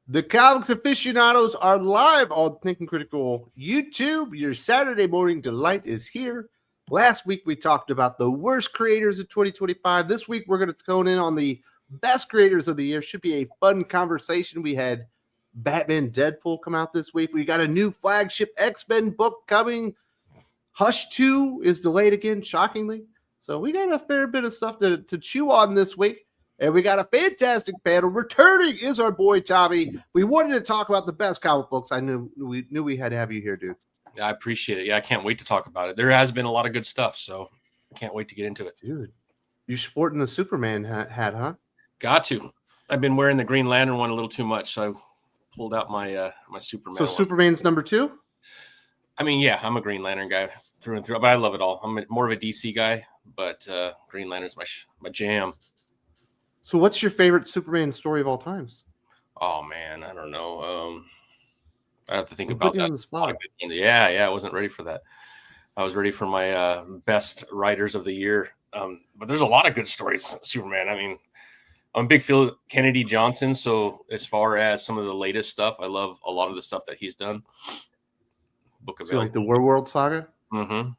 The Comics Aficionados are live on Thinking Critical YouTube. Your Saturday morning delight is here. Last week, we talked about the worst creators of 2025. This week, we're going to tone in on the best creators of the year. Should be a fun conversation. We had Batman Deadpool come out this week. We got a new flagship X-Men book coming. Hush 2 is delayed again, shockingly. So we got a fair bit of stuff to chew on this week. And we got a fantastic panel. Returning is our boy Tommy. We wanted to talk about the best comic books. I knew we had to have you here, dude. I appreciate it. Yeah, I can't wait to talk about it. There has been a lot of good stuff, so I can't wait to get into it. Dude, you sporting the Superman hat, huh? Got to. I've been wearing the Green Lantern one a little too much, so I pulled out my my Superman. So Superman's number 2? I mean, yeah, I'm a Green Lantern guy through and through, but I love it all. I'm more of a DC guy, but Green Lantern's my jam. So what's your favorite Superman story of all times? Oh, man, I don't know. I have to think about that. On the spot. Yeah, I wasn't ready for that. I was ready for my best writers of the year. But there's a lot of good stories, Superman. I mean, I'm a big Phil Kennedy Johnson, so as far as some of the latest stuff, I love a lot of the stuff that he's done. Book of like the War saga? Mm-hmm.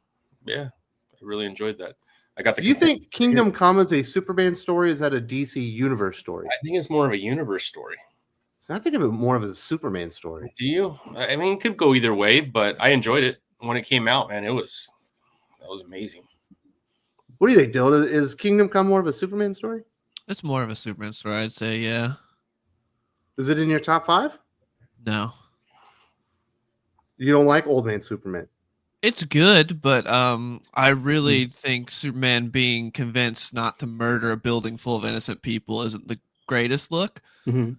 Yeah, I really enjoyed that. I got the. Do you think Kingdom Come is a Superman story? Or is that a DC Universe story? I think it's more of a universe story. So I think of it more of a Superman story. Do you? I mean, it could go either way, but I enjoyed it when it came out, man. That was amazing. What do you think, Dylan? Is Kingdom Come more of a Superman story? It's more of a Superman story, I'd say. Yeah. Is it in your top 5? No. You don't like Old Man Superman? It's good, but I really think Superman being convinced not to murder a building full of innocent people isn't the greatest look. Mm-hmm.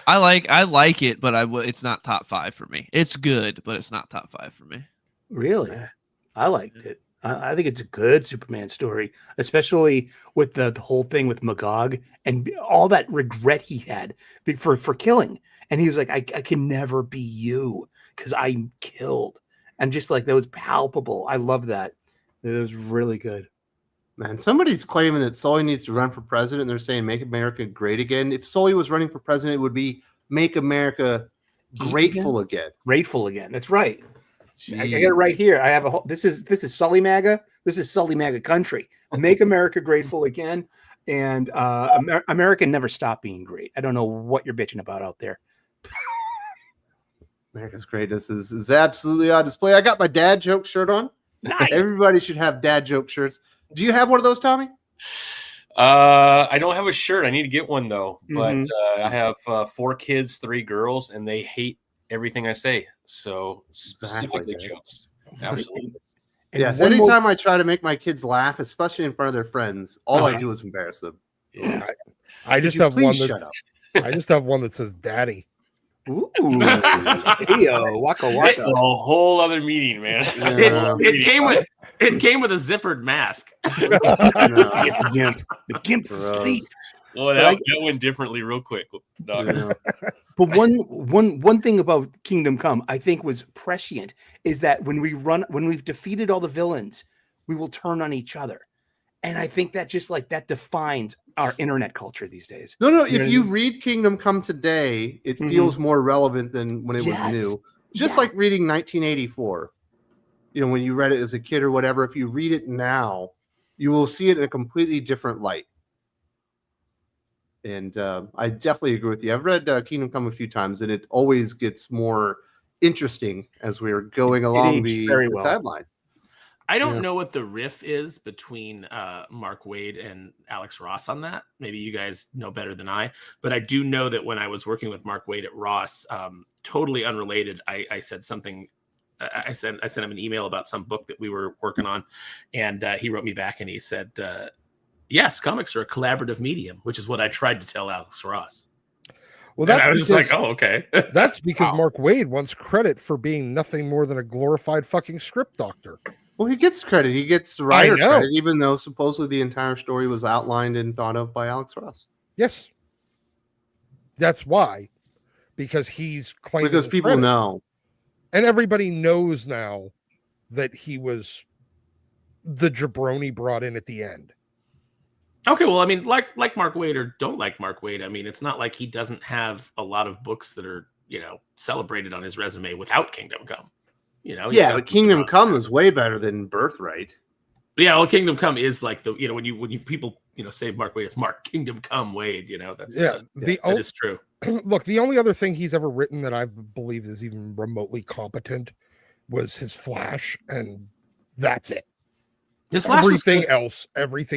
I like it, but it's not top 5 for me. It's good, but it's not top 5 for me. Really? I liked it. I think it's a good Superman story, especially with the whole thing with Magog and all that regret he had for killing. And he was like, I can never be you because I'm killed. And just like that was palpable. I love that. It was really good. Man, somebody's claiming that Sully needs to run for president. They're saying make America great again. If Sully was running for president, it would be make America grateful again. Grateful again. That's right. I got it right here. I have a whole, this is Sully MAGA. This is Sully MAGA country. Make America grateful again. And America never stopped being great. I don't know what you're bitching about out there. America's greatness is absolutely on display. I got my dad joke shirt on. Nice. Everybody should have dad joke shirts. Do you have one of those, Tommy? I don't have a shirt. I need to get one though. But I have 4 kids, 3 girls, and they hate everything I say. So specifically jokes. Absolutely. Yes. Anytime I try to make my kids laugh, especially in front of their friends, all I do is embarrass them. Yeah. I just have one I just have one that says "Daddy." Ooh, waka waka. It's a whole other meeting, man. Yeah. It came with a zippered mask. The gimp's asleep. Oh, that went differently real quick. Yeah. But one thing about Kingdom Come, I think, was prescient, is that when we've defeated all the villains, we will turn on each other. And I think that just like that defines our internet culture these days. No. If you read Kingdom Come today, it feels more relevant than when it was new. Just like reading 1984. You know, when you read it as a kid or whatever, if you read it now, you will see it in a completely different light. And I definitely agree with you. I've read Kingdom Come a few times, and it always gets more interesting as we're going along the timeline. I don't know what the riff is between Mark Waid and Alex Ross on that. Maybe you guys know better than I, but I do know that when I was working with Mark Waid at Ross, totally unrelated, I said something. I sent him an email about some book that we were working on, and he wrote me back and he said, yes, comics are a collaborative medium, which is what I tried to tell Alex Ross. Well, that's I was just like, oh, okay. That's because Mark Waid wants credit for being nothing more than a glorified fucking script doctor. Well, he gets credit. He gets the writer credit, even though supposedly the entire story was outlined and thought of by Alex Ross. Yes. That's why. Because he's claiming because people know. And everybody knows now that he was the jabroni brought in at the end. Okay, well, I mean, like Mark Waid or don't like Mark Waid, I mean, it's not like he doesn't have a lot of books that are, celebrated on his resume without Kingdom Come. He's Yeah, got but Kingdom something Come on is way better than Birthright. Yeah, well, Kingdom Come is like the when you people say Mark Waid, it's Mark Kingdom Come Waid. That's that is true. Look, the only other thing he's ever written that I believe is even remotely competent was his Flash, and that's it. His Flash everything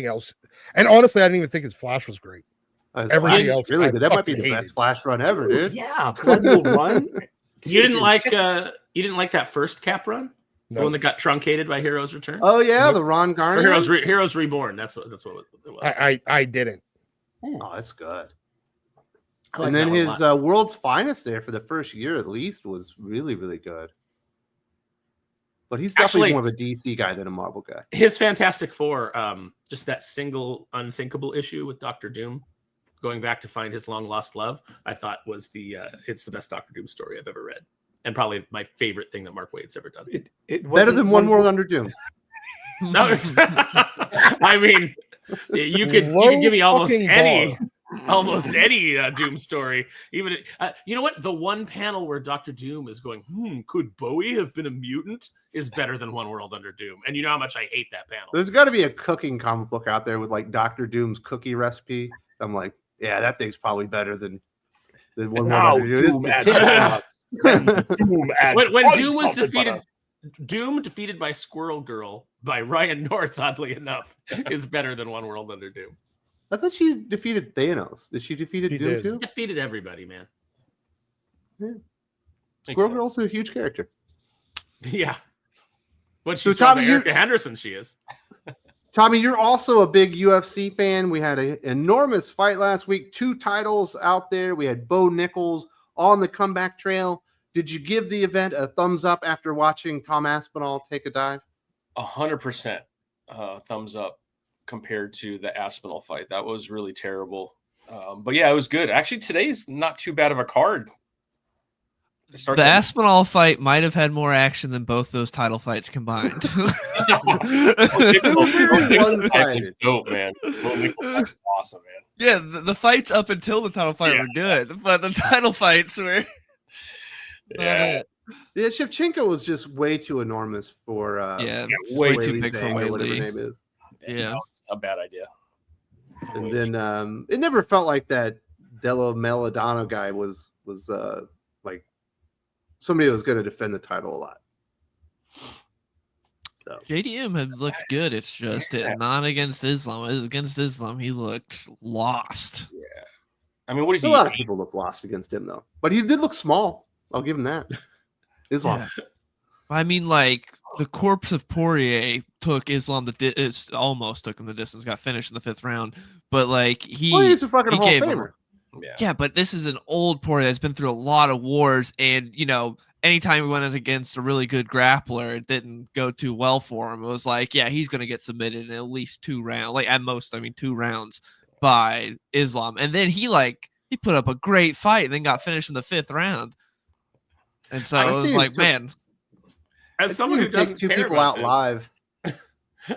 else, and honestly, I didn't even think his Flash was great. Everything else really good. That might be the best Flash run ever, dude. Yeah, Blood Will Run. You didn't like that first Cap run, No. the one that got truncated by Heroes Return. Oh yeah, the Ron Garner. Heroes Reborn. That's what it was. I didn't. Oh, that's good. Like and then his World's Finest there for the first year at least was really, really good. But he's definitely more of a DC guy than a Marvel guy. His Fantastic Four, just that single unthinkable issue with Doctor Doom, going back to find his long lost love, I thought was it's the best Doctor Doom story I've ever read, and probably my favorite thing that Mark Waid's ever done. It better than One World Under Doom. No, I mean, you could give me almost any Doom story. Even you know what? The one panel where Doctor Doom is going, could Bowie have been a mutant? Is better than One World Under Doom. And you know how much I hate that panel. There's got to be a cooking comic book out there with like Doctor Doom's cookie recipe. I'm like, yeah, that thing's probably better than One World Under Doom. When Doom was defeated. Doom defeated by Squirrel Girl by Ryan North, oddly enough, is better than One World Under Doom. I thought she defeated Thanos. Did she defeat Doom too? She defeated everybody, man. Yeah. Squirrel Girl's a huge character. Yeah. But she's Tommy, Erica Henderson, she is. Tommy, you're also a big UFC fan. We had an enormous fight last week. 2 titles out there. We had Bo Nichols on the comeback trail. Did you give the event a thumbs up after watching Tom Aspinall take a dive? 100% thumbs up compared to the Aspinall fight. That was really terrible. But yeah, it was good. Actually, today's not too bad of a card. The Aspinall fight might have had more action than both those title fights combined. Dope, man. It's awesome, man. Yeah, the fights up until the title fight were good, but the title fights were. Yeah. Shevchenko was just way too enormous for. Way too big for whatever Whaley. the name is. Yeah, it's a bad idea. And then it never felt like that Della Maladano guy was like somebody that was going to defend the title a lot. So. JDM had looked good. It's just not against Islam. Against Islam, he looked lost. Yeah, I mean, what is he? A lot of people look lost against him, though. But he did look small. I'll give him that. Islam. Yeah. I mean, like the corpse of Poirier took Islam almost took him the distance. Got finished in the 5th round, but like he's a fucking Hall of Famer. Yeah, but this is an old Poirier that's been through a lot of wars, and anytime he went against a really good grappler, it didn't go too well for him. It was like, yeah, he's going to get submitted in at least 2 rounds, like at most, 2 rounds by Islam, and then he put up a great fight, and then got finished in the 5th round, and so it was like, man. As someone who doesn't 2 care people about out live,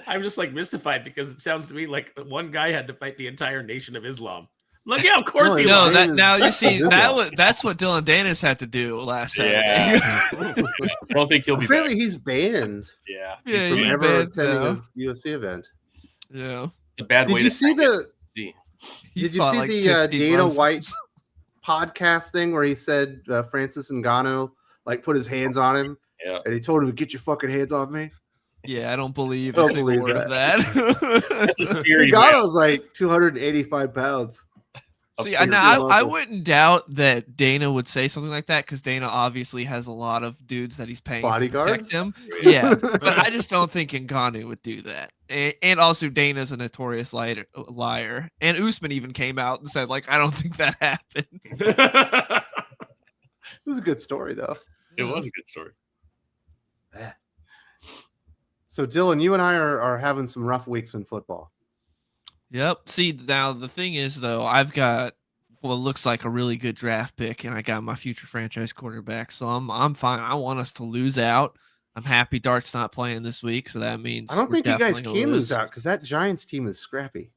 I'm just mystified because it sounds to me like one guy had to fight the entire nation of Islam. Like, yeah, of course he no, was. now you see that's what Dylan Danis had to do last Saturday. Yeah. I don't think he'll be. Apparently, he's banned. Yeah, from he's ever banned attending now. a UFC event. Yeah, it's a bad way. Did you see the Dana Muslims. White podcast thing where he said Francis Ngannou put his hands on him? Yeah, and he told him to get your fucking hands off me. Yeah, I don't believe a single word of that. That's a scary. Ngannou's like 285 pounds. See, I wouldn't doubt that Dana would say something like that because Dana obviously has a lot of dudes that he's paying bodyguards. To protect him. Yeah, but I just don't think Ngannou would do that. And also, Dana's a notorious liar. And Usman even came out and said, I don't think that happened. It was a good story, though. It was a good story. Yeah. So, Dylan, you and I are having some rough weeks in football. Yep. See, now the thing is, though, I've got what looks like a really good draft pick, and I got my future franchise quarterback, so I'm fine. I want us to lose out. I'm happy Dart's not playing this week, so that means I don't think you guys can lose out because that Giants team is scrappy.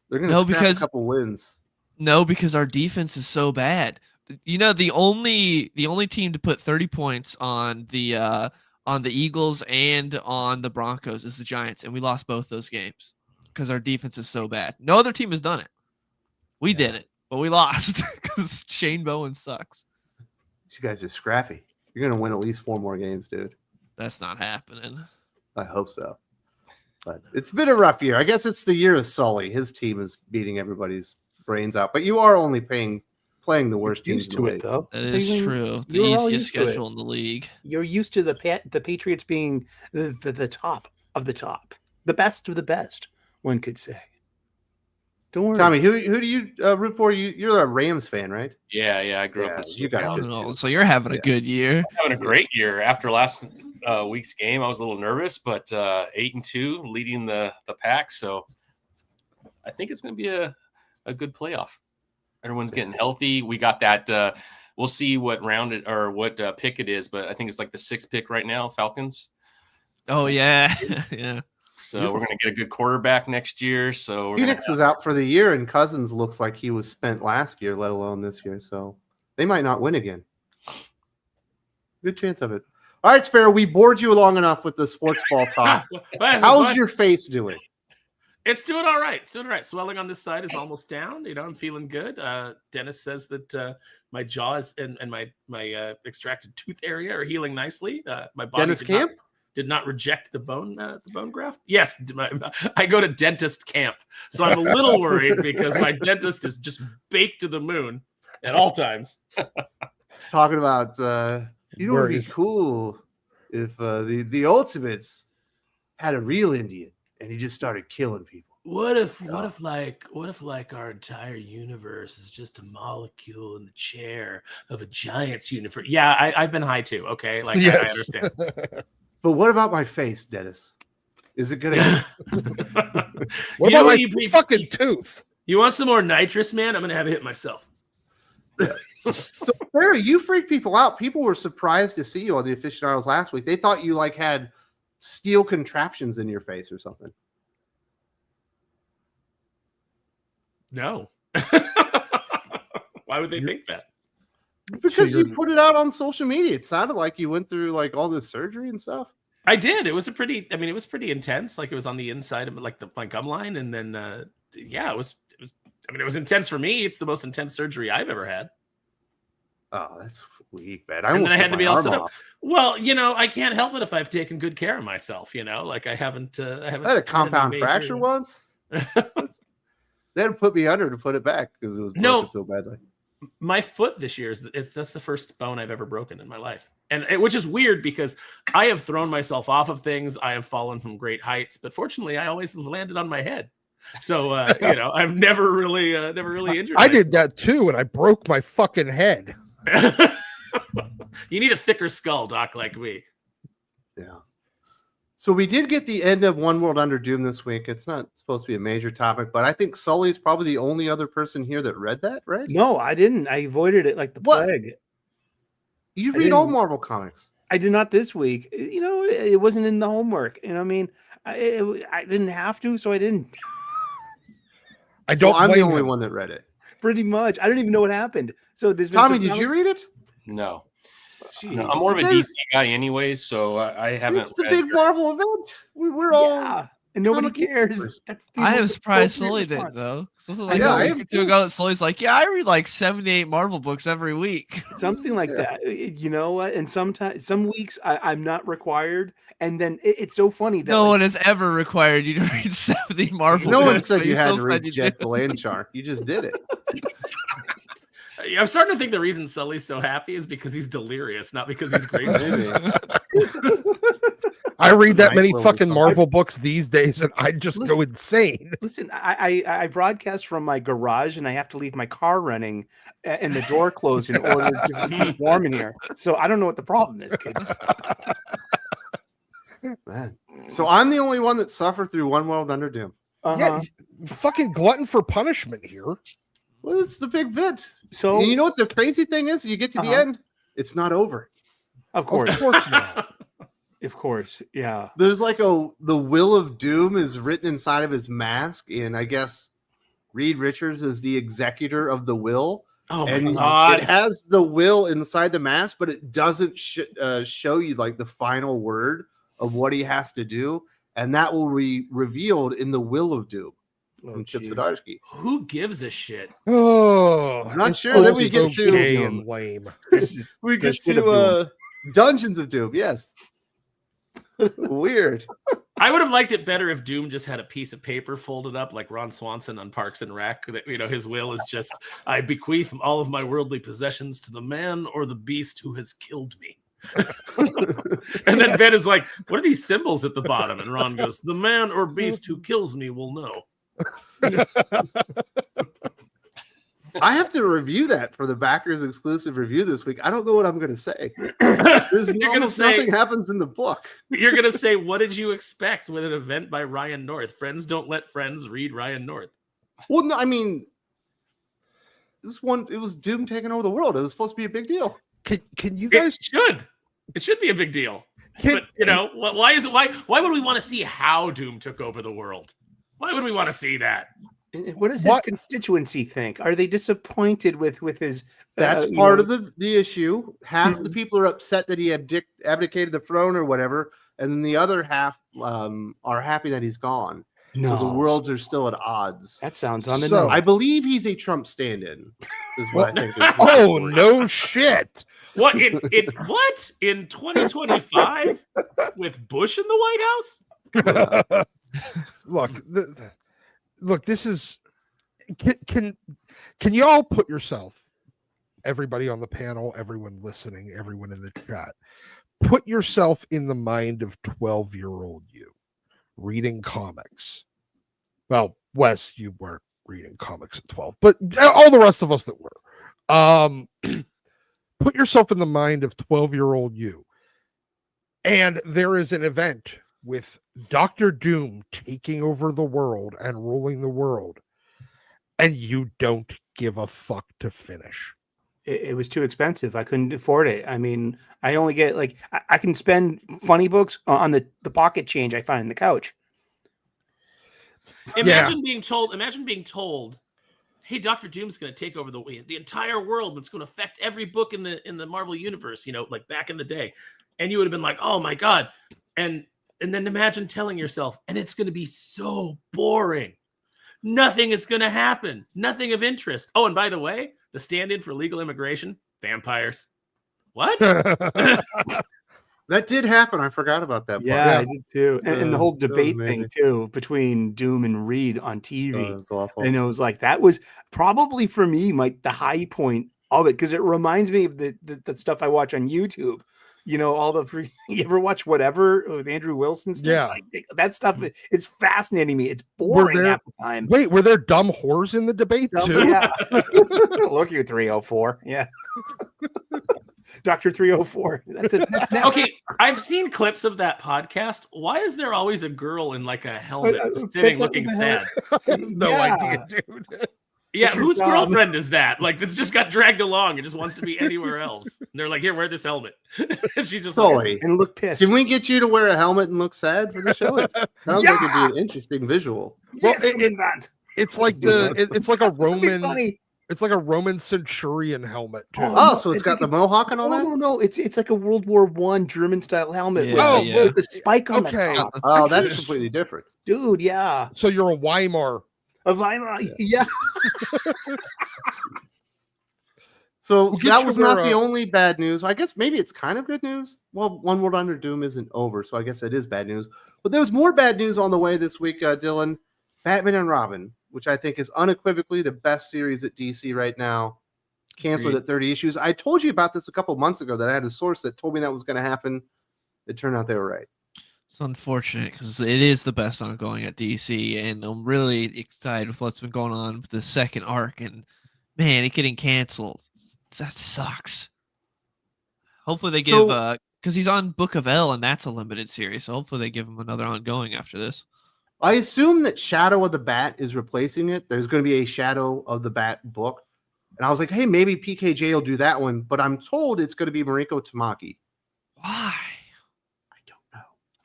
They're going to No, scrap because- a couple wins. No, because our defense is so bad. You know, the only team to put 30 points on the Eagles and on the Broncos is the Giants, and we lost both those games because our defense is so bad. No other team has done it. We did it, but we lost because Shane Bowen sucks. You guys are scrappy. You're going to win at least 4 more games, dude. That's not happening. I hope so. But it's been a rough year. I guess it's the year of Sully. His team is beating everybody's brains out. But you are only playing the worst teams Used in the to it league. though. That is true. The you're all easiest used to it. schedule in the league. You're used to the Patriots being the top of the top, the best of the best. One could say. Don't worry, Tommy, who do you root for? You're a Rams fan, right? Yeah, I grew up Yeah, in you got SoCal. good Oh, so you're having a Yeah. good year. Having a great year. After last week's game, I was a little nervous, but 8-2, leading the pack. So I think it's going to be a good playoff. Everyone's getting healthy. We got that. We'll see what pick it is, but I think it's like the 6th pick right now, Falcons. Oh yeah, yeah. So we're going to get a good quarterback next year. So we're Phoenix is out for the year, and Cousins looks like he was spent last year, let alone this year. So they might not win again. Good chance of it. All right, Sparrow, we bored you long enough with the sports ball talk. How's your face doing? It's doing all right. It's doing all right. Swelling on this side is almost down. I'm feeling good. Dennis says that my jaws and my extracted tooth area are healing nicely. My body Dennis Camp? did not reject the bone graft. Yes, I go to dentist camp, so I'm a little worried because my dentist is just baked to the moon at all times. Talking about you know, it would be cool if the Ultimates had a real Indian and he just started killing people. What if our entire universe is just a molecule in the chair of a giant's universe? Yeah, I've been high too. Okay, like Yes. I understand. But what about my face, Dennis? Is it gonna? What about my fucking tooth? You want some more nitrous, man? I'm gonna have it hit myself. So, Barry, you freak people out. People were surprised to see you on the Aficionados last week. They thought you like had steel contraptions in your face or something. No. Why would they think that? Because So you put it out on social media. It sounded like you went through like all this surgery and stuff. I did. It was pretty intense. Like it was on the inside of like my gum line, and then it was intense for me. It's the most intense surgery I've ever had. Oh, that's weak, man. And then I had to be all set up. off. Well, I can't help it if I've taken good care of myself. Like I haven't. I I had a compound fracture once. They had to put me under to put it back because it was broken so badly. My foot this year that's the first bone I've ever broken in my life, which is weird because I have thrown myself off of things. I have fallen from great heights, but fortunately, I always landed on my head. So I've never really injured. I did that too, and I broke my fucking head. You need a thicker skull, Doc, like me. Yeah. So we did get the end of One World Under Doom this week. It's not supposed to be a major topic, but I think Sully is probably the only other person here that read that, right? No, I didn't. I avoided it like the plague. You I read all didn't. Marvel comics. I did not this week. It wasn't in the homework. I mean, I didn't have to, so I didn't. I don't. I'm the blame only him. one that read it. Pretty much. I don't even know what happened. So there's been Tommy, some did you read it? No. Jeez. No, I'm more of a There's- DC guy anyways, so I haven't It's the read big Marvel event. We're all. Yeah, and nobody comic cares. universe. That's the I am most surprised appropriate Sully didn't response. though. So this is like Yeah, I a am week or two too. ago that Sully's like, yeah, I read like 78 Marvel books every week. Something like Yeah. that. You know what? And sometimes, some weeks I'm not required, and then it's so funny that No like, one has ever required you to read 70 Marvel No one books, said but you had still to read said you Jet did. Blanchard. You just did it. I'm starting to think the reason Sully's so happy is because he's delirious, not because he's grateful. Maybe. I read that many Nyquil or fucking something. Marvel books these days, and I just go Listen. insane. Listen, I broadcast from my garage, and I have to leave my car running and the door closed in order to keep warm in here. So I don't know what the problem is, kids. Man. So I'm the only one that suffered through One World Under Doom. Uh-huh. Yeah, fucking glutton for punishment here. Well, it's the big bit. So And you know what the crazy thing is? You get to the Uh-huh. end, it's not over. of course, Of course not. of course, yeah. There's like the will of doom is written inside of his mask, and I guess Reed Richards is the executor of the will. Oh my And god! it has the will inside the mask, but it doesn't show you like the final word of what he has to do, and that will be revealed in the Will of Doom from Chip Zdarsky. Who gives a shit? Oh, I'm not it's sure that we so get to gay and lame. we get shit of to Dungeons of Doom. Yes, weird. I would have liked it better if Doom just had a piece of paper folded up like Ron Swanson on Parks and Rec. That, you know, his will is just, I bequeath all of my worldly possessions to the man or the beast who has killed me. And then Ben is like, what are these symbols at the bottom? And Ron goes, the man or beast who kills me will know. I have to review that for the backers exclusive review this week. I don't know what I'm going to say. There's nothing happens in the book. You're going to say, what did you expect with an event by Ryan North? Friends don't let friends read Ryan North. Well, no, I mean, it was Doom taking over the world. It was supposed to be a big deal. Can you guys? It should be a big deal. But you know, why is it? Why would we want to see how Doom took over the world? Why would we want to see that? What does his constituency think? Are they disappointed with his? That's part of the issue. Half the people are upset that he abdicated the throne or whatever, and then the other half are happy that he's gone. No. So the worlds are still at odds. That sounds on the nose. I believe he's a Trump stand-in. Is what I think. Oh no shit! What in 2025 with Bush in the White House? Look, this is can you all put yourself, everybody on the panel, everyone listening, everyone in the chat, put yourself in the mind of 12-year-old you reading comics. Well, Wes, you weren't reading comics at 12, but all the rest of us that were. Put yourself in the mind of 12-year-old you. And there is an event with Dr. Doom taking over the world and ruling the world, and you don't give a fuck to finish. It was too expensive. I couldn't afford it. I mean, I only get I can spend funny books on the pocket change I find in the couch. Imagine being told, hey, Dr. Doom's going to take over the entire world. That's going to affect every book in the Marvel universe, you know, like back in the day. And you would have been like, oh my God. And then imagine telling yourself, and it's going to be so boring. Nothing is going to happen. Nothing of interest. Oh, and by the way, the stand-in for legal immigration, vampires. What? That did happen. I forgot about that. Yeah, I did too. And the whole debate thing too between Doom and Reed on TV. That's awful. And it was like, that was probably for me the high point of it, because it reminds me of the stuff I watch on YouTube. You know, all the you ever watch whatever with Andrew Wilson stuff? Yeah, like, that stuff is fascinating me. It's boring half the time. Wait, were there dumb whores in the debate too? Yeah. Look, you 304. Yeah. Dr. 304. That's next. Okay, I've seen clips of that podcast. Why is there always a girl in like a helmet just sitting looking sad? No idea, dude. Yeah, whose girlfriend is that? Like, it's just got dragged along and just wants to be anywhere else. And they're like, here, wear this helmet. And she's just Sully. And look pissed. Can we get you to wear a helmet and look sad for the show? It sounds like it'd be an interesting visual. Well, that. It's like it's like a Roman. It's like a Roman centurion helmet too. Oh, so it's got the mohawk and all that? No. It's like a World War I German style helmet Yeah, with the spike on the top. Oh, that's completely different. Dude, yeah. So you're a Weimar. A Weimar, yeah. So We'll that was not the only bad news. I guess maybe it's kind of good news. Well, One World Under Doom isn't over, so I guess it is bad news. But there was more bad news on the way this week, Dylan. Batman and Robin, which I think is unequivocally the best series at DC right now, canceled at 30 issues. I told you about this a couple months ago that I had a source that told me that was going to happen. It turned out they were right. It's unfortunate because it is the best ongoing at DC, and I'm really excited with what's been going on with the second arc. And man, it getting canceled. That sucks. Hopefully they give because he's on Book of L, and that's a limited series. So hopefully they give him another ongoing after this. I assume that Shadow of the Bat is replacing it. There's going to be a Shadow of the Bat book. And I was like, hey, maybe PKJ will do that one. But I'm told it's going to be Mariko Tamaki. Why?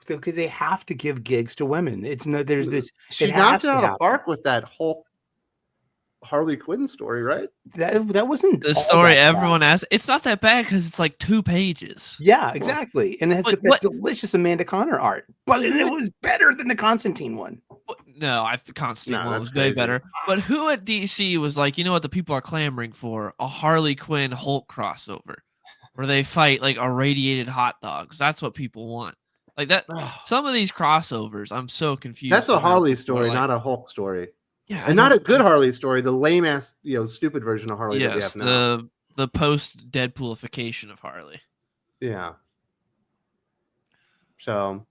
Because they have to give gigs to women. It's no, there's this. She knocked it out of the park with that Hulk Harley Quinn story, right? That wasn't The all story that bad. everyone asks. It's not that bad because it's like 2 pages. Yeah, exactly. And it has But got that delicious Amanda Connor art. But it was better than the Constantine one. No, I think Constantine No, one that's was way crazy. better. But who at DC was like, you know what the people are clamoring for? A Harley Quinn Hulk crossover where they fight like irradiated hot dogs. That's what people want. Like that. Some of these crossovers, I'm so confused. That's a on how Harley people are story, like, not a Hulk story. yeah, And not a good Harley story, the lame ass, stupid version of Harley that we Yes, have now. the post Deadpoolification of Harley. Yeah. So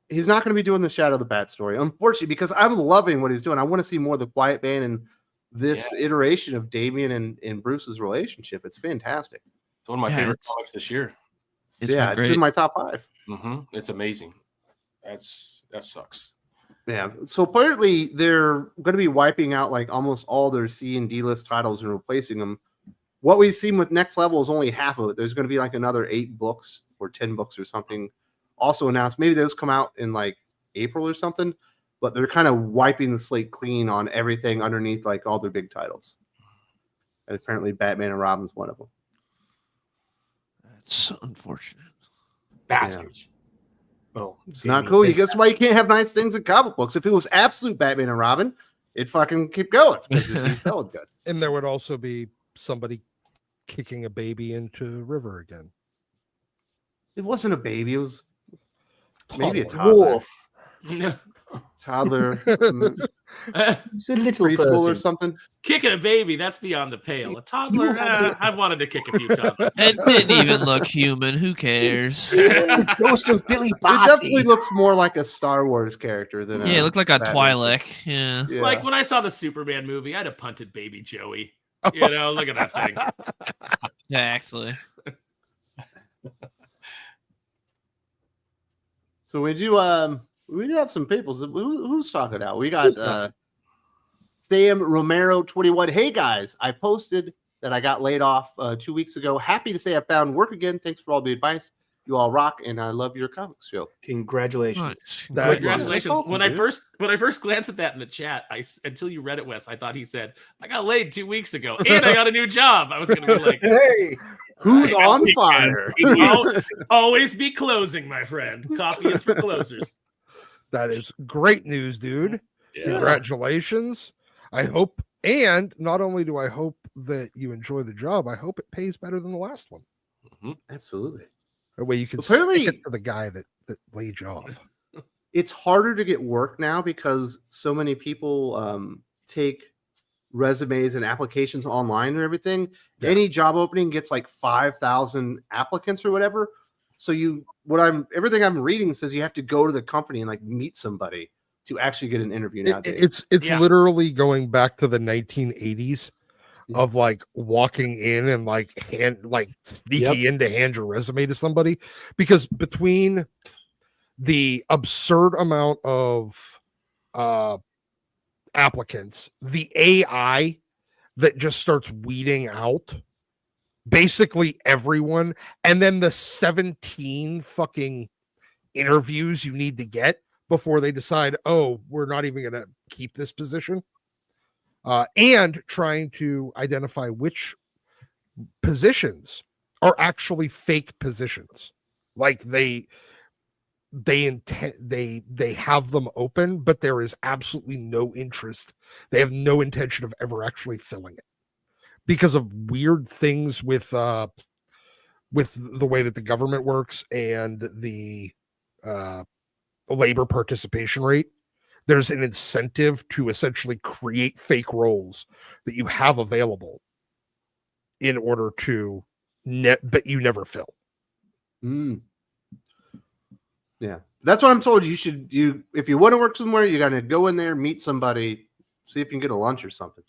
he's not going to be doing the Shadow the Bat story, unfortunately, because I'm loving what he's doing. I want to see more of the Quiet Man and this iteration of Damian and Bruce's relationship. It's fantastic. It's one of my favorite comics this year. It's It's in my top 5. It's amazing. That sucks. Yeah. So apparently they're going to be wiping out like almost all their C and D list titles and replacing them. What we've seen with Next Level is only half of it. There's going to be like another 8 books or 10 books or something also announced. Maybe those come out in like April or something, but they're kind of wiping the slate clean on everything underneath like all their big titles. And apparently Batman and Robin's one of them. That's unfortunate. Bastards. Oh, it's not cool. You guess why you can't have nice things in comic books. If it was absolute Batman and Robin, it'd fucking keep going because it'd be selling good. And there would also be somebody kicking a baby into the river again. It wasn't a baby. It was maybe a Toddler. toddler. It's a little preschool person. or something. Kicking a baby, that's beyond the pale. A toddler, I've wanted to kick a few toddlers. It didn't even look human. Who cares? The ghost of Billy It definitely Botty. looks more like a Star Wars character than Yeah, it looked like a Batman. Twi'lek. Yeah. Yeah. Like when I saw the Superman movie, I'd have punted baby Joey. Look at that thing. Yeah, actually. So we do have some people. So who's talking now? We got Sam Romero 21. Hey guys, I posted that I got laid off 2 weeks ago. Happy to say I found work again. Thanks for all the advice. You all rock, and I love your comics show. Congratulations. Nice. Congratulations. Awesome, when I dude. first glanced at that in the chat, until you read it, Wes, I thought he said, I got laid 2 weeks ago and I got a new job. I was gonna be like, Hey, who's on fire? Always be closing, my friend. Coffee is for closers. That is great news, dude. Yeah. Congratulations. I hope, and not only do I hope that you enjoy the job, I hope it pays better than the last one. Absolutely. That way you can Apparently- stick it to the guy that laid you off. It's harder to get work now because so many people take resumes and applications online and everything. Yeah. Any job opening gets like 5,000 applicants or whatever. So everything I'm reading says you have to go to the company and like meet somebody to actually get an interview nowadays. It's Yeah. literally going back to the 1980s of like walking in and like sneaking in to hand your resume to somebody, because between the absurd amount of applicants, the AI that just starts weeding out basically everyone, and then the 17 fucking interviews you need to get before they decide, oh, we're not even going to keep this position. And trying to identify which positions are actually fake positions. Like they have them open, but there is absolutely no interest. They have no intention of ever actually filling it because of weird things with the way that the government works and the labor participation rate. There's an incentive to essentially create fake roles that you have available in order to but you never fill. Yeah, that's what I'm told. If you want to work somewhere, you got to go in there, meet somebody, see if you can get a lunch or something.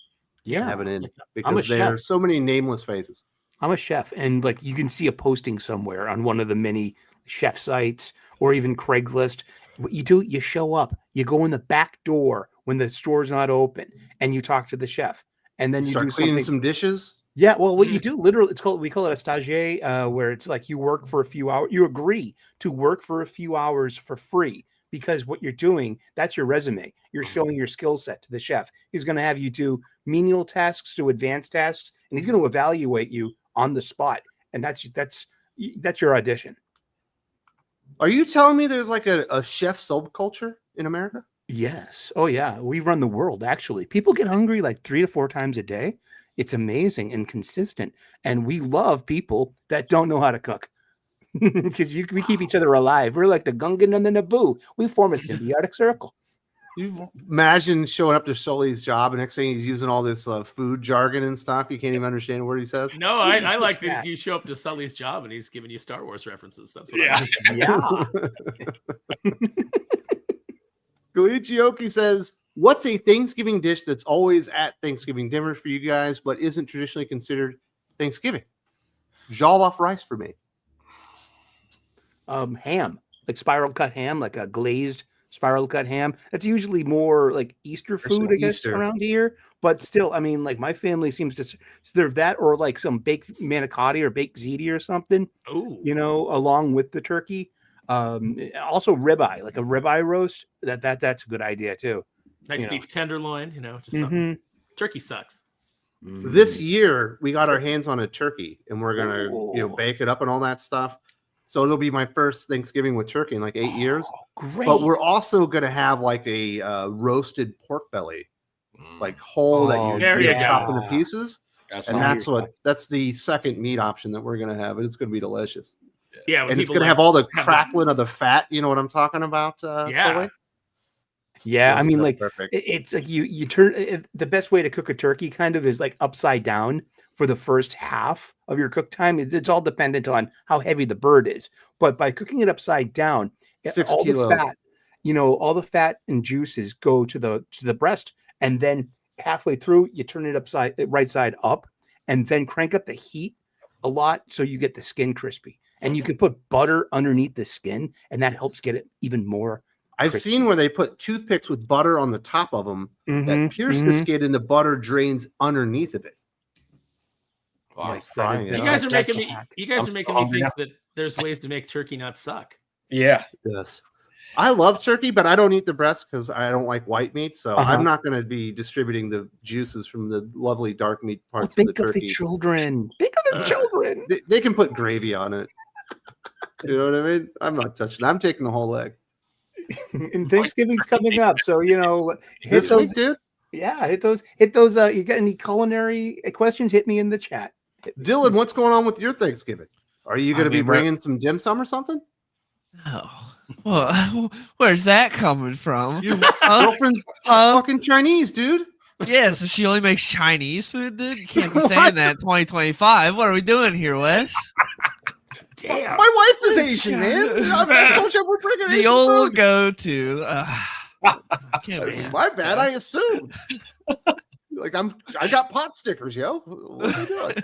Yeah. Have it in, I'm a because there are chef. so many nameless faces. I'm a chef, and like you can see a posting somewhere on one of the many chef sites or even Craigslist. What you do, you show up, you go in the back door when the store's not open, and you talk to the chef, and then you Start do cleaning something. some dishes. Yeah, well, what you do literally, we call it a stagiaire, where it's like you work for a few hours. You agree to work for a few hours for free because what you're doing, that's your resume. You're showing your skill set to the chef. He's going to have you do menial tasks to advanced tasks, and he's going to evaluate you on the spot. And that's your audition. Are you telling me there's like a chef subculture in America? Yes. Oh, yeah. We run the world, actually. People get hungry like 3 to 4 times a day. It's amazing and consistent. And we love people that don't know how to cook because we keep each other alive. We're like the Gungan and the Naboo. We form a symbiotic circle. You imagine showing up to Sully's job, and next thing he's using all this food jargon and stuff. You can't even understand what he says. No, I like that you show up to Sully's job and he's giving you Star Wars references. That's what I like. Yeah. Guichioki says, what's a Thanksgiving dish that's always at Thanksgiving dinner for you guys, but isn't traditionally considered Thanksgiving? Jollof rice for me. Ham, like spiral cut ham, like a glazed spiral cut ham. That's usually more like Easter food, I guess, Easter. around here. But still, I mean, like my family seems to serve that, or like some baked manicotti or baked ziti or something. Oh, Along with the turkey. Also ribeye, like a ribeye roast. That's a good idea too. nice beef tenderloin. Just something. Turkey sucks. This year, we got our hands on a turkey, and we're gonna bake it up and all that stuff. So it'll be my first Thanksgiving with turkey in like 8 years. Great. But we're also gonna have like a roasted pork belly, like whole that you chop into pieces. And that's the second meat option that we're gonna have, and it's gonna be delicious. Yeah, and it's gonna have all the crackling of the fat. You know what I'm talking about? Sully? Yeah, I mean, like perfect. It's like you turn the best way to cook a turkey kind of is like upside down for the first half of your cook time. It's all dependent on how heavy the bird is, but by cooking it upside down, 6 all kilos. the fat, all the fat and juices go to the breast, and then halfway through you turn it right side up, and then crank up the heat a lot so you get the skin crispy. And you can put butter underneath the skin, and that helps get it even more. I've seen where they put toothpicks with butter on the top of them that pierce the skin, and the butter drains underneath of it. Wow. You guys are making me think that there's ways to make turkey not suck. Yeah. Yes. I love turkey, but I don't eat the breast because I don't like white meat. So I'm not going to be distributing the juices from the lovely dark meat parts of the turkey. Think of the children. Think of the children. They can put gravy on it. You know what I mean? I'm not touching it. I'm taking the whole leg. And Thanksgiving's coming up, so hit This those, week, dude. Yeah, hit those. You got any culinary questions? Hit me in the chat. Dylan, what's going on with your Thanksgiving? Are you going to be bringing some dim sum or something? Oh, well, where's that coming from? Your girlfriend's fucking Chinese, dude. Yeah, so she only makes Chinese food, dude. You can't be saying that in 2025. What are we doing here, Wes? Damn. My wife is Asian, man. I told you we're bringing The Asian old food. go-to. Can't be My bad. I assumed. Like I got pot stickers, yo. What are you doing?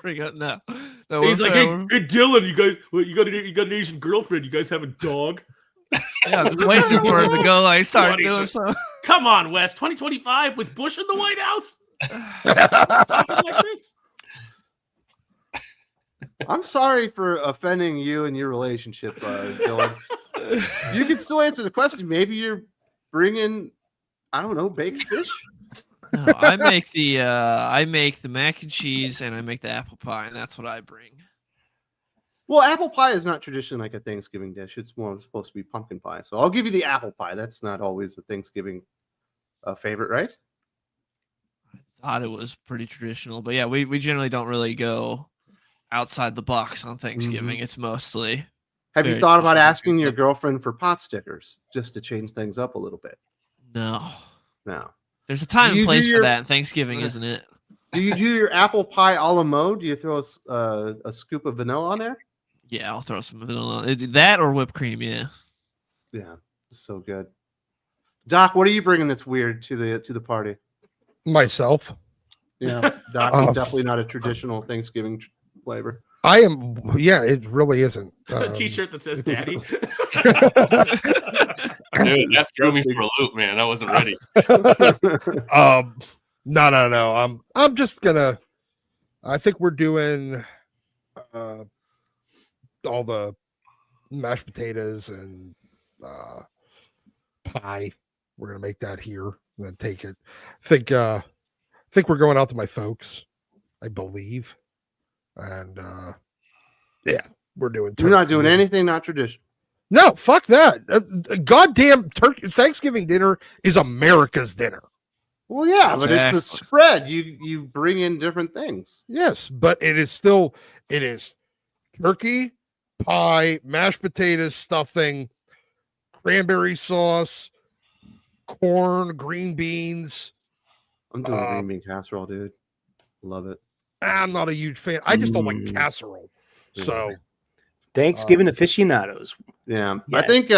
Bring up no. He's like, hey, Dylan, you guys, you got an Asian girlfriend. You guys have a dog? Yeah, I was waiting for him to go. Like, start doing something. Come on, Wes. 2025 with Bush in the White House. Talking like this. I'm sorry for offending you and your relationship, Dylan. You can still answer the question. Maybe you're bringing, I don't know, baked fish. No, I make the mac and cheese and I make the apple pie, and that's what I bring. Well, apple pie is not traditionally like a Thanksgiving dish. It's more supposed to be pumpkin pie. So I'll give you the apple pie. That's not always a Thanksgiving favorite, right? I thought it was pretty traditional, but yeah, we generally don't really go outside the box on Thanksgiving. It's mostly. Have you thought about asking your girlfriend for pot stickers just to change things up a little bit? No. There's a time and place for that in Thanksgiving, isn't it? Do you do your apple pie a la mode? Do you throw a scoop of vanilla on there? Yeah, I'll throw some vanilla on it. That or whipped cream, yeah. Yeah, so good. Doc, what are you bringing that's weird to the party? Myself. Yeah, Doc is definitely not a traditional Thanksgiving flavor. I am. Yeah, it really isn't. A T-shirt that says "Daddy." Dude, that threw me for a loop, man. I wasn't ready. No. I'm just gonna. I think we're doing all the mashed potatoes and pie. We're gonna make that here and then take it. Think we're going out to my folks, I believe. And yeah, we're doing You're not doing turkey. anything not traditional. No, fuck that. Goddamn turkey Thanksgiving dinner is America's dinner. Well, yeah, but it's a Exactly. spread. You bring in different things. Yes, but it is turkey, pie, mashed potatoes, stuffing, cranberry sauce, corn, green beans. I'm doing green bean casserole, dude. Love it. I'm not a huge fan. I just don't like casserole. So Thanksgiving aficionados. Yeah. Yeah. I think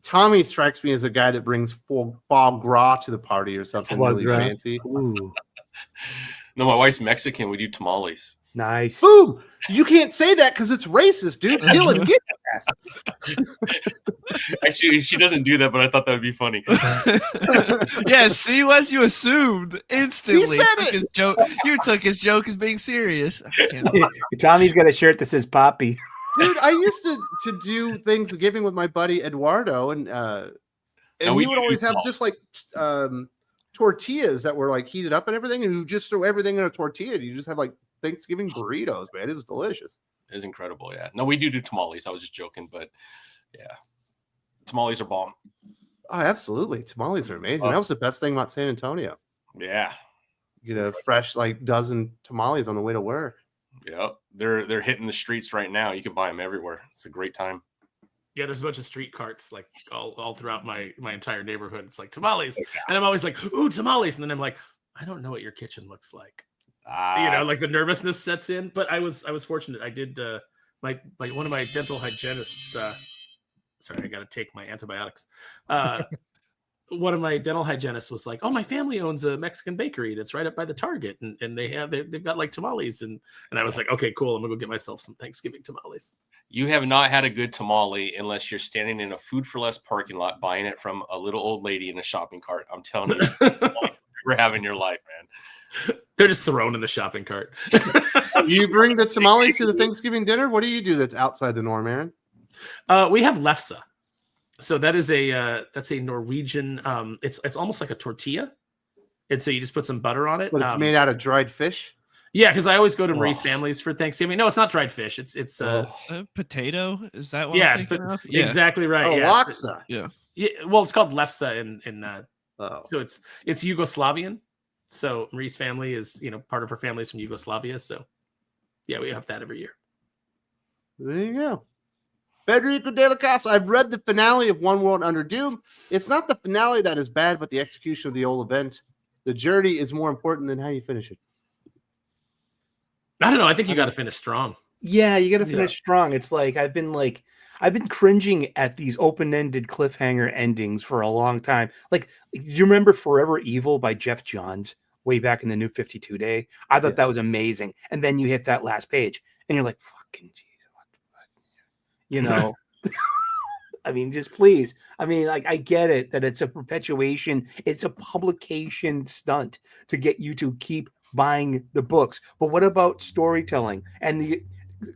Tommy strikes me as a guy that brings foie gras to the party or something Foie really gras. fancy. Ooh, No, my wife's Mexican. We do tamales. nice. Boom! You can't say that because it's racist, dude. Dylan, get your ass. Actually, she doesn't do that, but I thought that would be funny. Yeah, see, Wes, you assumed instantly. said Took it. his joke. You took his joke as being serious. I can't- Tommy's got a shirt that says Poppy. Dude, I used to do Thanksgiving with my buddy Eduardo, and we he would do always have tamales. just like tortillas that were like heated up and everything, and you just throw everything in a tortilla. And you just have like Thanksgiving burritos, man. It was delicious. It's incredible. Yeah. No, we do tamales. I was just joking, but yeah, tamales are bomb. Oh, absolutely. Tamales are amazing. Oh. That was the best thing about San Antonio. Yeah. You get a fresh like dozen tamales on the way to work. Yeah. They're hitting the streets right now. You can buy them everywhere. It's a great time. Yeah, there's a bunch of street carts like all throughout my entire neighborhood. It's like tamales, and I'm always like, "Ooh, tamales!" And then I'm like, "I don't know what your kitchen looks like." Like the nervousness sets in. But I was fortunate. I did one of my dental hygienists. Sorry, I got to take my antibiotics. One of my dental hygienists was like, "Oh, my family owns a Mexican bakery that's right up by the Target, and they've got like tamales." And I was like, "Okay, cool. I'm gonna go get myself some Thanksgiving tamales." You have not had a good tamale unless you're standing in a Food for Less parking lot buying it from a little old lady in a shopping cart. I'm telling you, you're having your life, man. They're just thrown in the shopping cart. You bring the tamales to the Thanksgiving dinner? What do you do that's outside the norm, Aaron? We have lefse. So that is that's a Norwegian. It's almost like a tortilla, and so you just put some butter on it. But it's made out of dried fish. Yeah, because I always go to Marie's families for Thanksgiving. No, it's not dried fish. It's potato? Is that what yeah, I'm it's thinking of? Yeah. exactly right. Oh, yeah. laksa. Yeah. Yeah, well, it's called lefse in Oh. so it's Yugoslavian. So Marie's family is part of her family is from Yugoslavia. So yeah, we have that every year. There you go. Federico de la Casa. I've read the finale of One World Under Doom. It's not the finale that is bad, but the execution of the whole event. The journey is more important than how you finish it. I don't know. I think you got to finish strong. Yeah, you got to finish strong. It's like I've been cringing at these open-ended cliffhanger endings for a long time. Like, do you remember Forever Evil by Geoff Johns way back in the New 52 day? I thought that was amazing. And then you hit that last page and you're like, fucking Jesus, what the fuck? I mean, just please. I mean, like, I get it that it's a perpetuation. It's a publication stunt to get you to keep buying the books. But what about storytelling? And the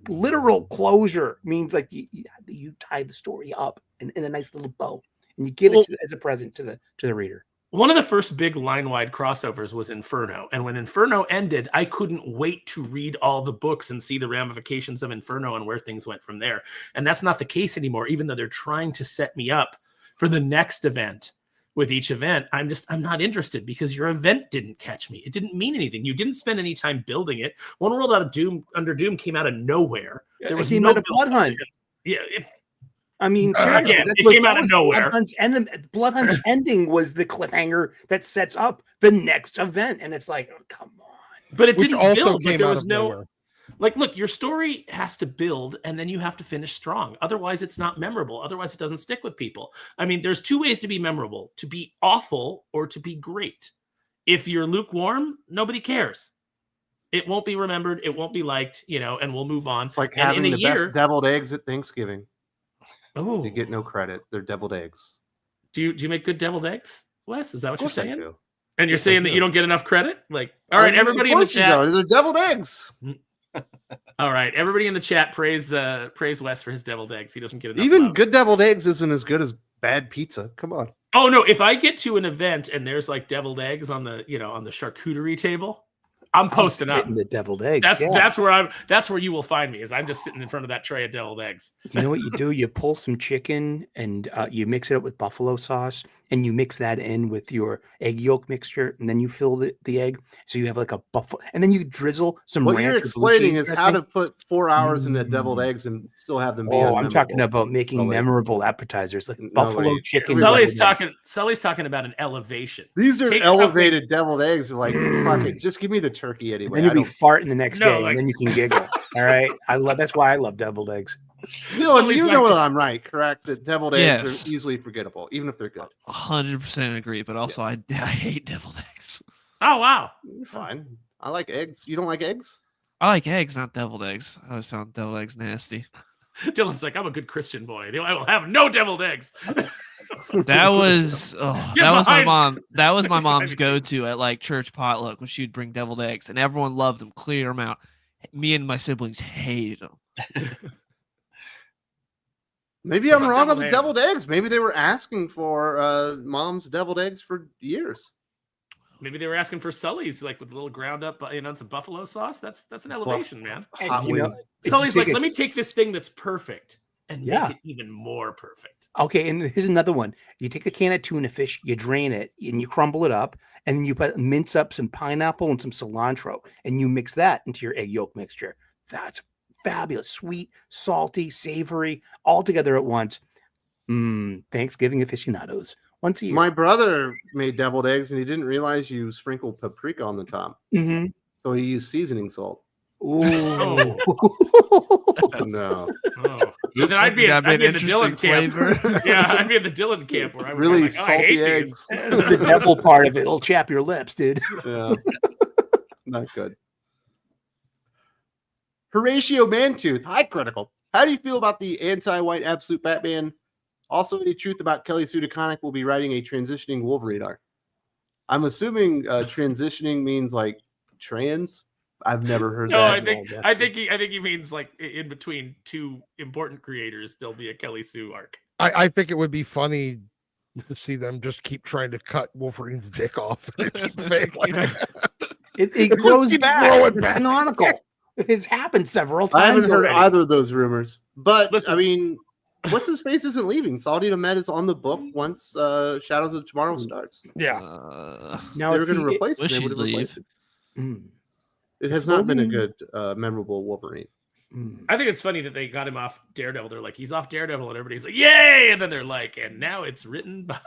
literal closure means like you tie the story up in a nice little bow and you give it as a present to the reader. One of the first big line-wide crossovers was Inferno. And when Inferno ended, I couldn't wait to read all the books and see the ramifications of Inferno and where things went from there. And that's not the case anymore, even though they're trying to set me up for the next event. With each event, I'm not interested because your event didn't catch me. It didn't mean anything. You didn't spend any time building it. One World Under Doom came out of nowhere. There was no Blood Hunt. Yeah. I mean, again, it came out of nowhere. Blood Hunt's ending was the cliffhanger that sets up the next event, and it's like, oh, come on. But it Which didn't also build. came There out was of no. nowhere. Like, look, your story has to build and then you have to finish strong. Otherwise, it's not memorable. Otherwise, it doesn't stick with people. I mean, there's two ways to be memorable, to be awful or to be great. If you're lukewarm, nobody cares. It won't be remembered. It won't be liked, and we'll move on. It's like And having in a the year, best deviled eggs at Thanksgiving. Oh, You get no credit. They're deviled eggs. do you make good deviled eggs, Wes? Is that what Of you're course I saying? do. And you're Yes, I saying that do. you don't get enough credit? Like, all right, everybody in the chat. They're deviled eggs. All right, everybody in the chat praise Wes for his deviled eggs. He doesn't get enough Even love. good deviled eggs isn't as good as bad pizza. Come on. Oh no! If I get to an event and there's like deviled eggs on the charcuterie table, I'm posting up. The deviled eggs. That's where you will find me. Is I'm just sitting in front of that tray of deviled eggs. You know what you do? You pull some chicken and you mix it up with buffalo sauce, and you mix that in with your egg yolk mixture, and then you fill the egg, so you have like a buffalo, and then you drizzle some. What ranch you're or blue explaining cheese is how to dressing. put 4 hours into deviled eggs and still have them be. Oh, I'm talking unmemorable. about making Sully. memorable appetizers like No buffalo way. chicken. Sully's deviled egg. talking about an elevation. These are Take elevated deviled eggs. Are like, fuck it, just give me the turkey And anyway. then you'll be farting the next No, day, like- and then you can giggle. All right, that's why I love deviled eggs. Dylan, Sully's you like- know that I'm right, correct? That deviled eggs Yes. are easily forgettable, even if they're good. 100% agree, but also I hate deviled eggs. Oh wow! You're fine. I like eggs. You don't like eggs? I like eggs, not deviled eggs. I always found deviled eggs nasty. Dylan's like, I'm a good Christian boy. I will have no deviled eggs. That was Get that was my behind- mom. That was my Get behind mom's me. go-to at like church potluck when she'd bring deviled eggs, and everyone loved them, clear them out. Me and my siblings hated them. Maybe What I'm about wrong on deviled the eggs? deviled eggs. Maybe they were asking for mom's deviled eggs for years. Maybe they were asking for Sully's, like with a little ground up, some buffalo sauce. That's an elevation, man. And, Hot you know, wing. if you Sully's take like, let me take this thing that's perfect and Yeah. make it even more perfect. Okay, and here's another one. You take a can of tuna fish, you drain it, and you crumble it up, and then you mince up some pineapple and some cilantro, and you mix that into your egg yolk mixture. That's fabulous. Sweet, salty, savory, all together at once. Thanksgiving aficionados. Once a year. My brother made deviled eggs, and he didn't realize you sprinkle paprika on the top, Mhm. so he used seasoning salt. Ooh. No, Oh, then I'd be in That'd the interesting Dylan camp. flavor. Yeah, I'd be in the Dylan camp where I would really be like, oh, I hate salty these. eggs. the devil part of it will chap your lips, dude. Yeah, not good. Horatio Mantooth, hi Critical. How do you feel about the anti-white absolute Batman? Also, any truth about Kelly Sue DeConnick will be writing a transitioning Wolverine arc? I'm assuming transitioning means like trans. I've never heard No, that. I think he means like in between two important creators, there'll be a Kelly Sue arc. I think it would be funny to see them just keep trying to cut Wolverine's dick off. And keep failing. It just grows keep back. growing It's back. canonical. It's happened several times. I haven't heard already. either of those rumors. But Listen. I mean, what's his face isn't leaving. Saudi Ahmed is on the book once Shadows of Tomorrow starts. Yeah. Now, They were if going to he- replace it. wish They he'd would have replaced it. Mm, It has If not been a Logan- good, memorable Wolverine. mm. I think it's funny that they got him off Daredevil. They're like, he's off Daredevil, and everybody's like, yay! And then they're like, and now it's written by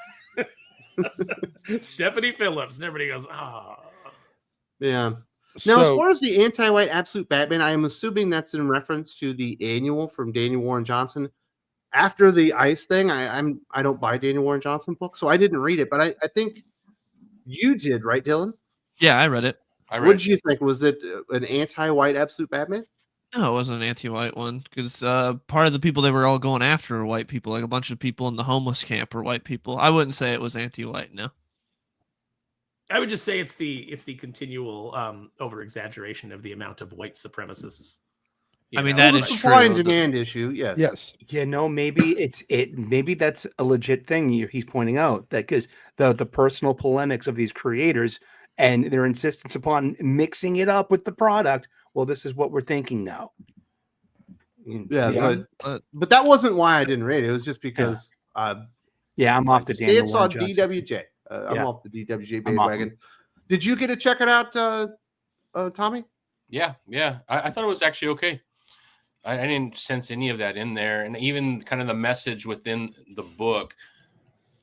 Stephanie Phillips, and everybody goes, oh. Yeah. Now, as So, far as the anti-white absolute Batman, I am assuming that's in reference to the annual from Daniel Warren Johnson. After the ice thing, I don't buy Daniel Warren Johnson books, so I didn't read it. But I think you did, right, Dylan? Yeah, I read it. I What read did you think? Was it an anti-white absolute Batman? No, it wasn't an anti-white one because part of the people they were all going after are white people. Like a bunch of people in the homeless camp are white people. I wouldn't say it was anti-white. No. I would just say it's the continual over exaggeration of the amount of white supremacists. I mean, Well, that the is supply and true. demand issue. Yes. yes. Yeah, no, maybe maybe that's a legit thing he's pointing out, that because the personal polemics of these creators and their insistence upon mixing it up with the product. Well, this is what we're thinking now. Yeah, Yeah. but that wasn't why I didn't read it. It was just because Yeah, I'm off the Daniel stance on Warren Johnson. DWJ. I'm Yeah. off the DWJ I'm off bandwagon. Did you get to check it out, Tommy? Yeah. I thought it was actually okay. I didn't sense any of that in there, and even kind of the message within the book.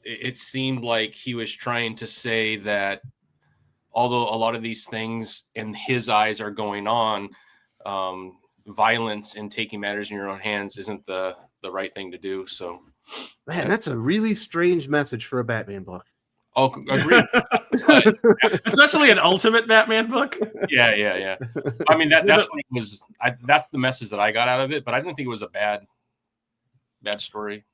It seemed like he was trying to say that although a lot of these things in his eyes are going on, violence and taking matters in your own hands isn't the right thing to do. So, Man, that's a really strange message for a Batman book. oh, agreed. But, Especially an Ultimate Batman book. yeah. I mean, that's what it was. That's the message that I got out of it, but I didn't think it was a bad story.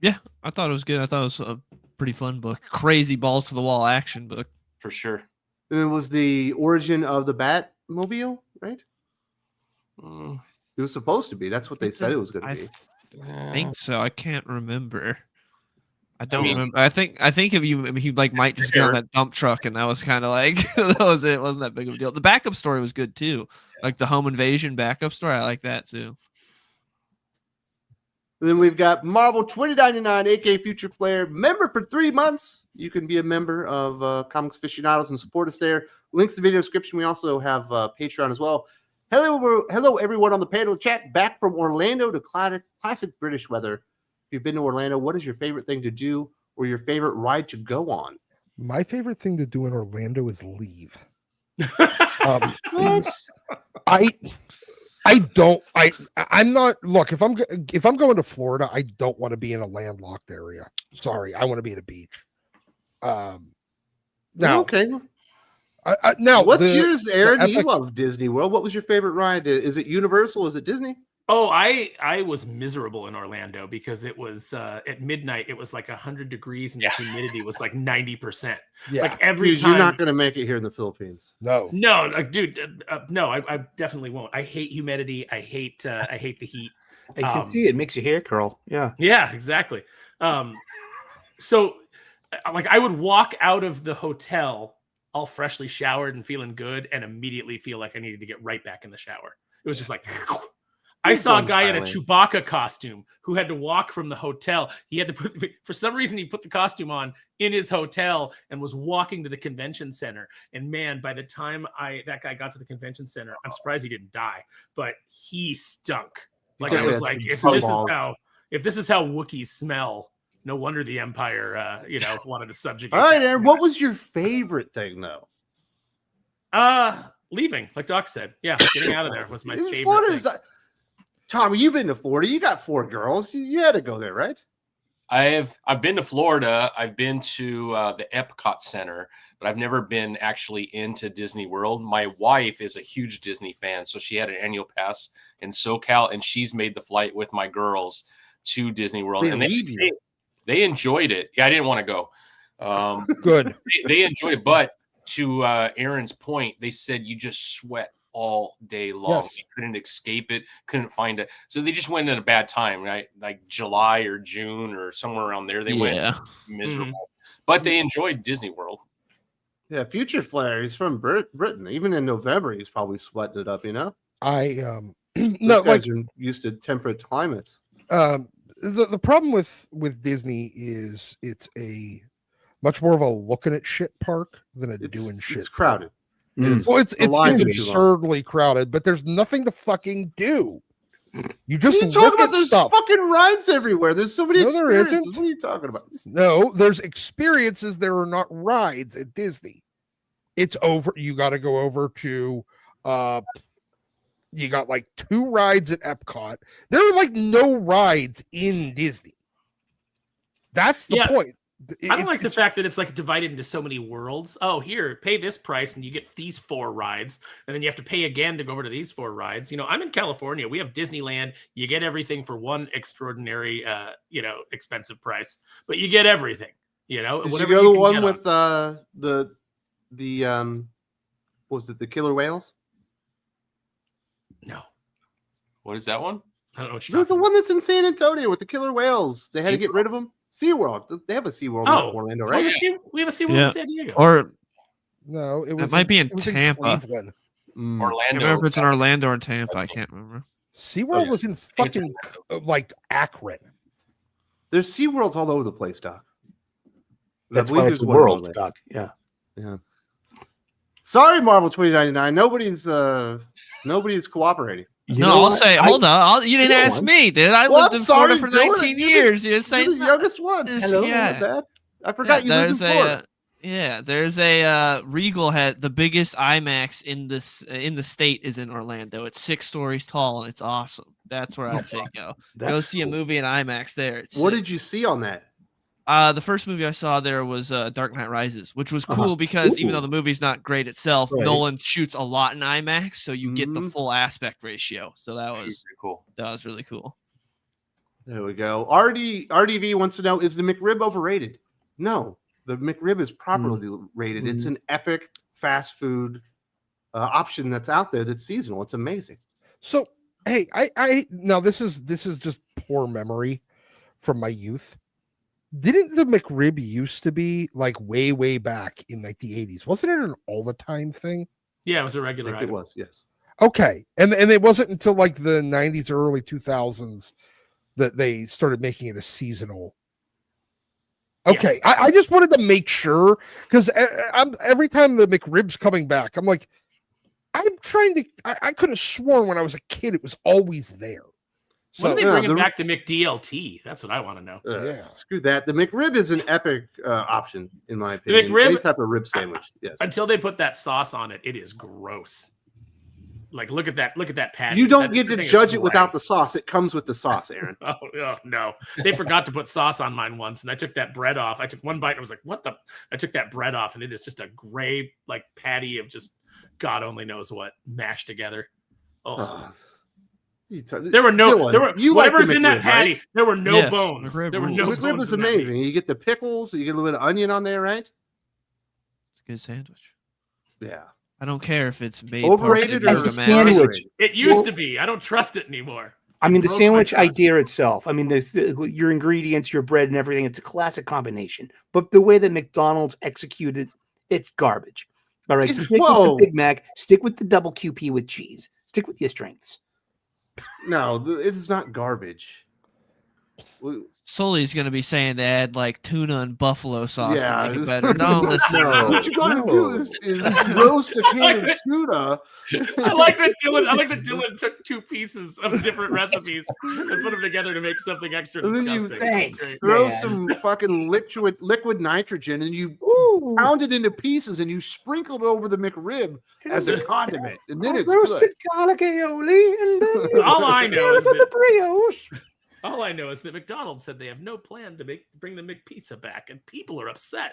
Yeah, I thought it was good. I thought it was a pretty fun book. Crazy balls to the wall action book. For sure. And it was the origin of the Batmobile, right? Mm, It was supposed to be. That's what they said it was going I to be. think so. I can't remember. I don't mean- remember. I think if he like might just get on that dump truck, and that was kind of like that was it. It wasn't that big of a deal. The backup story was good too, like the home invasion backup story. I like that too. Then we've got Marvel 2099, aka Future Player, member for 3 months. You can be a member of Comics Aficionados and support us there. Links in the video description. We also have Patreon as well. Hello, everyone on the panel chat. Back from Orlando to classic British weather. If you've been to Orlando, what is your favorite thing to do or your favorite ride to go on? My favorite thing to do in Orlando is leave. What? I'm not. Look, if I'm going to Florida, I don't want to be in a landlocked area. Sorry, I want to be at a beach. Now, Okay. now, What's yours, Aaron? You epic- love Disney World. What was your favorite ride? Is it Universal? Is it Disney? Oh, I was miserable in Orlando because it was at midnight. It was like 100 degrees and the humidity was like 90%. Yeah, Like every Dude, time. you're not going to make it here in the Philippines. no. No, dude, no, I definitely won't. I hate humidity. I hate the heat. You can see it makes your hair curl. Yeah. Yeah, exactly. So like I would walk out of the hotel all freshly showered and feeling good and immediately feel like I needed to get right back in the shower. It was just like I saw a guy in a Chewbacca costume who had to walk from the hotel. He had to for some reason, he put the costume on in his hotel and was walking to the convention center. And man, by the time that guy got to the convention center, I'm surprised he didn't die, but he stunk. Like I was like, if this is how Wookiees smell, no wonder the Empire, wanted to subjugate. All right, Aaron, what was your favorite thing, though? Leaving, like Doc said. Yeah, getting out of there was my favorite Florida thing. Tommy, you've been to Florida. You got 4 girls. You had to go there, right? I've been to Florida. I've been to the Epcot Center, but I've never been actually into Disney World. My wife is a huge Disney fan, so she had an annual pass in SoCal, and she's made the flight with my girls to Disney World. They enjoyed it. Yeah, I didn't want to go. Good. They enjoyed it, but to Aaron's point, they said you just sweat all day long. Yes. You couldn't escape it, couldn't find it. So they just went at a bad time, right? Like July or June or somewhere around there. They went miserable. But they enjoyed Disney World. Yeah, Future Flare. He's from Britain. Even in November, he's probably sweating it up, I No, guys are used to temperate climates. The problem with Disney is it's a much more of a looking at shit park than a doing shit. It's crowded. Well, it's absurdly crowded, but there's nothing to fucking do. You just what are you talking look about? at There's stuff. fucking rides everywhere. There's so many No, there experiences. isn't. What are you talking about? No, there's experiences. There are not rides at Disney. It's over. You got to go over to. You got like 2 rides at Epcot. There are like no rides in Disney. That's the point. I don't like the fact that it's like divided into so many worlds. Oh, here, pay this price and you get these 4 rides, and then you have to pay again to go over to these 4 rides. I'm in California. We have Disneyland. You get everything for one extraordinary, expensive price, but you get everything. Did you go the one with the what was it? The killer whales? No. What is that one? I don't know what you're The one that's in San Antonio with the killer whales. They had to get rid of them. SeaWorld. They have a SeaWorld in Orlando, right? We have a SeaWorld in San Diego. Or no, it might be in Tampa. Cleveland. Orlando. I remember if it's in Orlando or Tampa. I can't remember. SeaWorld was in fucking like Akron. There's SeaWorlds all over the place, Doc. That's why it's a world, Doc. Yeah. Sorry, Marvel 2099. Nobody's cooperating. I'll say, hold on. You didn't ask me, dude. I lived in Florida for 19 years. You didn't say the youngest one. Hello, Dad. I forgot you lived in Florida. There's a Regal had the biggest IMAX in the state is in Orlando. It's 6 stories tall and it's awesome. That's where I'd say go. Go see a movie in IMAX there. What did you see on that? The first movie I saw there was Dark Knight Rises, which was cool because even though the movie's not great itself, Nolan shoots a lot in IMAX, so you get the full aspect ratio. So that was cool. That was really cool. There we go. RDV wants to know, is the McRib overrated? No, the McRib is properly rated. It's an epic fast food option that's out there that's seasonal. It's amazing. So, hey, I now this is just poor memory from my youth. Didn't the McRib used to be like way back in like the 80s? Wasn't it an all the time thing? Yeah, it was a I regular think item. it was, yes. Okay. And it wasn't until like the 90s or early 2000s that they started making it a seasonal. Okay. Yes. I just wanted to make sure because I'm every time the McRib's coming back, I'm like, I'm trying to. I could have sworn when I was a kid it was always there. When So are they bringing back the McDLT? That's what I want to know. Yeah. Screw that. The McRib is an epic option, in my opinion. McRib- Any type of rib sandwich. Yes. Until they put that sauce on it, it is gross. Like, look at that patty. You don't That get to thing is judge it without rank. the sauce. It comes with the sauce, Aaron. Oh, no. They forgot to put sauce on mine once, and I took that bread off. I took one bite and I was like, what the? I took that bread off, and it is just a gray, like, patty of just God only knows what mashed together. Oh. There were no, Dylan, there were you like the whatever's in that McRib, patty. right? There were no Yes, bones. McRib There were rules. no McRib bones is in that meat. amazing. You get the pickles, you get a little bit of onion on there, right? It's a good sandwich. Yeah. I don't care if it's made Overrated partially or As a from Mass. sandwich, It used Well- to be. I don't trust it anymore. I mean, the Broke my sandwich trust. idea itself. I mean, your ingredients, your bread, and everything. It's a classic combination. But the way that McDonald's executed, it's garbage. All right, so It's- stick whoa. with the Big Mac. Stick with the double QP with cheese. Stick with your strengths. No, it's not garbage. Sully's gonna be saying they add like tuna and buffalo sauce Yeah, to make it this- better. Don't listen. No. What you gotta do is roast a can of tuna. I like that Dylan took two pieces of different recipes and put them together to make something extra And then you- disgusting. That's Thanks. great. Throw Man. some fucking liquid nitrogen and you pound it into pieces and you sprinkle it over the McRib as a condiment. And then it's roasted good. garlic aioli, and then All I know is with the that- brioche. All I know is that McDonald's said they have no plan to bring the McPizza back, and people are upset.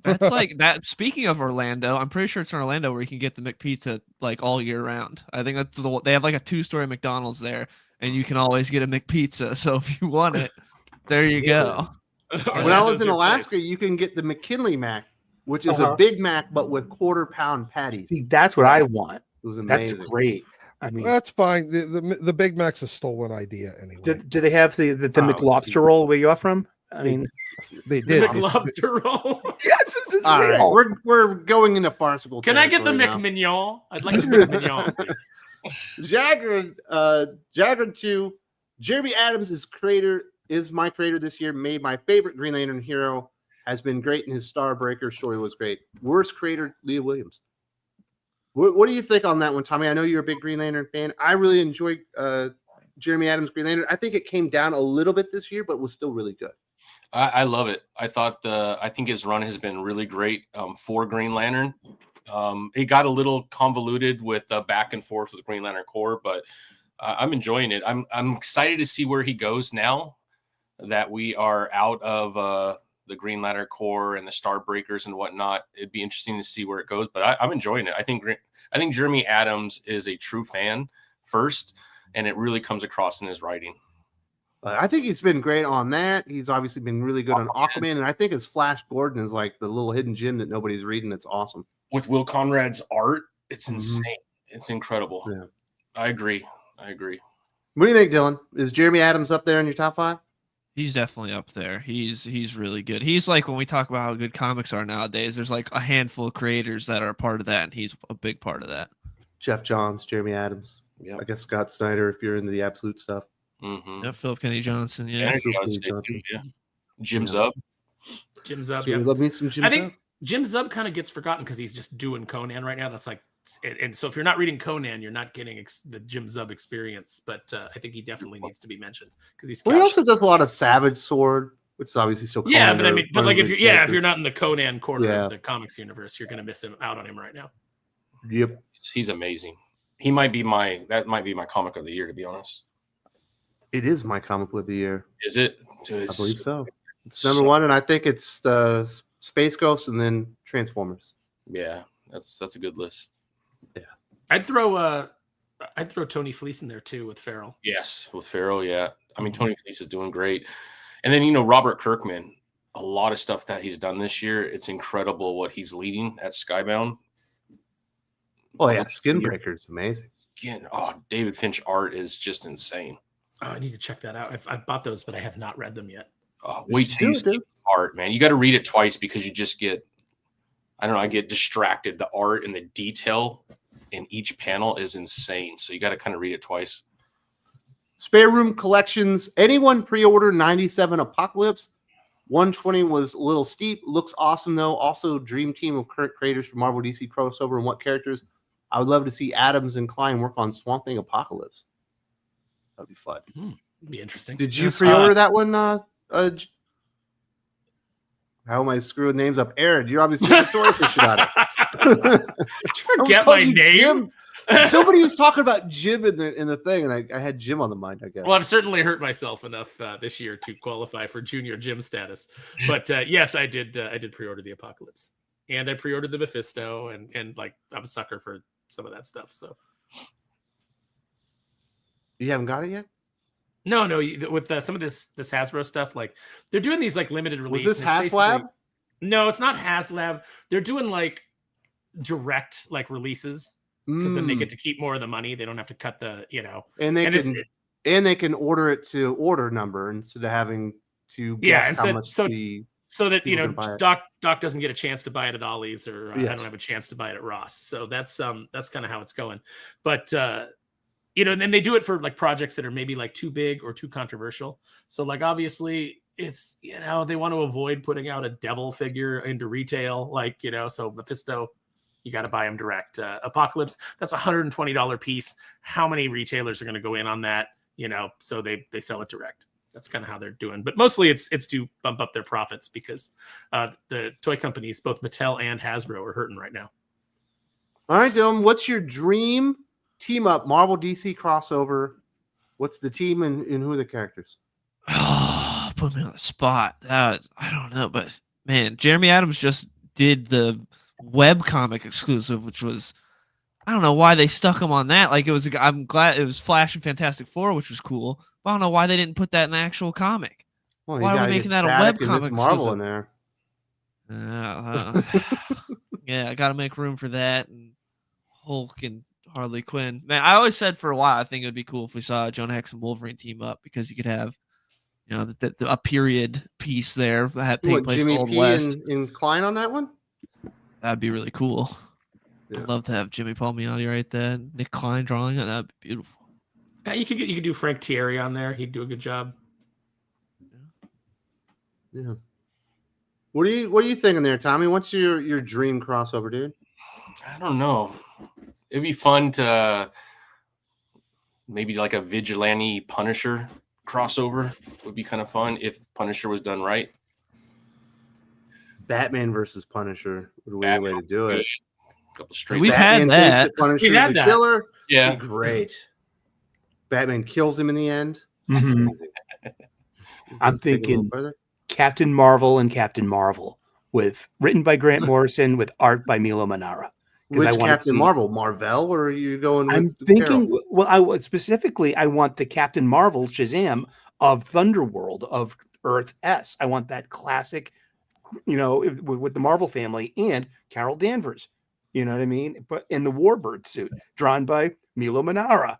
That's like that. Speaking of Orlando, I'm pretty sure it's in Orlando where you can get the McPizza like all year round. I think that's they have like a 2-story McDonald's there, and you can always get a McPizza. So if you want it, there you go. When I Orlando's was in your Alaska, place. you can get the McKinley Mac, which is Uh-huh. a Big Mac but with quarter-pound patties. See, that's what I want. It was That's amazing. great. I mean, That's fine. The Big Mac's a stolen idea anyway. do they have the Oh, McLobster geez. roll where you're from? I mean, They The did. McLobster roll. yes, this is All right, real. we're going into farcical. Can I get the territory now. McMignon? I'd like the McMignon, please. Jagger 2, Jeremy Adams is my creator this year, made my favorite Green Lantern hero, has been great in his Starbreaker story was great. Worst creator, Leah Williams. What do you think on that one, Tommy? I know you're a big Green Lantern fan. I really enjoyed Jeremy Adams' Green Lantern. I think it came down a little bit this year, but was still really good. I love it. I think his run has been really great for Green Lantern. It got a little convoluted with back and forth with Green Lantern Corps, but I'm enjoying it. I'm excited to see where he goes now that we are out of the Green Lantern Corps and the Starbreakers and whatnot. It'd be interesting to see where it goes, but I'm enjoying it. I think Jeremy Adams is a true fan first, and it really comes across in his writing. I think he's been great on that. He's obviously been really good on Aquaman, and I think his Flash Gordon is like the little hidden gem that nobody's reading. It's awesome. With Will Conrad's art, it's Mhm. insane. It's incredible. Yeah. I agree. What do you think, Dylan? Is Jeremy Adams up there in your top 5? He's definitely up there. He's really good. He's like when we talk about how good comics are nowadays, there's like a handful of creators that are a part of that, and he's a big part of that. Jeff Johns, Jeremy Adams. Yeah. I guess Scott Snyder if you're into the absolute stuff. Mm-hmm. Yeah, Philip Kennedy Johnson. Yeah. Energon, Johnson. yeah. Jim Yeah. Zub. Jim Zub, So yeah. love me some Jim I think Zub. Jim Zub kind of gets forgotten because he's just doing Conan right now. That's like, and so if you're not reading Conan, you're not getting the Jim Zub experience. But I think he definitely needs to be mentioned because he's. Well, he couched- also does a lot of Savage Sword, which is obviously still yeah, Conan but I or mean, but one like of if the you're if characters. you're not in the Conan corner Yeah. of the comics universe, you're gonna miss him out on him right now. Yep. He's amazing. That might be my comic of the year, to be honest. It is my comic book of the year. Is it? I believe so. It's number one, and I think it's the Space Ghost and then Transformers. Yeah, that's a good list. I'd throw Tony Fleece in there too with Farrell. Yes, with Farrell, yeah. I mean, Tony Fleece is doing great. And then, Robert Kirkman, a lot of stuff that he's done this year. It's incredible what he's leading at Skybound. Oh, yeah. Skinbreaker is amazing. Again, David Finch art is just insane. Oh, I need to check that out. I've bought those, but I have not read them yet. wait till you see the art, man. You got to read it twice because you just get, I don't know, I get distracted. The art and the detail in each panel is insane. So you got to kind of read it twice. Spare Room Collections. Anyone pre-order 97 Apocalypse? 120 was a little steep. Looks awesome, though. Also, dream team of current creators for Marvel DC crossover. And what characters? I would love to see Adams and Klein work on Swamp Thing Apocalypse. That'd be fun. Be interesting. Did you pre-order that one? How am I screwing names up? Aaron, you're obviously a toy aficionado. Did you forget my name? Somebody was talking about Jim in the thing, and I had Jim on the mind, I guess. Well, I've certainly hurt myself enough this year to qualify for junior Jim status. But yes, I did pre-order the Apocalypse, and I pre-ordered the Mephisto, and like I'm a sucker for some of that stuff. So you haven't got it yet? No. With some of this Hasbro stuff, like they're doing these like limited releases. Was this HasLab? No, it's not HasLab. They're doing like direct like releases. Because then they get to keep more of the money. They don't have to cut the, and they can order it to order number instead of having to guess how much so that Doc doesn't get a chance to buy it at Ollie's, or I don't have a chance to buy it at Ross. So that's kind of how it's going. But and then they do it for like projects that are maybe like too big or too controversial. So like obviously it's they want to avoid putting out a devil figure into retail, like so Mephisto. You got to buy them direct. Apocalypse, that's $120 piece. How many retailers are going to go in on that? So they sell it direct. That's kind of how they're doing. But mostly it's to bump up their profits because the toy companies, both Mattel and Hasbro, are hurting right now. All right, Dylan, what's your dream team up Marvel DC crossover? What's the team and who are the characters? Oh, put me on the spot. I don't know, but man, Jeremy Adams just did the webcomic exclusive, which was, I don't know why they stuck him on that. Like I'm glad it was Flash and Fantastic Four, which was cool. But I don't know why they didn't put that in the actual comic. Well, why are we making that a webcomic? Marvel in there. Yeah, I got to make room for that and Hulk and Harley Quinn. Man, I always said for a while I think it would be cool if we saw Jonah Hex and Wolverine team up because you could have, a period piece there that take place in the Old West. And Klein on that one. That'd be really cool. Yeah. I'd love to have Jimmy Palmiotti right there. Nick Klein drawing it. That'd be beautiful. Yeah, you could do Frank Thierry on there. He'd do a good job. Yeah. What are you thinking there, Tommy? What's your dream crossover, dude? I don't know. It'd be fun to maybe like a Vigilante Punisher crossover. Would be kind of fun if Punisher was done right. Batman versus Punisher would be a way to do it. A couple straight. We've Batman had that. Punisher is a killer. Yeah, great. Batman kills him in the end. Mm-hmm. I'm thinking Captain Marvel and Captain Marvel, written by Grant Morrison with art by Milo Manara. Which Captain Marvel? Marvel, or are you going with I'm thinking, Carol? Well, I want the Captain Marvel Shazam of Thunderworld of Earth S. I want that classic, with the Marvel family and Carol Danvers. You know what I mean? But in the Warbird suit, drawn by Milo Manara.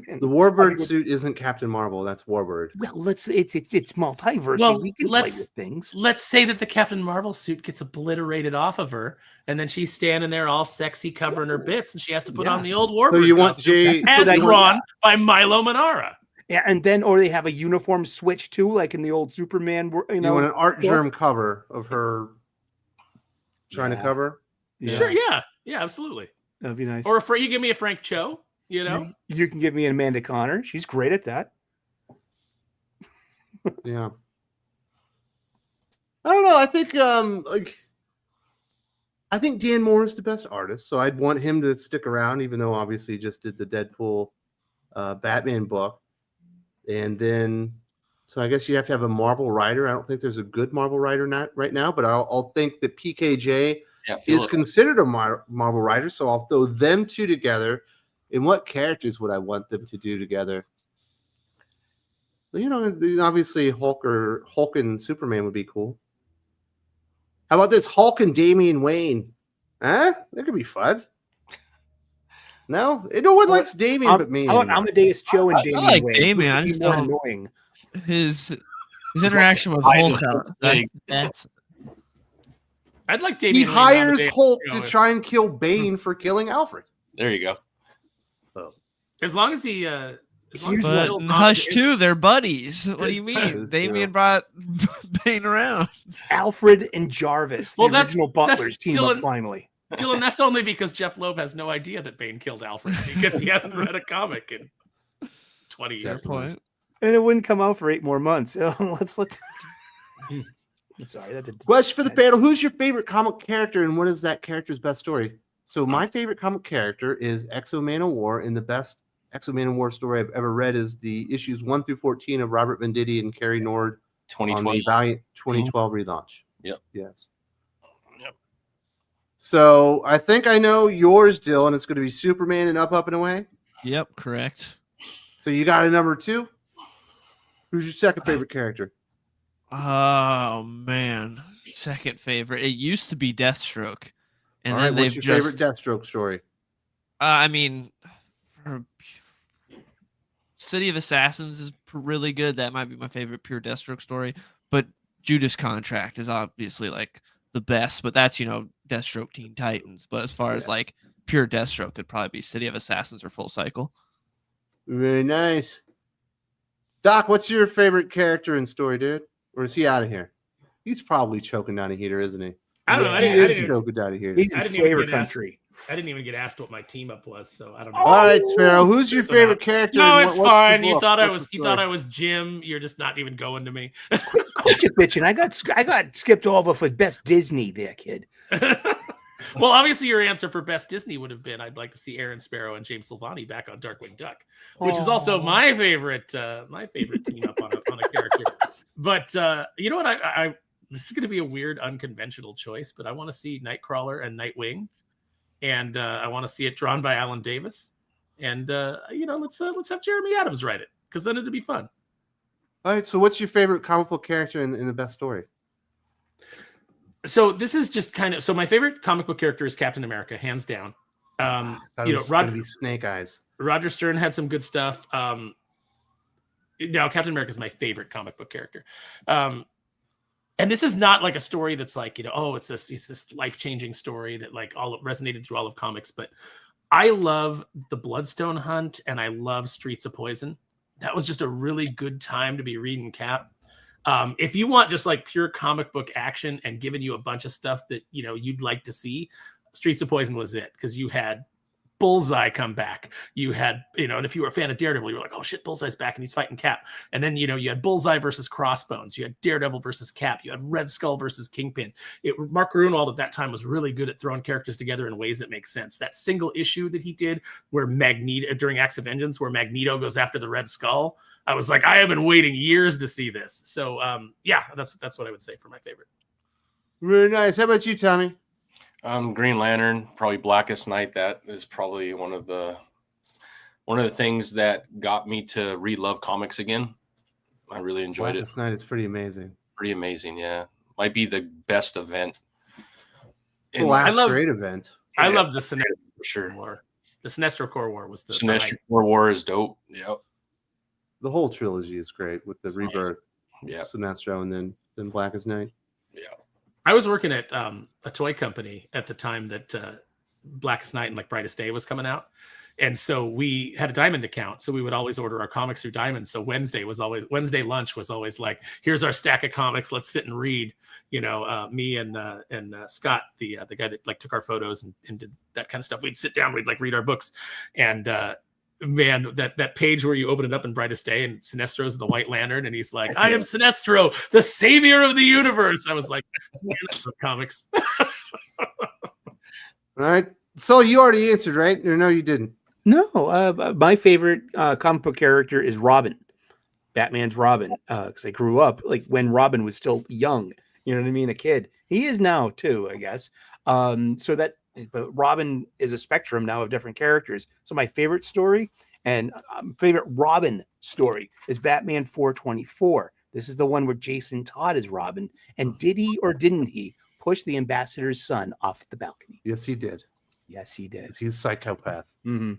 The Warbird suit isn't Captain Marvel. That's Warbird. Well, it's multiverse. Well, so we can play with things. Let's say that the Captain Marvel suit gets obliterated off of her, and then she's standing there all sexy, covering her bits, and she has to put on the old Warbird. So you want as drawn by Milo Manara. Yeah, and then or they have a uniform switch too, like in the old Superman. You want an art germ cover of her trying to cover? Yeah. Sure, yeah, absolutely. That'd be nice. Or you give me a Frank Cho. You can give me an Amanda Connor. She's great at that. Yeah. I don't know. I think I think Dan Mora is the best artist, so I'd want him to stick around, even though obviously he just did the Deadpool Batman book. And then so I guess you have to have a Marvel writer. I don't think there's a good Marvel writer right now, but I'll think that PKJ is considered a Marvel writer, so I'll throw them two together. And what characters would I want them to do together? Well, obviously Hulk and Superman would be cool. How about this Hulk and Damian Wayne? Huh? That could be fun. No? No one likes Damian but me. How about Amadeus Cho and Damian I like Wayne? Damian. I just don't annoying. His His interaction with Eyes Hulk. are so big. That's I'd like He Damian Wayne hires nowadays. Hulk to try and kill Bane for killing Alfred. There you go. As long as he as long as he but kills in on Hush his- 2, they're buddies. What do you That mean? is Damien true. brought Bane around. Alfred and Jarvis, Well, the that's- original that's butlers, team Dylan- up finally. Dylan, that's only because Jeff Loeb has no idea that Bane killed Alfred because he hasn't read a comic in 20 years. Fair point. And it wouldn't come out for 8 more months. So let's. Sorry, that's a Question for the panel: who's your favorite comic character, and what is that character's best story? So my favorite comic character is Exo-Man of War, and the best Exo-Man of War story I've ever read is the issues 1 through 14 of Robert Venditti and Kerry Nord on the 2020. Valiant 2012 relaunch. Yep. Yes. Yep. So I think I know yours, Dylan. It's going to be Superman and Up, and Away. Yep, correct. So you got a number 2. Who's your second favorite character? Oh man, second favorite. It used to be Deathstroke, and All then right, what's they've your just. favorite Deathstroke story? I mean, for City of Assassins is really good. That might be my favorite pure Deathstroke story. But Judas Contract is obviously like the best. But that's Deathstroke Teen Titans. But as far as like pure Deathstroke, could probably be City of Assassins or Full Cycle. Very nice. Doc, what's your favorite character in story, dude? Or is he out of here? He's probably choking down a heater, isn't he? I don't know. I He didn't, I is didn't, choking down a heater. He's I in didn't even flavor get asked. country. I didn't even get asked what my team up was, so I don't know. All right, Sparrow. Who's your So favorite now- character? No, and it's what's the fine. You book? thought I What's was the you thought story? I was Jim. You're just not even going to me. Quit your bitching. I got skipped over for best Disney there, kid. Well, obviously, your answer for best Disney would have been I'd like to see Aaron Sparrow and James Silvani back on Darkwing Duck, which is also my favorite team up on a character. But you know what? I this is going to be a weird, unconventional choice, but I want to see Nightcrawler and Nightwing, and I want to see it drawn by Alan Davis, and let's have Jeremy Adams write it because then it'd be fun. All right. So, what's your favorite comic book character in the best story? So this is just kind of my favorite comic book character is Captain America, hands down. Thought it was gonna be Snake Eyes. Roger Stern had some good stuff. Captain America is my favorite comic book character. And this is not like a story that's like, it's this life-changing story that like all resonated through all of comics. But I love the Bloodstone Hunt and I love Streets of Poison. That was just a really good time to be reading Cap. If you want just like pure comic book action and giving you a bunch of stuff that you'd like to see, Streets of Poison was it, because you had Bullseye come back. You had, and if you were a fan of Daredevil, you were like, oh shit, Bullseye's back and he's fighting Cap. And then, you had Bullseye versus Crossbones. You had Daredevil versus Cap. You had Red Skull versus Kingpin. Mark Gruenwald at that time was really good at throwing characters together in ways that make sense. That single issue that he did where Magneto, during Acts of Vengeance, where Magneto goes after the Red Skull, I was like, I have been waiting years to see this. So, that's what I would say for my favorite. Very nice. How about you, Tommy? Green Lantern, probably Blackest Night. That is probably one of the things that got me to re-love comics again. I really enjoyed Blackest Night is pretty amazing. Pretty amazing, yeah. Might be the best event. The last great event. I love the Sinestro for sure. War. The Sinestro Corps War was the Sinestro Corps War is dope. Yep. The whole trilogy is great with the Rebirth, Sinestro, and then Blackest Night. Yeah. I was working at a toy company at the time that Blackest Night and like Brightest Day was coming out. And so we had a Diamond account. So we would always order our comics through Diamond. So Wednesday lunch was always like, here's our stack of comics. Let's sit and read. Me and Scott, the guy that like took our photos and did that kind of stuff. We'd sit down, we'd like read our books. And man, that page where you open it up in Brightest Day and Sinestro's the White Lantern and he's like, I am Sinestro, the savior of the universe. I was like, man, I love comics. All right. So you already answered, right? Or no, you didn't. No, my favorite comic book character is Robin, Batman's Robin, because I grew up like when Robin was still young. You know what I mean? A kid. He is now too, I guess. But Robin is a spectrum now of different characters. So my favorite story and favorite Robin story is Batman 424. This is the one where Jason Todd is Robin. And did he or didn't he push the ambassador's son off the balcony? Yes, he did. Yes, he did. He's a psychopath. Mm-hmm.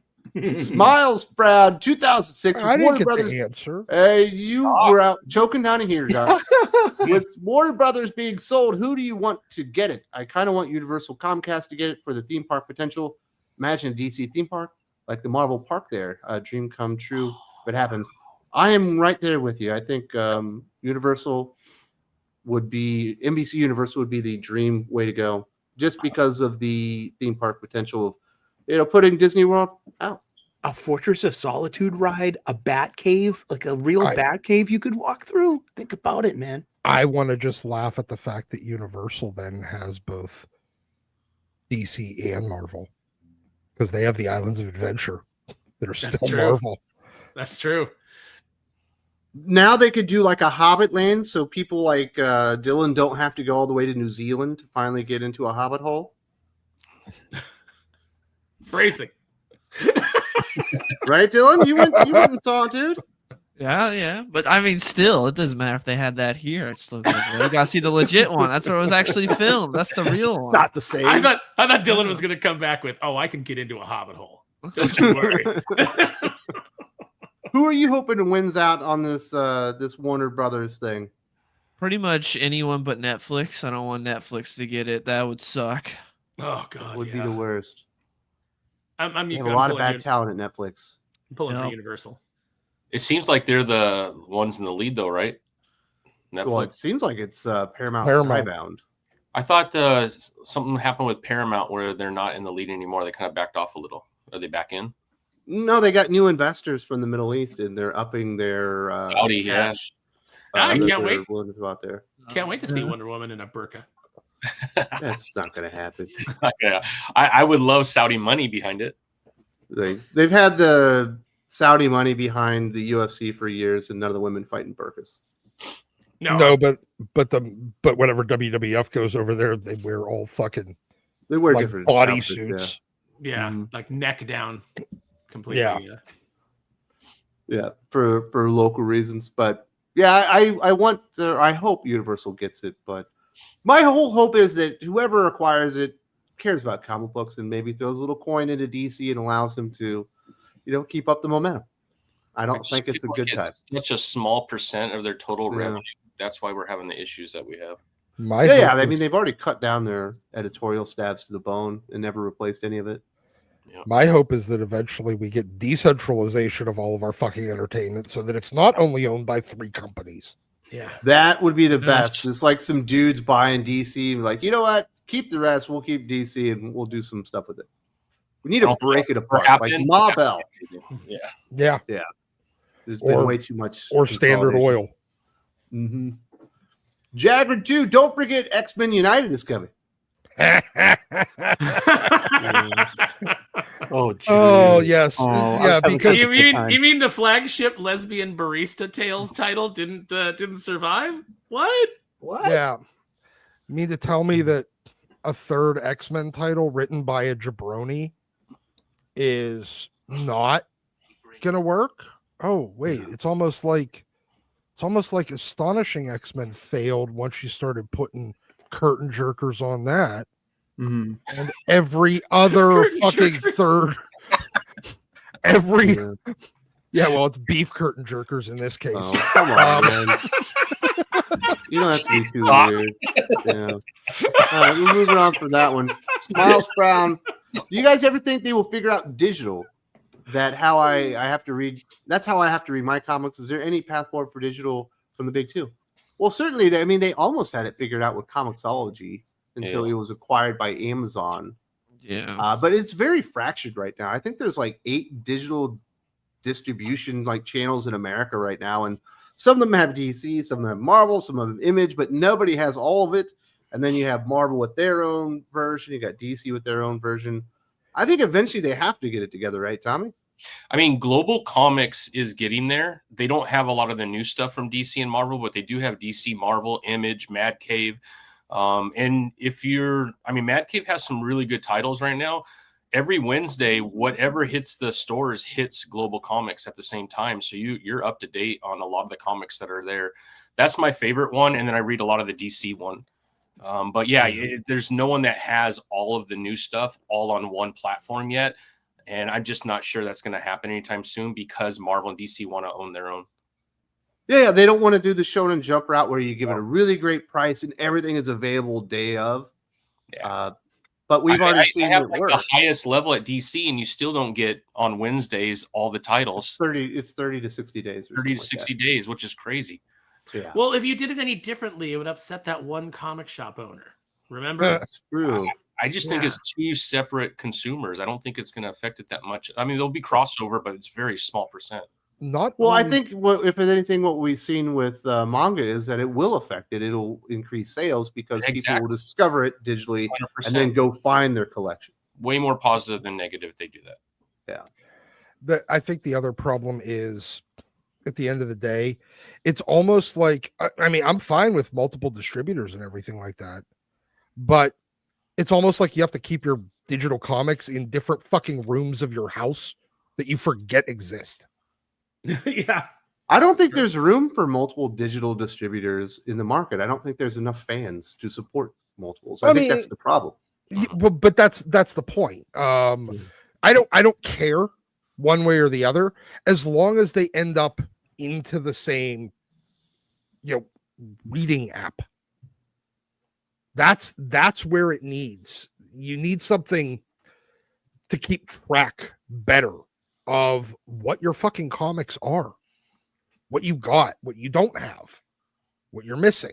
Smiles Proud 2006 I with didn't Warner get Brothers. the answer. Hey, you were out choking down a heater, Josh. With Warner Brothers being sold, who do you want to get it? I kind of want Universal Comcast to get it for the theme park potential. Imagine a DC theme park like the Marvel Park there. A dream come true if it happens. I am right there with you. I think Universal would be NBC Universal would be the dream way to go, just because of the theme park potential of putting Disney World out. A Fortress of Solitude ride, a bat cave, like a real bat cave you could walk through. Think about it, man. I want to just laugh at the fact that Universal then has both DC and Marvel, because they have the Islands of Adventure that are still true. Marvel. That's true. Now they could do like a Hobbit land, so people like Dylan don't have to go all the way to New Zealand to finally get into a Hobbit hole. Phrasing. Right, Dylan? You went and saw it, dude? Yeah. But I mean, still, it doesn't matter if they had that here. It's still good. You gotta see the legit one. That's where it was actually filmed. That's the real one. It's not the same. I thought Dylan was gonna come back with, I can get into a Hobbit hole. Don't you worry. Who are you hoping wins out on this this Warner Brothers thing? Pretty much anyone but Netflix. I don't want Netflix to get it. That would suck. Oh God, Would be the worst. I'm You have a lot of bad talent at Netflix. I'm pulling for Universal. It seems like they're the ones in the lead, though, right? Netflix. Well, it seems like it's Paramount. Skybound. I thought something happened with Paramount where they're not in the lead anymore. They kind of backed off a little. Are they back in? No, they got new investors from the Middle East, and they're upping their Saudi, cash. I can't wait. Willing to throw out there. Can't wait to see Wonder Woman in a burqa. That's not going to happen. Yeah, I would love Saudi money behind it. They've had the Saudi money behind the UFC for years, and none of the women fight in burqas. No, but whenever WWF goes over there, they wear all fucking they wear like different body outfits, suits. Yeah, like neck down completely. Yeah, for local reasons. But yeah, I hope Universal gets it, but my whole hope is that whoever acquires it cares about comic books and maybe throws a little coin into DC and allows him to, keep up the momentum. I don't think it's a good time. Such a small percent of their total revenue. That's why we're having the issues that we have. I mean, they've already cut down their editorial staffs to the bone and never replaced any of it. My hope is that eventually we get decentralization of all of our fucking entertainment so that it's not only owned by 3 companies. Yeah. That would be the best. It's like some dudes buying DC and like, you know what? Keep the rest. We'll keep DC and we'll do some stuff with it. We need to break it apart. Like Ma Bell. Yeah. There's been way too much. Or Standard Oil. Mm-hmm. Jagger 2, don't forget X-Men United is coming. Oh yes, yeah. Because you mean the flagship lesbian barista tales title didn't survive? What? Yeah, you mean to tell me that a third X-Men title written by a jabroni is not gonna work? Oh wait, it's almost like Astonishing X-Men failed once you started putting curtain jerkers on that. Mm-hmm. And every other fucking third, well, it's beef curtain jerkers in this case. Oh, come on, man. You don't have to be too weird. Yeah. All right, we're moving on from that one. Miles Brown. Do you guys ever think they will figure out digital? That's how I have to read my comics. Is there any path forward for digital from the big 2? Well, certainly. They almost had it figured out with Comixology until it was acquired by Amazon. Yeah. But it's very fractured right now. I think there's like 8 digital distribution channels in America right now, and some of them have DC, some of them have Marvel, some of them Image, but nobody has all of it. And then you have Marvel with their own version. You got DC with their own version. I think eventually they have to get it together, right, Tommy? I mean, Global Comics is getting there. They don't have a lot of the new stuff from DC and Marvel, but they do have DC, Marvel, Image, Mad Cave. And Mad Cave has some really good titles right now. Every Wednesday, whatever hits the stores hits Global Comics at the same time. So you're up to date on a lot of the comics that are there. That's my favorite one. And then I read a lot of the DC one. But yeah, there's no one that has all of the new stuff all on one platform yet. And I'm just not sure that's going to happen anytime soon because Marvel and DC want to own their own. Yeah, they don't want to do the Shonen Jump route where you give it a really great price and everything is available day of. Yeah. But we've already seen have it like work. the highest level at DC, and you still don't get on Wednesdays all the titles. It's 30 to 60 days. 30 to 60 days, which is crazy. Yeah. Well, if you did it any differently, it would upset that one comic shop owner. Remember? That's true. I just think it's two separate consumers. I don't think it's going to affect it that much. I mean, there'll be crossover, but it's very small percent. Not Well, I only- think if anything, what we've seen with manga is that it will affect it. It'll increase sales because people will discover it digitally 100%. and then go find their collection. Way more positive than negative if they do that. Yeah. I think the other problem is at the end of the day, it's almost like, I mean, I'm fine with multiple distributors and everything like that, but it's almost like you have to keep your digital comics in different fucking rooms of your house that you forget exist. Yeah. I don't think there's room for multiple digital distributors in the market. I don't think there's enough fans to support multiples. I think that's the problem. But that's the point. I don't care one way or the other as long as they end up into the same reading app. That's where it needs. You need something to keep track better of what your fucking comics are, what you got, what you don't have, what you're missing.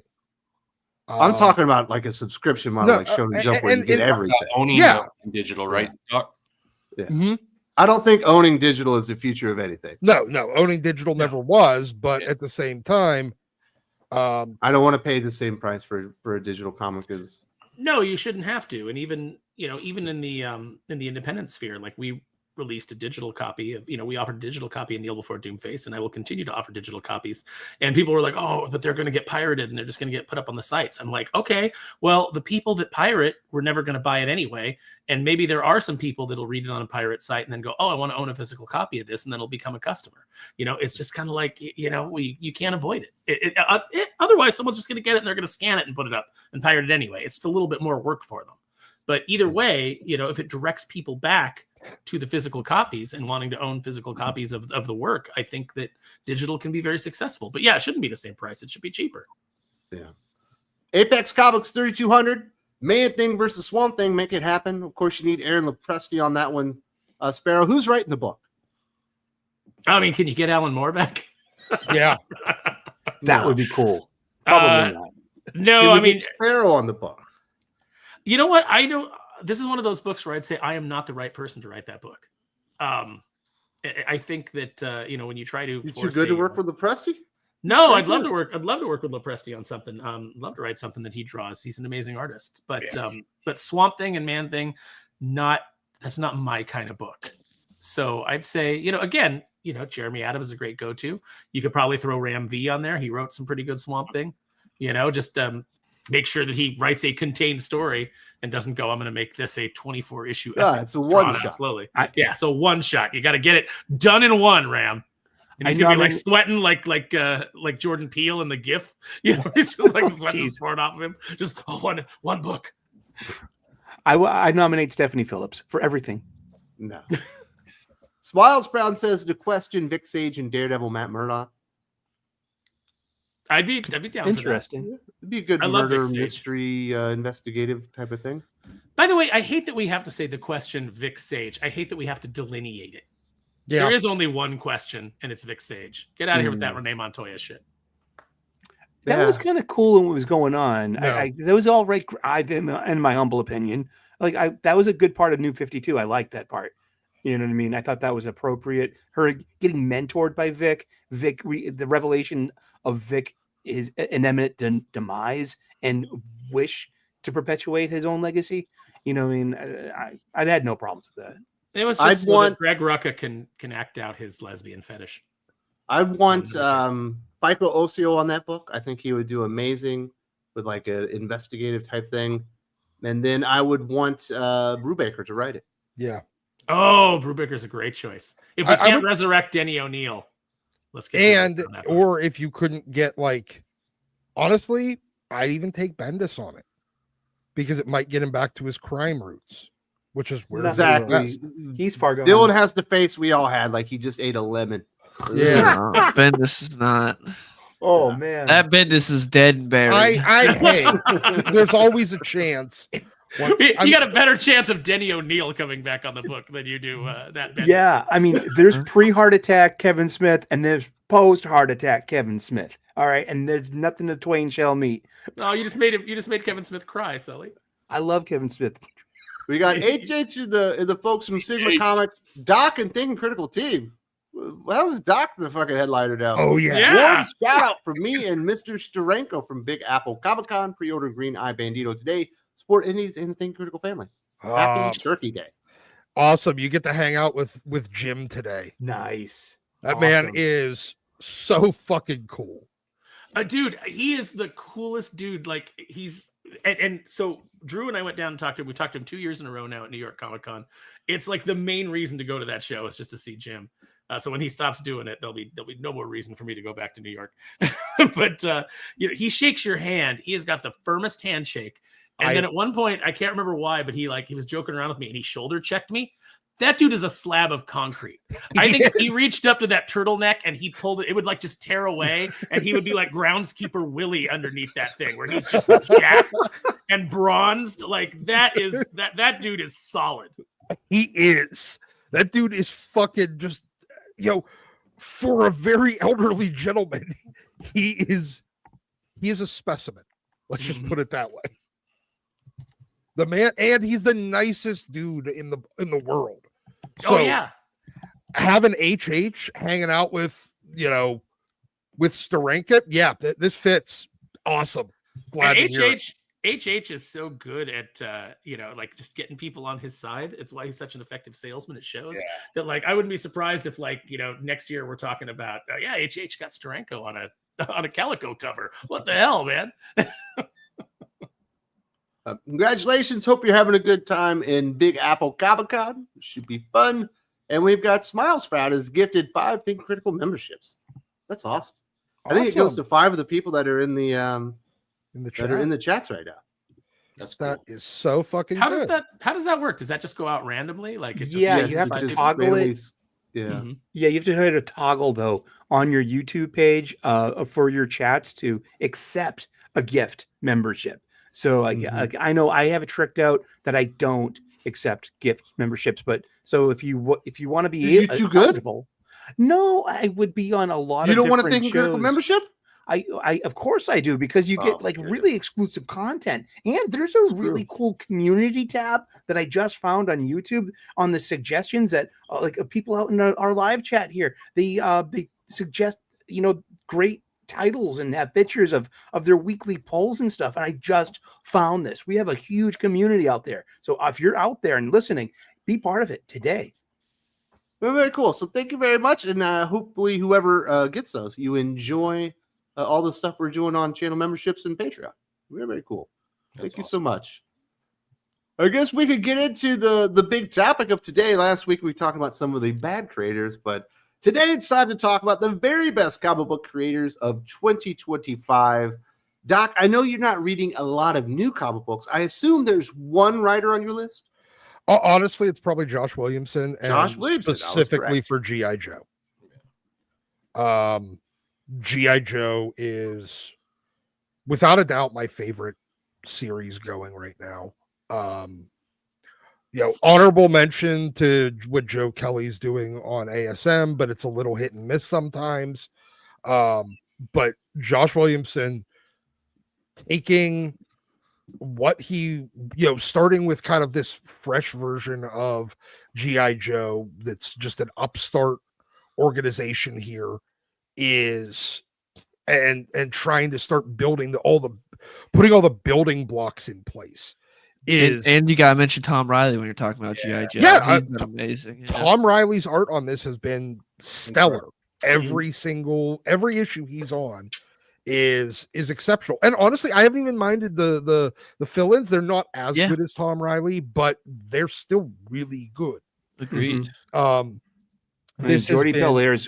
I'm talking about like a subscription model, like Shonen Jump, where you get everything. Owning digital, right? Yeah. Mm-hmm. I don't think owning digital is the future of anything. No, owning digital never was, but at the same time, I don't want to pay the same price for a digital comic as. No, you shouldn't have to. And even in the independent sphere, like we released a digital copy of, we offered a digital copy of Kneel Before Doomface, and I will continue to offer digital copies. And people were like, oh, but they're going to get pirated and they're just going to get put up on the sites. I'm like, okay, well, the people that pirate were never going to buy it anyway. And maybe there are some people that'll read it on a pirate site and then go, oh, I want to own a physical copy of this, and then it'll become a customer. It's just kind of like, you can't avoid it. Otherwise, someone's just going to get it and they're going to scan it and put it up and pirate it anyway. It's just a little bit more work for them. But either way, if it directs people back to the physical copies and wanting to own physical copies of the work, I think that digital can be very successful. But yeah, it shouldn't be the same price. It should be cheaper. Yeah. Apex Comics 3200, Man Thing versus Swamp Thing, make it happen. Of course, you need Aaron Lopresti on that one. Sparrow, who's writing the book? I mean, can you get Alan Moore back? Yeah. That would be cool. Probably not. No, I mean, Sparrow on the book. You know what? I don't. This is one of those books where I'd say I am not the right person to write that book. I think that when you try to, You're too good to work with Lopresti? No, I'd love to work with Lopresti on something. Love to write something that he draws. He's an amazing artist. But but Swamp Thing and Man Thing, that's not my kind of book. So I'd say, again, Jeremy Adams is a great go-to. You could probably throw Ram V on there. He wrote some pretty good Swamp Thing. Just make sure that he writes a contained story and doesn't go, I'm going to make this a 24 issue. It's a one shot. Slowly. It's a one shot. You got to get it done in one, Ram. And he's going to be like sweating like Jordan Peele in the GIF. He's just like sweating sport off of him. Just one book. I nominate Stephanie Phillips for everything. No. Smiles Brown says to question Vic Sage and Daredevil Matt Murdock. I'd be down. Interesting. For that. It'd be a good murder mystery investigative type of thing. By the way, I hate that we have to say the question Vic Sage. I hate that we have to delineate it. Yeah. There is only one question, and it's Vic Sage. Get out of here with that Renee Montoya shit. That was kind of cool in what was going on. No. That was all right. In my humble opinion, that was a good part of New 52. I liked that part. You know what I mean? I thought that was appropriate. Her getting mentored by Vic, the revelation of Vic is an imminent demise and wish to perpetuate his own legacy. You know what I mean? I had no problems with that. It was just that Greg Rucka can act out his lesbian fetish. I want Fico Ossio on that book. I think he would do amazing with like an investigative type thing. And then I would want Brubaker to write it. Yeah. Oh, Brubaker's a great choice. If we can't resurrect Denny O'Neil, let's get or if you couldn't get honestly, I'd even take Bendis on it because it might get him back to his crime roots. which is where Exactly. He's far gone. Dylan has the face we all had, like he just ate a lemon. Yeah. No, Bendis is not. Oh man, That Bendis is dead and buried. Hey, there's always a chance. You got a better chance of Denny O'Neil coming back on the book than you do that. Bendis. Yeah, I mean, there's pre-heart attack Kevin Smith, and there's post-heart attack Kevin Smith. All right, and there's nothing the twain shall meet. No, you just made Kevin Smith cry, Sully. I love Kevin Smith. We got HH in the folks from Sigma Comics, Doc and Thinking Critical Team. Well, how's Doc the fucking headliner now? Oh yeah. Yeah. One shout out from me and Mr. Steranko from Big Apple Comic Con. Pre-order Green Eye Bandito today. Support indies in the Think Critical family. Happy Turkey Day. Awesome. You get to hang out with Jim today. Nice. That man Awesome. is so fucking cool. Dude, he is the coolest dude. Like and so Drew and I went down and talked to him. We talked to him 2 years in a row now at New York Comic Con. It's like the main reason to go to that show is just to see Jim. So when he stops doing it, there'll be no more reason for me to go back to New York. But he shakes your hand. He has got the firmest handshake. And then at one point, I can't remember why, but he was joking around with me and he shoulder checked me. That dude is a slab of concrete. I think if he reached up to that turtleneck and he pulled it, it would like just tear away, and he would be like groundskeeper Willie underneath that thing, where he's just jacked and bronzed. Like that dude is solid. He is. That dude is fucking just, for a very elderly gentleman, he is a specimen. Let's just put it that way. The man, and he's the nicest dude in the world. So having HH hanging out with Steranka, this fits. Awesome. Glad to hear it. HH is so good at like just getting people on his side. It's why he's such an effective salesman. It shows that like I wouldn't be surprised if next year we're talking about HH got Steranko on a Calico cover. What the hell, man? Congratulations. Hope you're having a good time in Big Apple Comic Con. Should be fun. And we've got Smiles Frat has gifted 5 Think Critical memberships. That's awesome. I think it goes to 5 of the people that are in the chat. that are in the chats right now. That's cool. That is so fucking How good. does that work? Does that just go out randomly? Like it just you have to toggle it. Yeah. Mm-hmm. Yeah, you have to hit a toggle though on your YouTube page for your chats to accept a gift membership. So I know I have it tricked out that I don't accept gift memberships, but so if you want to be you too good? eligible, no, I would be on a lot. You of don't want to different Think Critical shows. membership? I of course I do, because you get really exclusive content, and there's a really cool community tab that I just found on YouTube on the suggestions that people out in our live chat here. They suggest great titles and have pictures of their weekly polls and stuff. And I just found this. We have a huge community out there. So if you're out there and listening, be part of it today. Very, very cool. So thank you very much. And hopefully whoever gets those, you enjoy all the stuff we're doing on channel memberships and Patreon. Very, very cool. Thank you so much. I guess we could get into the big topic of today. Last week we talked about some of the bad creators, but today it's time to talk about the very best comic book creators of 2025. Doc, I know you're not reading a lot of new comic books. I assume there's one writer on your list? Honestly, it's probably Josh Williamson. Josh Williamson, specifically for G.I. Joe. G.I. Joe is, without a doubt, my favorite series going right now. Honorable mention to what Joe Kelly's doing on ASM, but it's a little hit and miss sometimes. But Josh Williamson taking what he, starting with kind of this fresh version of G.I. Joe that's just an upstart organization here and trying to start building putting all the building blocks in place. And you gotta mention Tom Riley when you're talking about G.I. Joe. Yeah, he's been amazing. Tom Riley's art on this has been stellar. Every issue he's on is exceptional. And honestly, I haven't even minded the fill-ins. They're not as good as Tom Riley, but they're still really good. Agreed. Jordy Belair's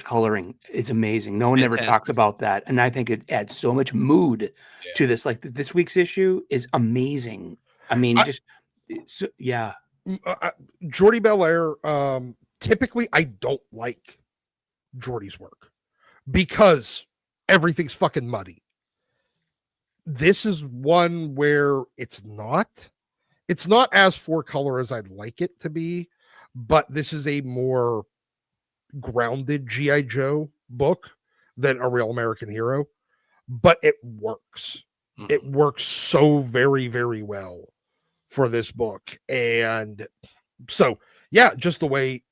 coloring is amazing. No one ever talks about that, and I think it adds so much mood to this. Like this week's issue is amazing. I mean, Yeah. Jordy Belair, typically I don't like Jordy's work because everything's fucking muddy. This is one where it's not as four color as I'd like it to be, but this is a more grounded G.I. Joe book than a Real American Hero, but it works. It works so very, very well for this book. And so, yeah, just the way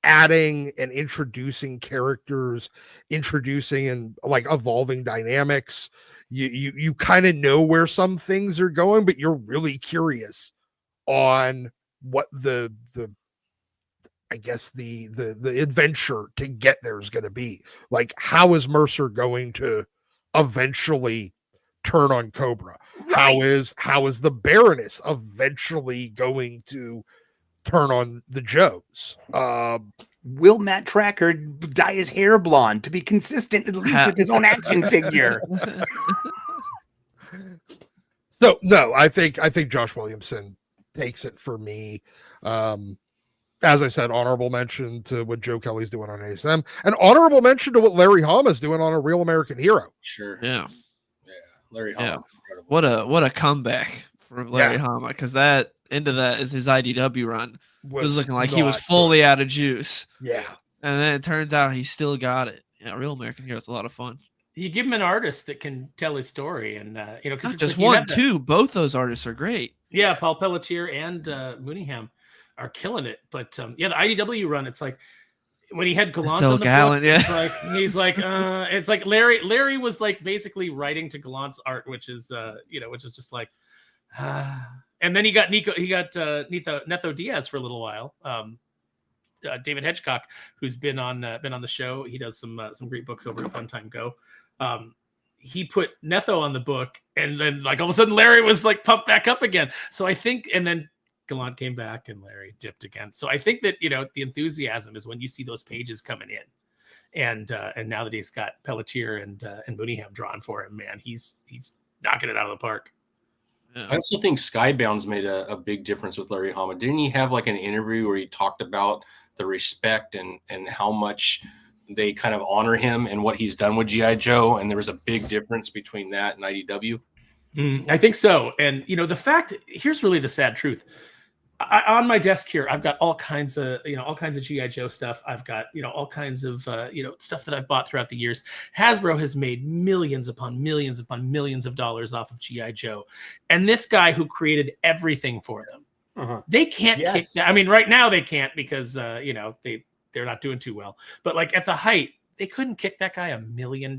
adding and introducing characters, introducing and like evolving dynamics, you kind of know where some things are going, but you're really curious on what the I guess the adventure to get there is going to be. Like, how is Mercer going to eventually turn on Cobra? Right. How is the Baroness eventually going to turn on the Joes? Will Matt Tracker dye his hair blonde to be consistent at least with his own action figure? So no, I think Josh Williamson takes it for me. As I said, honorable mention to what Joe Kelly's doing on ASM, and honorable mention to what Larry Hama's doing on A Real American Hero. Sure. Yeah. Larry Hama's incredible. What a comeback from Larry Hama, because that into that is his IDW run. It was looking like he was fully out of juice. Yeah. And then it turns out he still got it. Yeah, Real American Hero is a lot of fun. You give him an artist that can tell his story, and because not just one, two. Both those artists are great. Yeah, Paul Pelletier and Mooneyham are killing it. But the IDW run, it's like when he had Gallant on the book, he's like it's like Larry was like basically writing to Gallant's art, which is which is just like and then he got Netho Diaz for a little while. David Hedgecock, who's been on the show, he does some great books over at Fun Time Go. He put Netho on the book, and then like all of a sudden Larry was like pumped back up again. So I think, and then Gallant came back and Larry dipped again. So I think that the enthusiasm is when you see those pages coming in, and now that he's got Pelletier and Mooneyham drawn for him, man, he's knocking it out of the park. Yeah. I also think Skybound's made a big difference with Larry Hama. Didn't he have like an interview where he talked about the respect and how much they kind of honor him and what he's done with G.I. Joe? And there was a big difference between that and IDW. I think so. And, the fact, here's really the sad truth. On my desk here, I've got all kinds of G.I. Joe stuff. I've got, all kinds of, stuff that I've bought throughout the years. Hasbro has made millions upon millions upon millions of dollars off of G.I. Joe. And this guy who created everything for them, they can't kick that. I mean, right now they can't because, they're not doing too well. But like at the height, they couldn't kick that guy $1 million.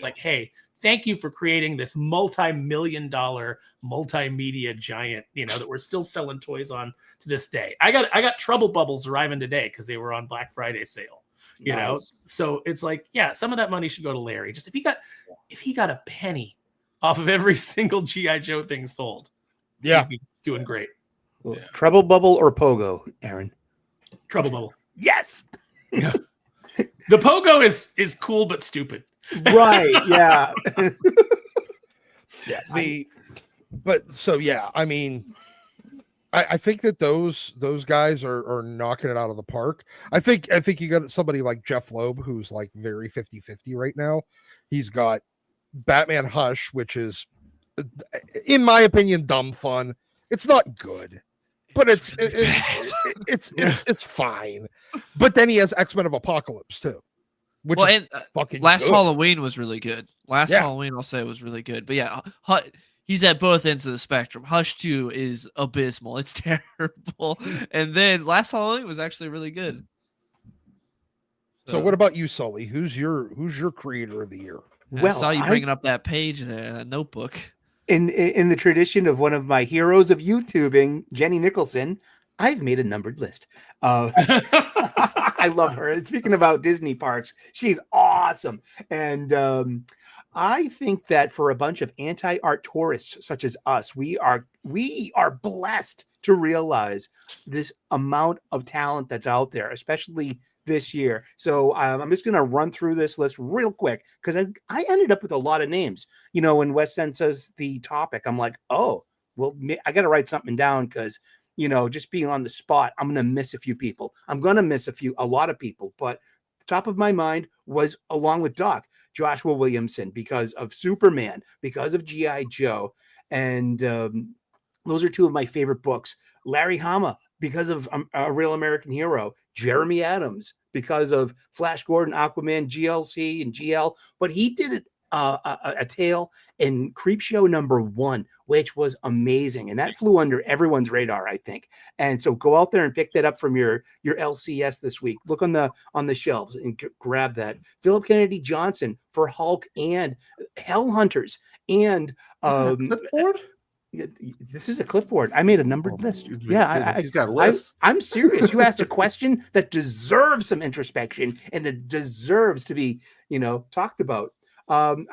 Like, hey, thank you for creating this multi-million-dollar multimedia giant, that we're still selling toys on to this day. I got Trouble Bubbles arriving today because they were on Black Friday sale. You know, so it's like, some of that money should go to Larry. Just if he got a penny off of every single G.I. Joe thing sold, he'd be doing great. Well, Trouble Bubble or Pogo, Aaron? Trouble Bubble. Yes. The Pogo is cool but stupid. Right. Yeah. I mean, I think that those guys are knocking it out of the park. I think you got somebody like Jeff Loeb, who's like very 50-50 right now. He's got Batman Hush, which is, in my opinion, dumb fun. It's not good, but it's fine. But then he has X-Men of Apocalypse too. Which last Halloween was really good. Halloween, I'll say, was really good. But he's at both ends of the spectrum. Hush 2 is abysmal. It's terrible. And then last Halloween was actually really good. So what about you, Sully? Who's your creator of the year? Well, I saw you bringing up that page there, that notebook. In the tradition of one of my heroes of YouTubing, Jenny Nicholson, I've made a numbered list. I love her. And speaking about Disney parks, she's awesome. And I think that for a bunch of anti-art tourists such as us, we are blessed to realize this amount of talent that's out there, especially this year. So I'm just going to run through this list real quick because I ended up with a lot of names. When Wes says the topic, I'm like, oh, well, I got to write something down because, just being on the spot, I'm going to miss a few people. I'm going to miss a lot of people. But top of my mind was, along with Doc, Joshua Williamson, because of Superman, because of G.I. Joe. And those are two of my favorite books. Larry Hama, because of A Real American Hero. Jeremy Adams, because of Flash Gordon, Aquaman, GLC, and GL. But he did a tale in Creepshow #1, which was amazing, and that flew under everyone's radar, I think. And so go out there and pick that up from your LCS this week. Look on the shelves and grab that. Philip Kennedy Johnson for Hulk and Hell Hunters, and clipboard. This is a clipboard. I made a numbered list. Yeah, he's got lists. I'm serious. You asked a question that deserves some introspection, and it deserves to be, talked about. I'm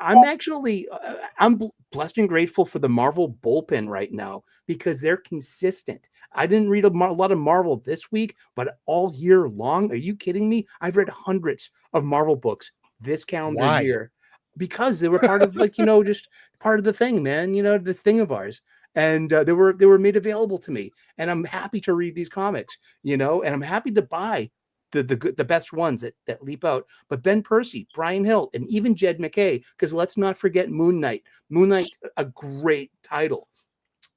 blessed and grateful for the Marvel bullpen right now because they're consistent. I didn't read a lot of Marvel this week, but all year long, are you kidding me? I've read hundreds of Marvel books this calendar year because they were part of just part of the thing, man. This thing of ours. And they were made available to me, and I'm happy to read these comics, and I'm happy to buy the best ones that leap out. But Ben Percy, Brian Hill, and even Jed McKay, because let's not forget Moon Knight. Moon Knight, a great title.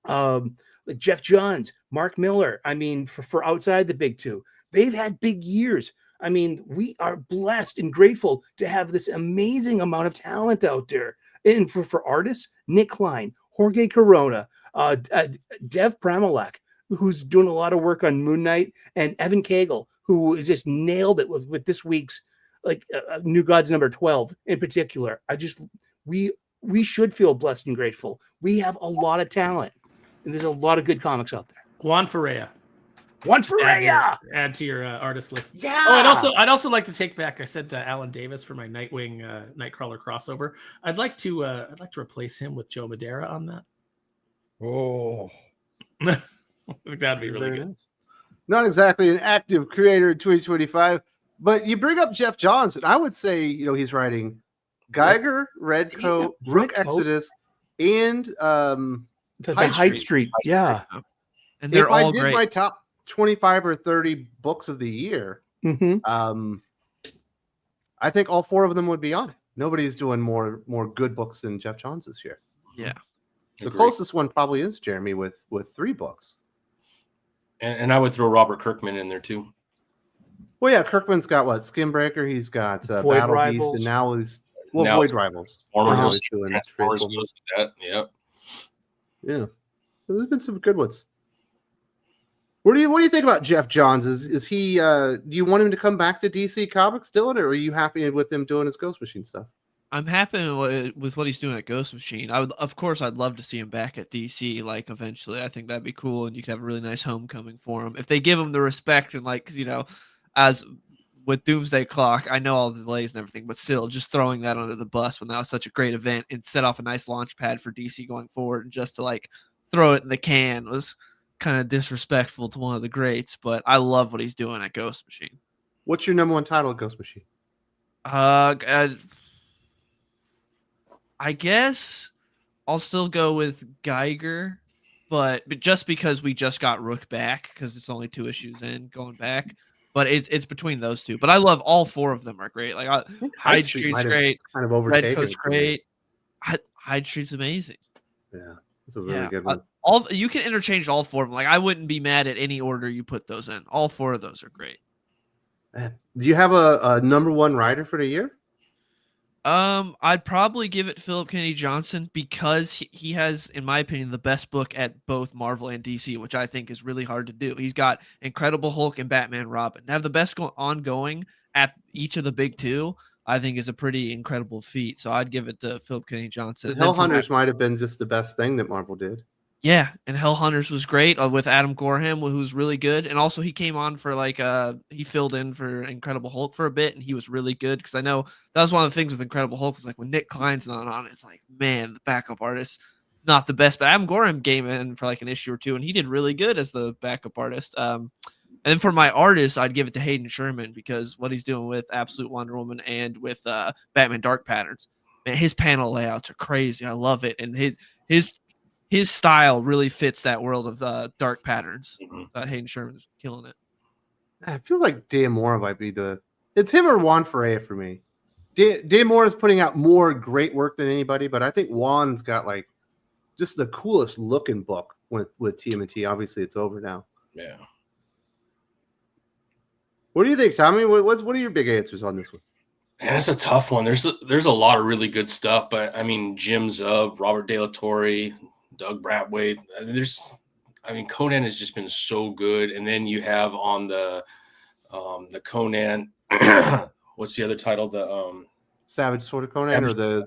Like Jeff Johns, Mark Miller. I mean, for outside the big two, they've had big years. I mean, we are blessed and grateful to have this amazing amount of talent out there. And for artists, Nick Klein, Jorge Corona, Dev Pramalek, who's doing a lot of work on Moon Knight, and Evan Cagle, who has just nailed it with this week's New Gods #12 in particular. We should feel blessed and grateful. We have a lot of talent, and there's a lot of good comics out there. Juan Ferreira. Add to your artist list. Yeah. Oh, I'd also like to take back. I said Alan Davis for my Nightwing Nightcrawler crossover. I'd like to replace him with Joe Madeira on that. Oh, I think that'd be really good. Not exactly an active creator in 2025, but you bring up Geoff Johns, and I would say he's writing Geiger, Red Coat, Rook Exodus, and the Hyde Street. Yeah, and they're all did great. My top 25 or 30 books of the year, I think all 4 of them would be on it. Nobody's doing more good books than Geoff Johns this year. Yeah. The closest one probably is Jeremy with 3 books. And I would throw Robert Kirkman in there too. Well, yeah, Kirkman's got what? Skinbreaker. He's got Battle Rivals. Beast, and now he's Now Void Rivals. Transformers Doing goes Transformers. with that. Yep. Yeah, there's been some good ones. What do you think about Geoff Johns? Is he? Do you want him to come back to DC Comics, Dylan, or are you happy with him doing his Ghost Machine stuff? I'm happy with what he's doing at Ghost Machine. I'd love to see him back at DC, eventually. I think that'd be cool, and you could have a really nice homecoming for him if they give him the respect and as with Doomsday Clock. I know all the delays and everything, but still, just throwing that under the bus when that was such a great event and set off a nice launch pad for DC going forward, and just to throw it in the can was kind of disrespectful to one of the greats. But I love what he's doing at Ghost Machine. What's your #1 title at Ghost Machine? I guess I'll still go with Geiger, but just because we just got Rook back, because it's only 2 issues in going back. But it's between those 2. But I love all 4 of them are great. Hyde Street's great. Kind of overtaken. Red Coat's great. Hyde Street's amazing. Yeah, it's a really good one. You can interchange all 4 of them. I wouldn't be mad at any order you put those in. All 4 of those are great. Do you have a #1 writer for the year? I'd probably give it Philip Kennedy Johnson because he has, in my opinion, the best book at both Marvel and DC, which I think is really hard to do. He's got Incredible Hulk and Batman Robin. To have the best ongoing at each of the big 2, I think is a pretty incredible feat. So I'd give it to Philip Kennedy Johnson. Hell Hunters might have been just the best thing that Marvel did. Yeah, and Hell Hunters was great with Adam Gorham, who's really good. And also he came on for he filled in for Incredible Hulk for a bit, and he was really good because I know that was one of the things with Incredible Hulk was when Nick Klein's not on, it's man, the backup artist, not the best. But Adam Gorham came in for an issue or 2, and he did really good as the backup artist. And then for my artist, I'd give it to Hayden Sherman because what he's doing with Absolute Wonder Woman and with Batman Dark Patterns, man, his panel layouts are crazy. I love it, and his his style really fits that world of dark patterns. Mhm. Hayden Sherman's killing it. It feels like Dan Mora might be it's him or Juan Ferreira for me. Dan Mora is putting out more great work than anybody, but I think Juan's got like just the coolest looking book with TMNT. Obviously, it's over now. Yeah. What do you think, Tommy? What are your big answers on this one? And it's a tough one. There's a lot of really good stuff, but I mean, Jim Zub, Robert De La Torre, Doug Bradway. Conan has just been so good. And then you have on the Conan, what's the other title? The Savage Sword of Conan, or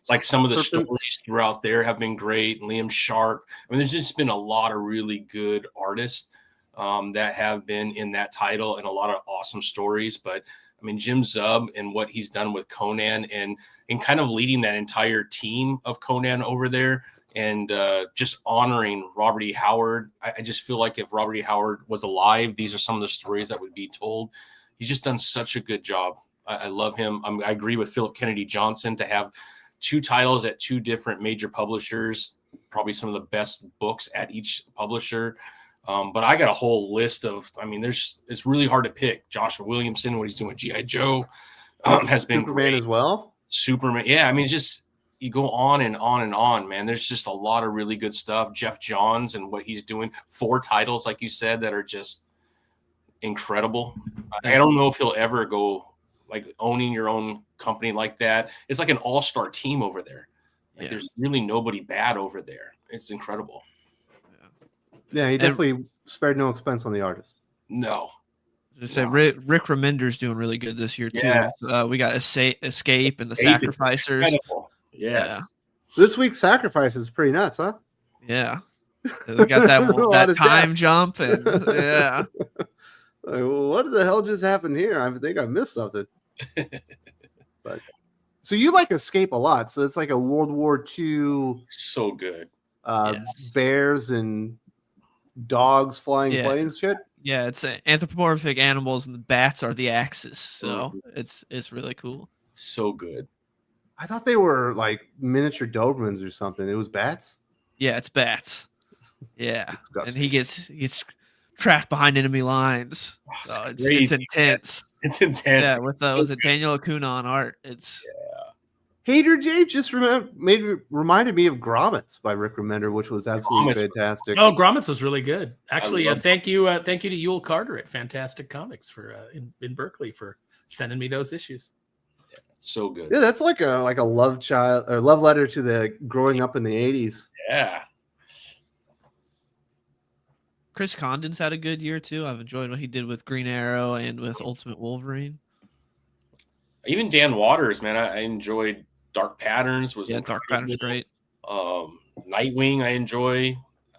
like some of the Serpents? stories throughout there have been great. Liam Sharp. I mean, there's just been a lot of really good artists that have been in that title, and a lot of awesome stories. But I mean, Jim Zub and what he's done with Conan and kind of leading that entire team of Conan over there, and just honoring Robert E. Howard. I just feel like if Robert E. Howard was alive, these are some of the stories that would be told. He's just done such a good job. I love him. I agree with Philip Kennedy Johnson to have 2 titles at 2 different major publishers, probably some of the best books at each publisher. But I got a whole list of, it's really hard to pick. Joshua Williamson, what he's doing with G.I. Joe, has been Superman great as well. Superman. Yeah. I mean, just, you go on and on and on, man. There's just a lot of really good stuff. Jeff Johns and what he's doing, 4 titles, like you said, that are just incredible. I don't know if he'll ever go like owning your own company like that. It's like an all-star team over there. Like there's really nobody bad over there. It's incredible. Yeah, he definitely spared no expense on the artist. No. Just say Rick Remender's doing really good this year too. Yeah. We got Escape and the Sacrificers. Incredible. Yes. This week's Sacrifice is pretty nuts, huh? Yeah. We got that time jump and yeah. Like, what the hell just happened here? I think I missed something. But so you like Escape a lot. So it's like a World War II. So good. Bears and dogs flying planes shit. Yeah, it's anthropomorphic animals and the bats are the axis. So it's really cool. So good. I thought they were like miniature Dobermans or something. It was bats. Yeah, it's bats. Yeah, and he gets trapped behind enemy lines. So it's intense. It's intense. Yeah, with was it Daniel Acuna on art? It's Hater J just reminded me of Grommets by Rick Remender, which was absolutely fantastic. Oh, Grommets was really good. Actually, thank you to Yul Carter at Fantastic Comics for in Berkeley for sending me those issues. Yeah, so good. Yeah, that's like a love letter to the growing up in the 80s. Yeah. Chris Condon's had a good year too. I've enjoyed what he did with Green Arrow and with Ultimate Wolverine. Even Dan Waters, man, I enjoyed Dark Patterns. Dark Patterns great. Nightwing, I enjoy.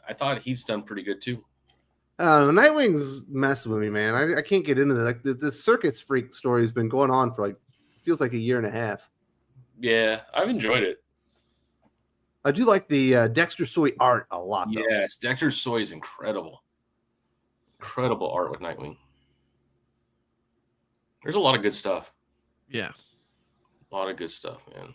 I thought he's done pretty good too. Nightwing's messing with me, man. I can't get into that. Like the Circus Freak story has been going on for feels like a year and a half. Yeah, I've enjoyed it. I do like the Dexter Soy art a lot. Though. Yes, Dexter Soy is incredible. Incredible art with Nightwing. There's a lot of good stuff. Yeah. A lot of good stuff, man.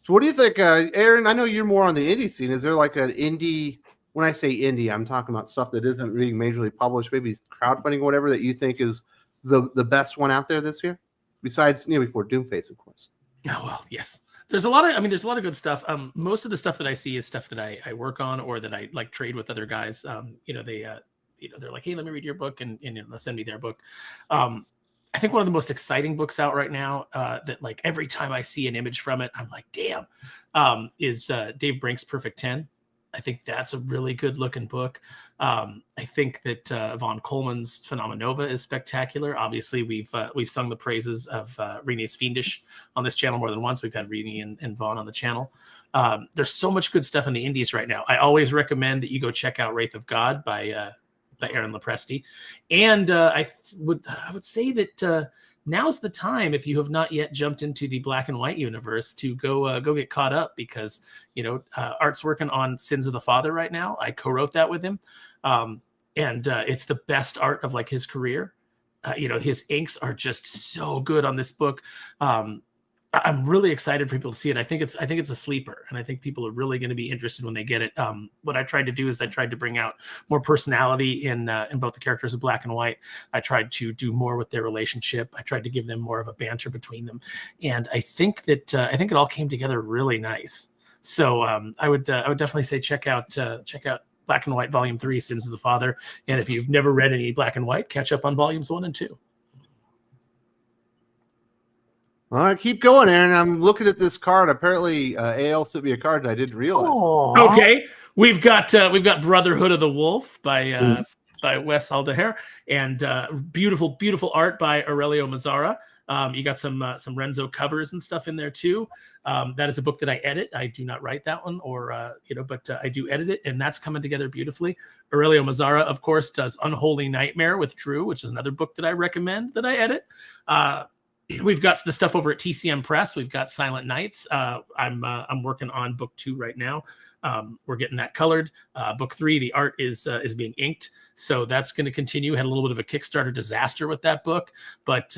So what do you think, Aaron? I know you're more on the indie scene. Is there like an indie, when I say indie, I'm talking about stuff that isn't being majorly published, maybe crowdfunding or whatever, that you think is the best one out there this year? Besides, before Doomface, of course. Oh, well, yes. There's a lot of good stuff. Most of the stuff that I see is stuff that I work on or that I like trade with other guys. They're like, hey, let me read your book and they'll send me their book. I think one of the most exciting books out right now that like every time I see an image from it, I'm like, damn, is Dave Brink's Perfect 10. I think that's a really good looking book. I think that Vaughn Coleman's Phenomenova is spectacular. Obviously, we've sung the praises of Renee's Fiendish on this channel more than once. We've had Renee and Vaughn on the channel. There's so much good stuff in the indies right now. I always recommend that you go check out Wraith of God by Aaron Lopresti. And I would say that now's the time, if you have not yet jumped into the Black and White universe, to go get caught up, because Art's working on Sins of the Father right now. I co-wrote that with him, and it's the best art of like his career. His inks are just so good on this book. I'm really excited for people to see it. I think it's a sleeper, and I think people are really going to be interested when they get it. What I tried to do is I tried to bring out more personality in both the characters of Black and White. I tried to do more with their relationship. I tried to give them more of a banter between them, and I think it all came together really nice. So I would definitely say check out Black and White Volume 3, Sins of the Father, and if you've never read any Black and White, catch up on Volumes 1 and 2. All right, keep going, Aaron. I'm looking at this card. Apparently, AL sent me a card and I didn't realize. Aww. Okay, we've got Brotherhood of the Wolf by Wes Aldaher, and beautiful art by Aurelio Mazzara. You got some Renzo covers and stuff in there too. That is a book that I edit. I do not write that one, but I do edit it, and that's coming together beautifully. Aurelio Mazzara, of course, does Unholy Nightmare with Drew, which is another book that I recommend that I edit. We've got the stuff over at TCM Press. We've got Silent Nights. I'm working on book 2 right now. We're getting that colored. Book 3, the art is being inked, so that's going to continue. Had a little bit of a Kickstarter disaster with that book, but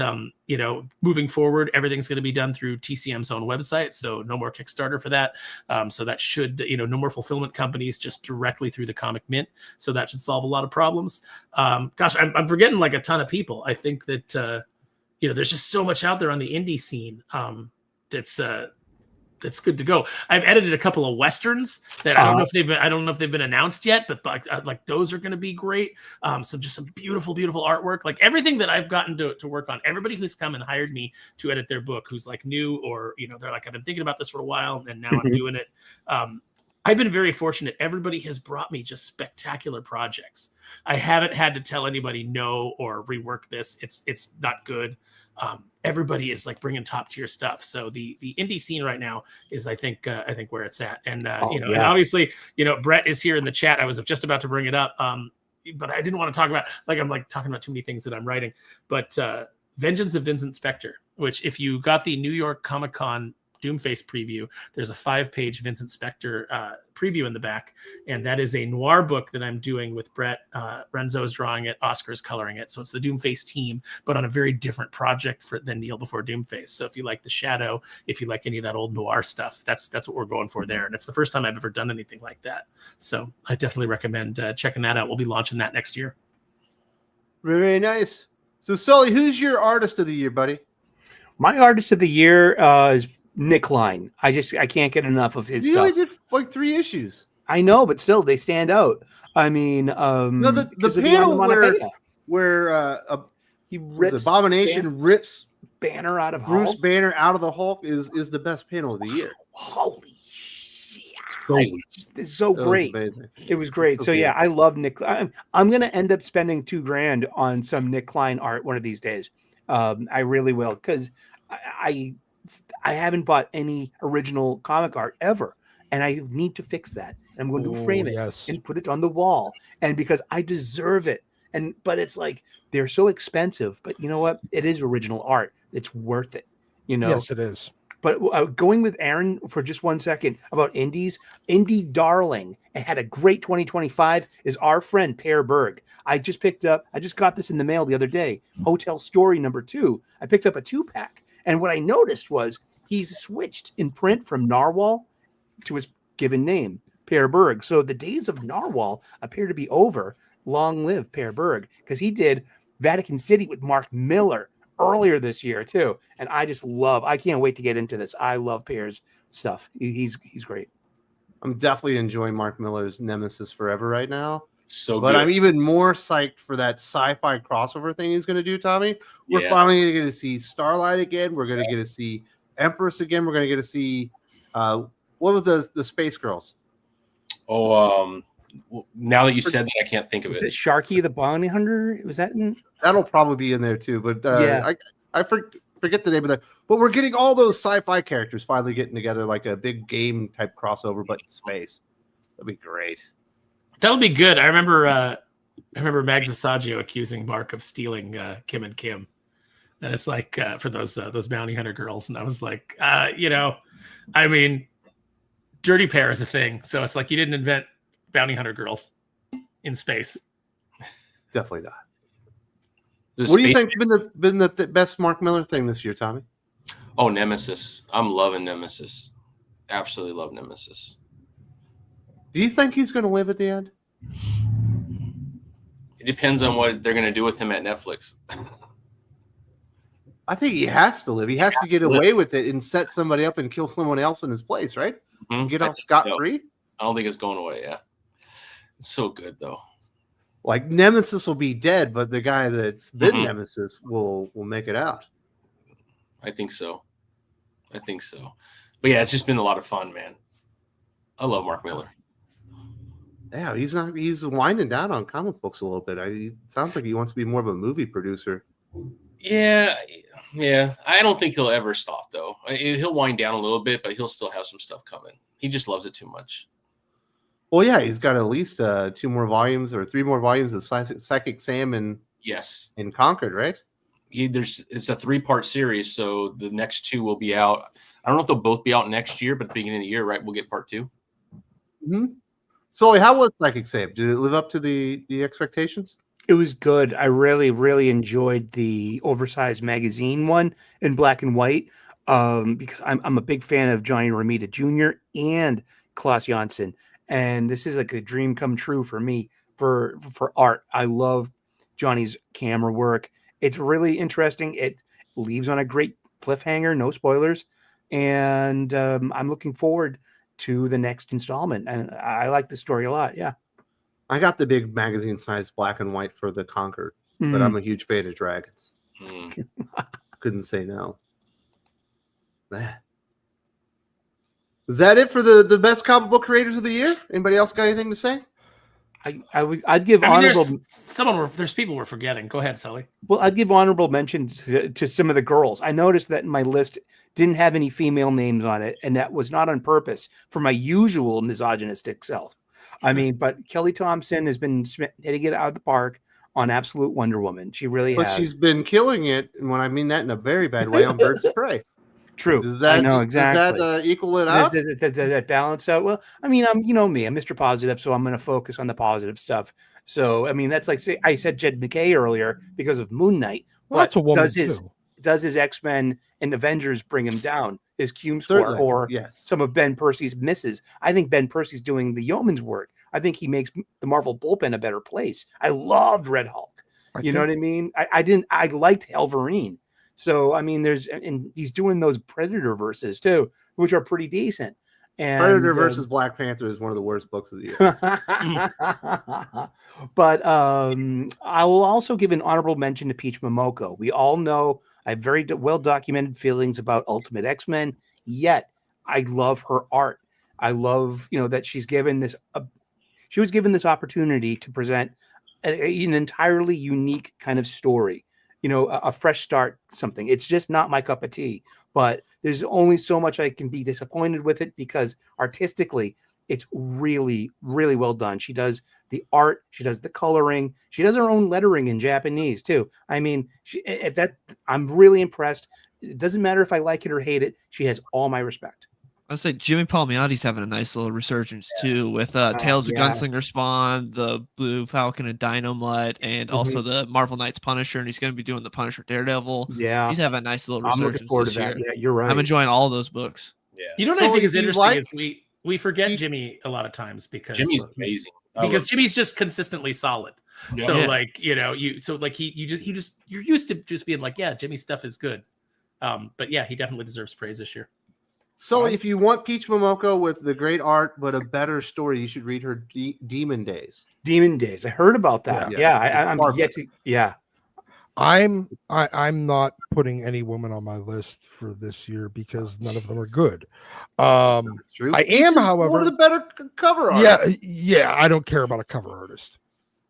moving forward, everything's going to be done through TCM's own website, so no more Kickstarter for that. So that should, no more fulfillment companies, just directly through the Comic Mint. So that should solve a lot of problems. I'm forgetting like a ton of people. I think that there's just so much out there on the indie scene that's good to go. I've edited a couple of westerns that I don't know if they've been announced yet, but like those are going to be great. So just some beautiful artwork. Like everything that I've gotten to work on. Everybody who's come and hired me to edit their book, who's like new or they're like, I've been thinking about this for a while and now I'm doing it. I've been very fortunate. Everybody has brought me just spectacular projects. I haven't had to tell anybody no or rework this. It's not good. Everybody is like bringing top tier stuff. So the indie scene right now is I think where it's at. And and obviously Brett is here in the chat. I was just about to bring it up, but I didn't want to talk about I'm like talking about too many things that I'm writing. But Vengeance of Vincent Spector, which if you got the New York Comic-Con Doomface preview, there's a 5-page Vincent Spector preview in the back, and that is a noir book that I'm doing with Brett. Renzo's drawing it, Oscar's coloring it, so it's the Doomface team, but on a very different project than Kneel Before Doomface. So if you like The Shadow, if you like any of that old noir stuff, that's what we're going for there, and it's the first time I've ever done anything like that. So I definitely recommend checking that out. We'll be launching that next year. Very, very nice. So Sully, who's your artist of the year, buddy? My artist of the year is Nick Line. I can't get enough of his stuff. You only did like 3 issues. I know, but still, they stand out. I mean, the panel where he rips Abomination rips Banner out of Bruce Hulk. Banner out of the Hulk is the best panel of the year. Holy shit! Crazy. It's so great. It was great. So yeah, I love Nick. I'm gonna end up spending $2,000 on some Nick Klein art one of these days. I really will, because I haven't bought any original comic art ever, and I need to fix that. I'm going to frame it and put it on the wall, and because I deserve it. But it's like they're so expensive. But you know what? It is original art. It's worth it. Yes, it is. But going with Aaron for just 1 second about indies, Indie Darling and had a great 2025 is our friend Per Berg. I just got this in the mail the other day. Hotel Story #2. I picked up a 2-pack. And what I noticed was he's switched in print from Narwhal to his given name, Per Berg. So the days of Narwhal appear to be over. Long live Per Berg, because he did Vatican City with Mark Miller earlier this year too. And I can't wait to get into this. I love Per's stuff. He's great. I'm definitely enjoying Mark Miller's Nemesis Forever right now. So but good. I'm even more psyched for that sci-fi crossover thing he's going to do, Tommy. We're finally going to get to see Starlight again. We're going to get to see Empress again. We're going to get to see what was the Space Girls? Oh, now that you said that, I can't think of Was it. it Sharky the Bounty Hunter? Was that in? That'll probably be in there too. But I forget the name of that. But we're getting all those sci-fi characters finally getting together, like a big game type crossover, but in space. That'd be great. That'll be good. I remember Mags Assaggio accusing Mark of stealing Kim and Kim, and it's like for those bounty hunter girls, and I was like, I mean, Dirty Pair is a thing, so it's like you didn't invent bounty hunter girls in space. Definitely not. What do you think's been the best Mark Miller thing this year, Tommy? Oh, Nemesis. I'm loving Nemesis. Absolutely love Nemesis. Do you think he's going to live at the end? It depends on what they're going to do with him at Netflix. I think he has to live. He has to get away with it and set somebody up and kill someone else in his place, right? Mhm. Get off scot-free? I don't think it's going away, yeah. It's so good, though. Like, Nemesis will be dead, but the guy that's been Nemesis will make it out. I think so. But yeah, it's just been a lot of fun, man. I love Mark Miller. Yeah, he's winding down on comic books a little bit. It sounds like he wants to be more of a movie producer. Yeah. I don't think he'll ever stop, though. He'll wind down a little bit, but he'll still have some stuff coming. He just loves it too much. Well, yeah, he's got at least 2 more volumes or 3 more volumes of Psychic Sam and Concord, right? It's a 3-part series, so the next 2 will be out. I don't know if they'll both be out next year, but at the beginning of the year, right, we'll get part 2. Mm-hmm. So, how was Psychic Sam? Did it live up to the expectations? It was good. I really, really enjoyed the oversized magazine one in black and white because I'm a big fan of Johnny Romita Jr. and Klaus Janson. And this is like a dream come true for me for art. I love Johnny's camera work. It's really interesting. It leaves on a great cliffhanger, no spoilers. And I'm looking forward to the next installment. And I like the story a lot. Yeah. I got the big magazine size black and white for the Concord, but I'm a huge fan of dragons. Couldn't say no. Is that it for the best comic book creators of the year? Anybody else got anything to say? I'd give honorable. There's people we're forgetting. Go ahead, Sully. Well, I'd give honorable mention to some of the girls. I noticed that my list didn't have any female names on it, and that was not on purpose for my usual misogynistic self. I mean, but Kelly Thompson has been hitting it out of the park on Absolute Wonder Woman. She really has. But she's been killing it, and when I mean that in a very bad way, on Birds of Prey. True. I know exactly. Does that equal it out? Does that balance out? Well, I mean, I'm me, I'm Mr. Positive, so I'm going to focus on the positive stuff. So, I mean, that's like I said Jed McKay earlier because of Moon Knight. Well, that's a woman does his X-Men and Avengers bring him down? His Cume score or some of Ben Percy's misses? I think Ben Percy's doing the yeoman's work. I think he makes the Marvel bullpen a better place. I loved Red Hulk. You know what I mean? I liked Wolverine. So, I mean, and he's doing those Predator verses too, which are pretty decent. And Predator versus Black Panther is one of the worst books of the year. But I will also give an honorable mention to Peach Momoko. We all know I have very well documented feelings about Ultimate X-Men, yet I love her art. I love, that she's given this. She was given this opportunity to present an entirely unique kind of story. A fresh start, something. It's just not my cup of tea, but there's only so much I can be disappointed with it because artistically, it's really, really well done. She does the art, she does the coloring, she does her own lettering in Japanese too. I mean, I'm really impressed. It doesn't matter if I like it or hate it. She has all my respect. I'd say Jimmy Palmiotti's having a nice little resurgence too with Tales of Gunslinger Spawn, the Blue Falcon and Dynamite, and also the Marvel Knights Punisher, and he's going to be doing the Punisher Daredevil. Yeah, he's having a nice little resurgence. I'm looking forward to that. Yeah, you're right. I'm enjoying all those books. Yeah. What I think is interesting is we forget Jimmy a lot of times because Jimmy's amazing. Because Jimmy's just consistently solid. Yeah. So you're used to just being like, yeah, Jimmy's stuff is good. But yeah, he definitely deserves praise this year. So if you want Peach Momoko with the great art but a better story, you should read her Demon Days. Demon Days. I heard about that. I'm yet to. Yeah. I'm not putting any woman on my list for this year because none of them are good. True. I am, however, one of the better cover artists. Yeah. I don't care about a cover artist.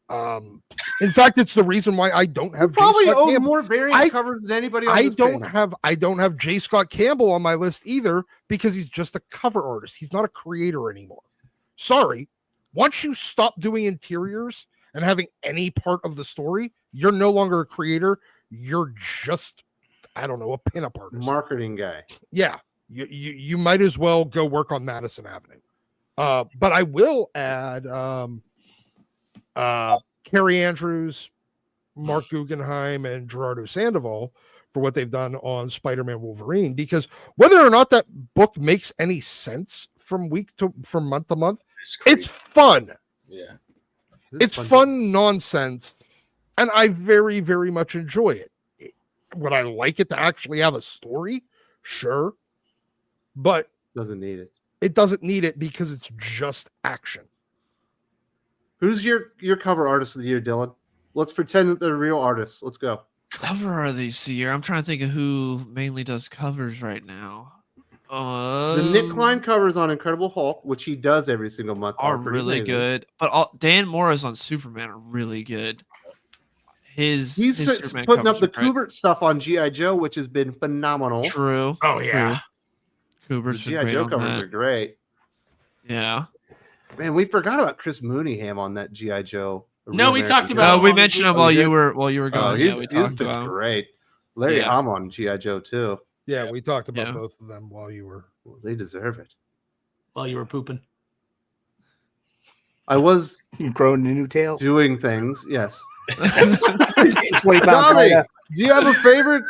In fact, it's the reason why I don't have probably own more variant covers than anybody else. I don't have J. Scott Campbell on my list either because he's just a cover artist. He's not a creator anymore. Sorry. Once you stop doing interiors and having any part of the story, you're no longer a creator. You're just, I don't know, a pinup artist. Marketing guy. Yeah. You might as well go work on Madison Avenue. But I will add Carrie Andrews, Mark Guggenheim, and Gerardo Sandoval for what they've done on Spider-Man Wolverine, because whether or not that book makes any sense from month to month, it's fun. Yeah. It's fun nonsense, and I very, very much enjoy it. Would I like it to actually have a story? Sure. But doesn't need it. It doesn't need it because it's just action. Who's your cover artist of the year, Dylan? Let's pretend that they're real artists. Let's go. Cover art of this year. I'm trying to think of who mainly does covers right now. The Nick Klein covers on Incredible Hulk, which he does every single month, are really amazing. good. But Dan Mora's on Superman are really good. He's putting up the Kubert stuff on G.I. Joe, which has been phenomenal. True. Oh yeah. Kubert's G.I. Joe covers are great. Yeah. Man, we forgot about Chris Mooneyham on that G.I. Joe. No, we talked about. We mentioned him while you were gone. He's been great. Larry Hama on G.I. Joe too. Yeah, we talked about both of them while you were. Well, they deserve it. While you were pooping. I was growing a new tail, doing things. Yes. 20 pounds Tommy, do you have a favorite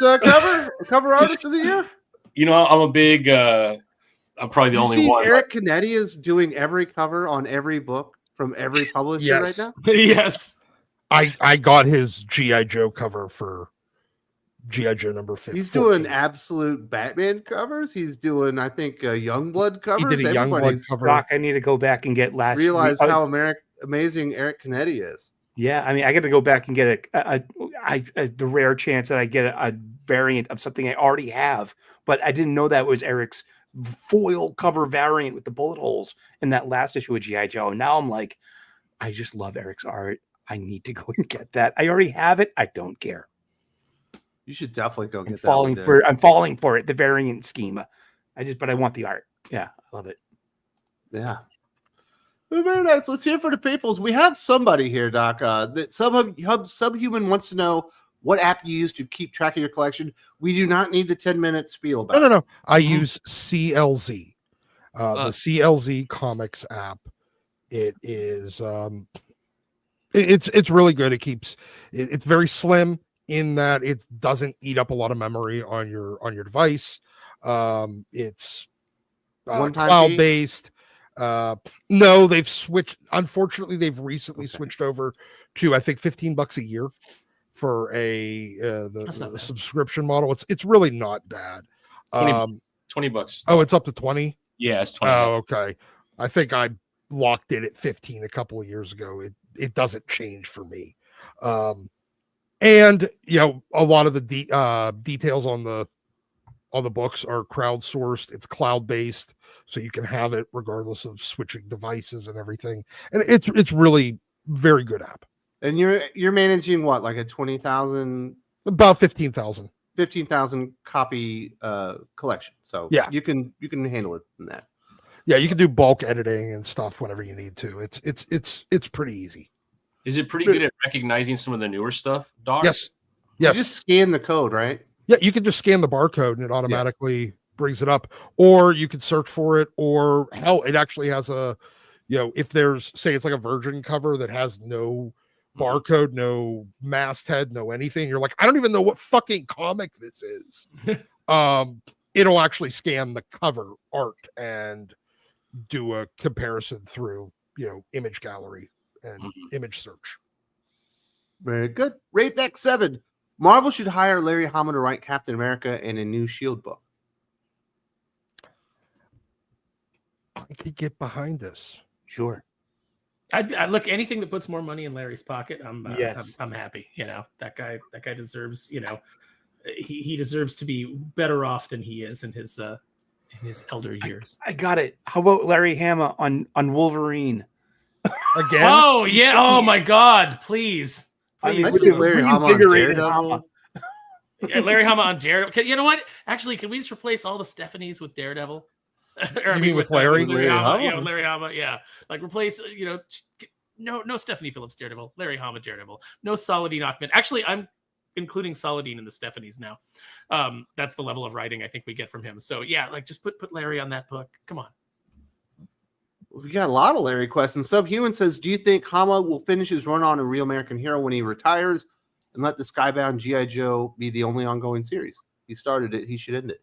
cover artist of the year? You know, I'm a big. I'm probably the only one. Eric Canetti is doing every cover on every book from every publisher right now. Yes. I got his G.I. Joe cover for G.I. Joe number 50. He's doing absolute Batman covers. He's doing, I think, Youngblood covers. He did a Youngblood cover. Doc, I need to go back and get realize how amazing Eric Canetti is. Yeah, I mean, I got to go back and get the rare chance that I get a variant of something I already have, but I didn't know that was Eric's foil cover variant with the bullet holes in that last issue of G.I. Joe. And now I'm like, I just love Eric's art. I need to go and get that. I already have it. I don't care. You should definitely go get that. I'm falling for it. The variant scheme. But I want the art. Yeah, I love it. Yeah. Well, very nice. Let's hear for the peoples. We have somebody here, Doc. That Subhuman wants to know what app you use to keep track of your collection. We do not need the 10-minute spiel about it. No. I use CLZ, the CLZ Comics app. It is it's really good. It's very slim in that it doesn't eat up a lot of memory on your device. It's cloud based. No, they've switched. Unfortunately, they've recently switched over to, I think, $15 a year for the subscription model. It's really not bad. $20. Oh, it's up to 20. Yeah, it's 20. Oh, okay. I think I locked it at 15 a couple of years ago. It doesn't change for me. And a lot of the details on the books are crowdsourced. It's cloud-based, so you can have it regardless of switching devices and everything. And it's really very good app. And you're managing what, like a 20,000? About 15,000. 15,000 copy collection. So yeah, you can handle it in that. Yeah, you can do bulk editing and stuff whenever you need to. It's pretty easy. Is it pretty good at recognizing some of the newer stuff, Doc? Yes. You just scan the code, right? Yeah, you can just scan the barcode and it automatically brings it up. Or you can search for it, or hell, it actually has if there's, say it's like a Virgin cover that has no barcode, no masthead, no anything. You're like, I don't even know what fucking comic this is. It'll actually scan the cover art and do a comparison through, image gallery and image search. Very good. Rate that 7. Marvel should hire Larry Hama to write Captain America and a new S.H.I.E.L.D. book. I could get behind this. Sure. I look, anything that puts more money in Larry's pocket. I'm happy. That guy deserves. He deserves to be better off than he is in his elder years. I got it. How about Larry Hama on Wolverine? Again? Oh yeah. Oh my God! Please. I think Larry Hama on Daredevil. Yeah, Larry Hama on Daredevil. You know what? Actually, can we just replace all the Stephanies with Daredevil? You mean with Larry? Larry Hama. Yeah, with Larry Hama. Yeah, like replace. No Stephanie Phillips Daredevil. Larry Hama Daredevil. No Saladin Ahmed. Actually, I'm including Saladin in the Stephanies now. That's the level of writing I think we get from him. So yeah, like just put Larry on that book. Come on. We got a lot of Larry questions. Subhuman says, do you think Hama will finish his run on A Real American Hero when he retires? and let the Skybound G.I. Joe be the only ongoing series. He started it. He should end it.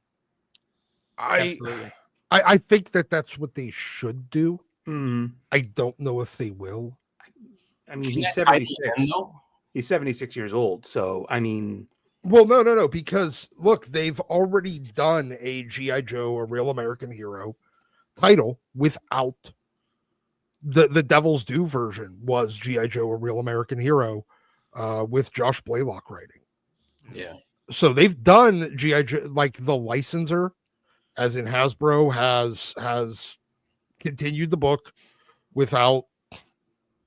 Absolutely. I think that's what they should do. Mm. I don't know if they will. I mean, Can he's that tie the 76. end, though? He's 76 years old. So, I mean, Well, no, because look, they've already done a G.I. Joe, a Real American Hero title without the Devil's Due version was G.I. Joe, a Real American Hero, with Josh Blaylock writing. Yeah. So they've done G.I. Joe, like the licensor, as in Hasbro has continued the book without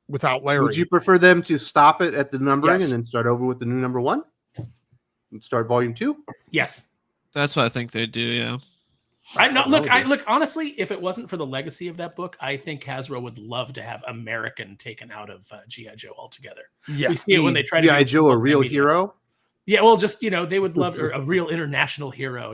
Larry. Would you prefer them to stop it at the numbering Yes. and then start over with the new number 1? And start volume 2? Yes. That's what I think they do. Yeah. Look, honestly, if it wasn't for the legacy of that book, I think Hasbro would love to have American taken out of G.I. Joe altogether. Yeah. We see it when they try to G.I. do Joe, a real multimedia. hero? Yeah, well, just, they would love a real international hero,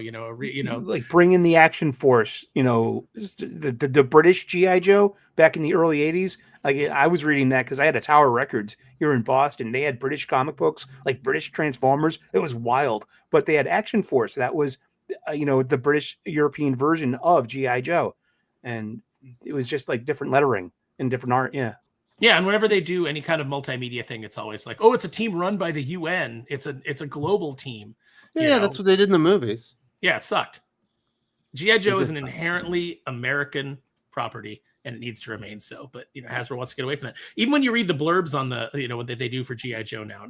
like bring in the Action Force, the British G.I. Joe back in the early 80s. Like I was reading that because I had a Tower Records here in Boston. They had British comic books, like British Transformers. It was wild. But they had Action Force. That was, the British European version of G.I. Joe. And it was just like different lettering and different art. Yeah. Yeah, and whenever they do any kind of multimedia thing, it's always like, oh, it's a team run by the UN. It's a global team. Yeah, that's what they did in the movies. Yeah, it sucked. G.I. Joe is an inherently American property, and it needs to remain so. But Hasbro wants to get away from that. Even when you read the blurbs on the what they do for G.I. Joe now,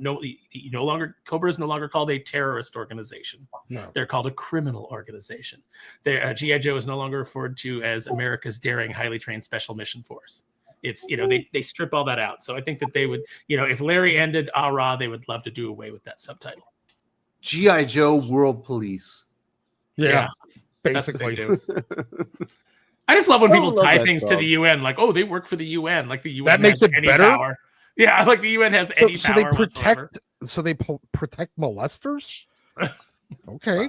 Cobra is no longer called a terrorist organization. No. They're called a criminal organization. G.I. Joe is no longer referred to as America's daring, highly trained special mission force. It's they strip all that out. So I think that they would, if Larry ended they would love to do away with that subtitle. G.I. Joe World Police. Yeah. That's what they Basically. do. I just love when people love tie that things to song. the UN, like, oh, they work for the UN, like the UN That makes has it any better? power. Yeah, like the UN has any So power whatsoever. they protect molesters? Okay.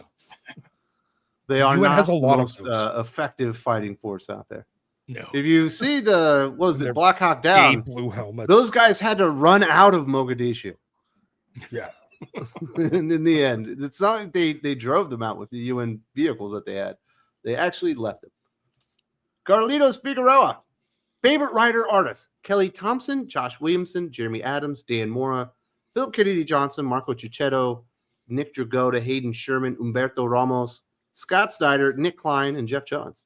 They are UN not has a the lot of most those. effective fighting force out there. No. If you see They're Black Hawk Gay Down, blue helmets. those guys had to run out of Mogadishu. Yeah. And in the end, it's not like they drove them out with the UN vehicles that they had. They actually left them. Carlitos Figueroa, favorite writer artist: Kelly Thompson, Josh Williamson, Jeremy Adams, Dan Mora, Philip Kennedy Johnson, Marco Cicchetto, Nick Dragotta, Hayden Sherman, Umberto Ramos, Scott Snyder, Nick Klein, and Geoff Johns.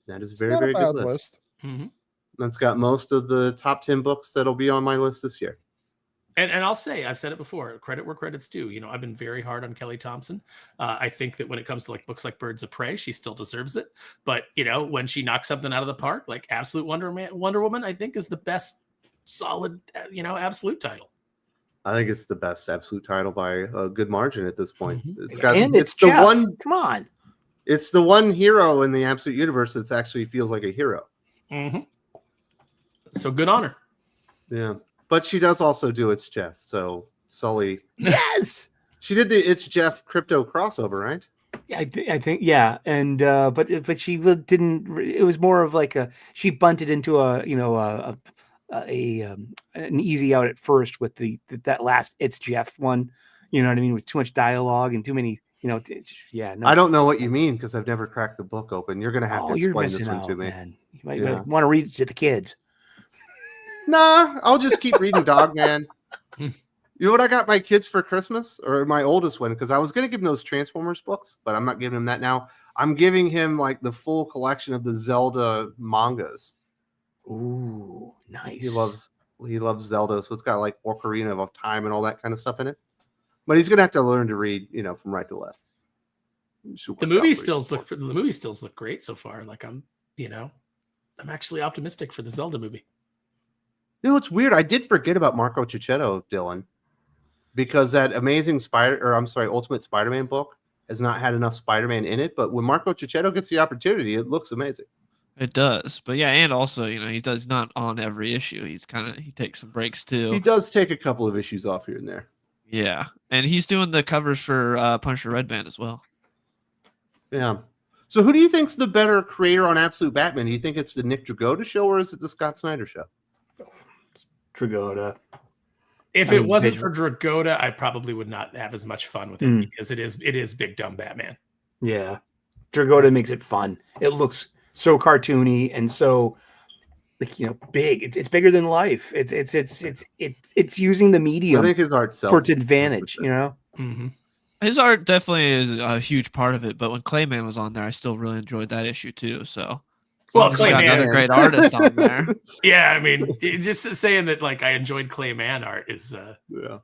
That is a very, Not very a good bad list. Mhm. That's got most of the top 10 books that'll be on my list this year. And I'll say, I've said it before, credit where credit's due. I've been very hard on Kelly Thompson. I think that when it comes to books like Birds of Prey, she still deserves it. But, when she knocks something out of the park, like Absolute Wonder Woman, I think is the best solid, absolute title. I think it's the best absolute title by a good margin at this point. Mhm. It's the Geoff. one. Come on. It's the one hero in the absolute universe that actually feels like a hero. Mm-hmm. So good honor. Yeah, but she does also do It's Geoff. So Sully, Yes. she did the It's Geoff crypto crossover, right? Yeah, I think yeah, and but she didn't. It was more of like she bunted into an easy out at first with that last It's Geoff one. You know what I mean? With too much dialogue and too many. No. I don't know what you mean because I've never cracked the book open. You're gonna have to you're explain this missing one to out, me. man. You might want to read it to the kids. Nah, I'll just keep reading Dogman. You know what I got my kids for Christmas, or my oldest one, because I was going to give him those Transformers books, but I'm not giving him that now. I'm giving him like the full collection of the Zelda mangas. Ooh, nice. He loves Zelda, so it's got like Ocarina of Time and all that kind of stuff in it. But he's going to have to learn to read, from right to left. The movie stills look great so far. Like I'm actually optimistic for the Zelda movie. It's weird. I did forget about Marco Cicchetto, Dylan, because that amazing Ultimate Spider-Man book has not had enough Spider-Man in it. But when Marco Cicchetto gets the opportunity, it looks amazing. It does. But yeah, and also, he does not on every issue. He takes some breaks too. He does take a couple of issues off here and there. Yeah. And he's doing the covers for Punisher Red Band as well. Yeah. So who do you think's the better creator on Absolute Batman? Do you think it's the Nick Dragotta show or is it the Scott Snyder show? Dragotta. If it wasn't for Dragotta, I probably would not have as much fun with it because it is big dumb Batman. Yeah, Dragotta makes it fun. It looks so cartoony and so big. It's bigger than life. It's using the medium. I think his art for its advantage. Mm-hmm. His art definitely is a huge part of it, but when Clayman was on there, I still really enjoyed that issue too. So, well, Clayman, got another great artist on there. Yeah, I mean, just saying that I enjoyed Clayman art is yeah.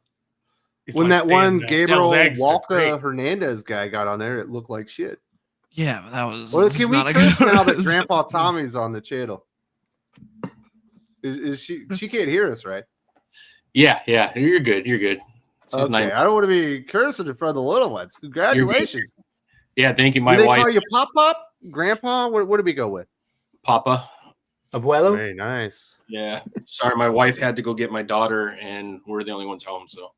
like When that one Gabriel Walker Hernandez guy got on there, it looked like shit. Yeah, but that was. Well, can we not a curse good now that artist. Grandpa Tommy's on the channel? Is she? She can't hear us, right? Yeah, you're good. You're good. Okay, I don't want to be cursing in front of the little ones. Congratulations. Yeah, thank you, Do my they wife. call you Pop? Grandpa? What do we go with? Papa. Abuelo. Very nice. Yeah. Sorry, my wife had to go get my daughter, and we're the only ones home. So,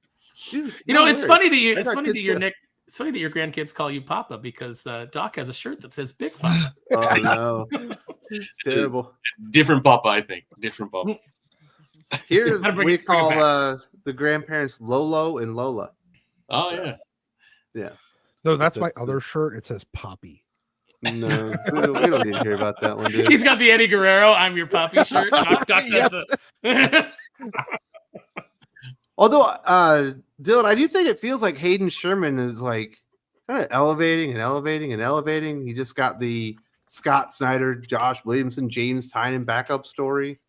Dude, it's funny that you. I It's got funny that kids your too. Nick. It's funny that your grandkids call you Papa because Doc has a shirt that says Big Papa. Oh no, it's terrible. different Papa, I think. Different Papa. Here Gotta bring we it back. call the grandparents Lolo and Lola. Oh yeah. Yeah. No, that's my That's other shirt. It says Poppy. No, we don't need to hear about that one, dude. He's got the Eddie Guerrero "I'm Your Poppy" shirt. Doc does the. Although, Dylan, I do think it feels like Hayden Sherman is kind of elevating and elevating and elevating. He just got the Scott Snyder, Josh Williamson, James Tynan backup story.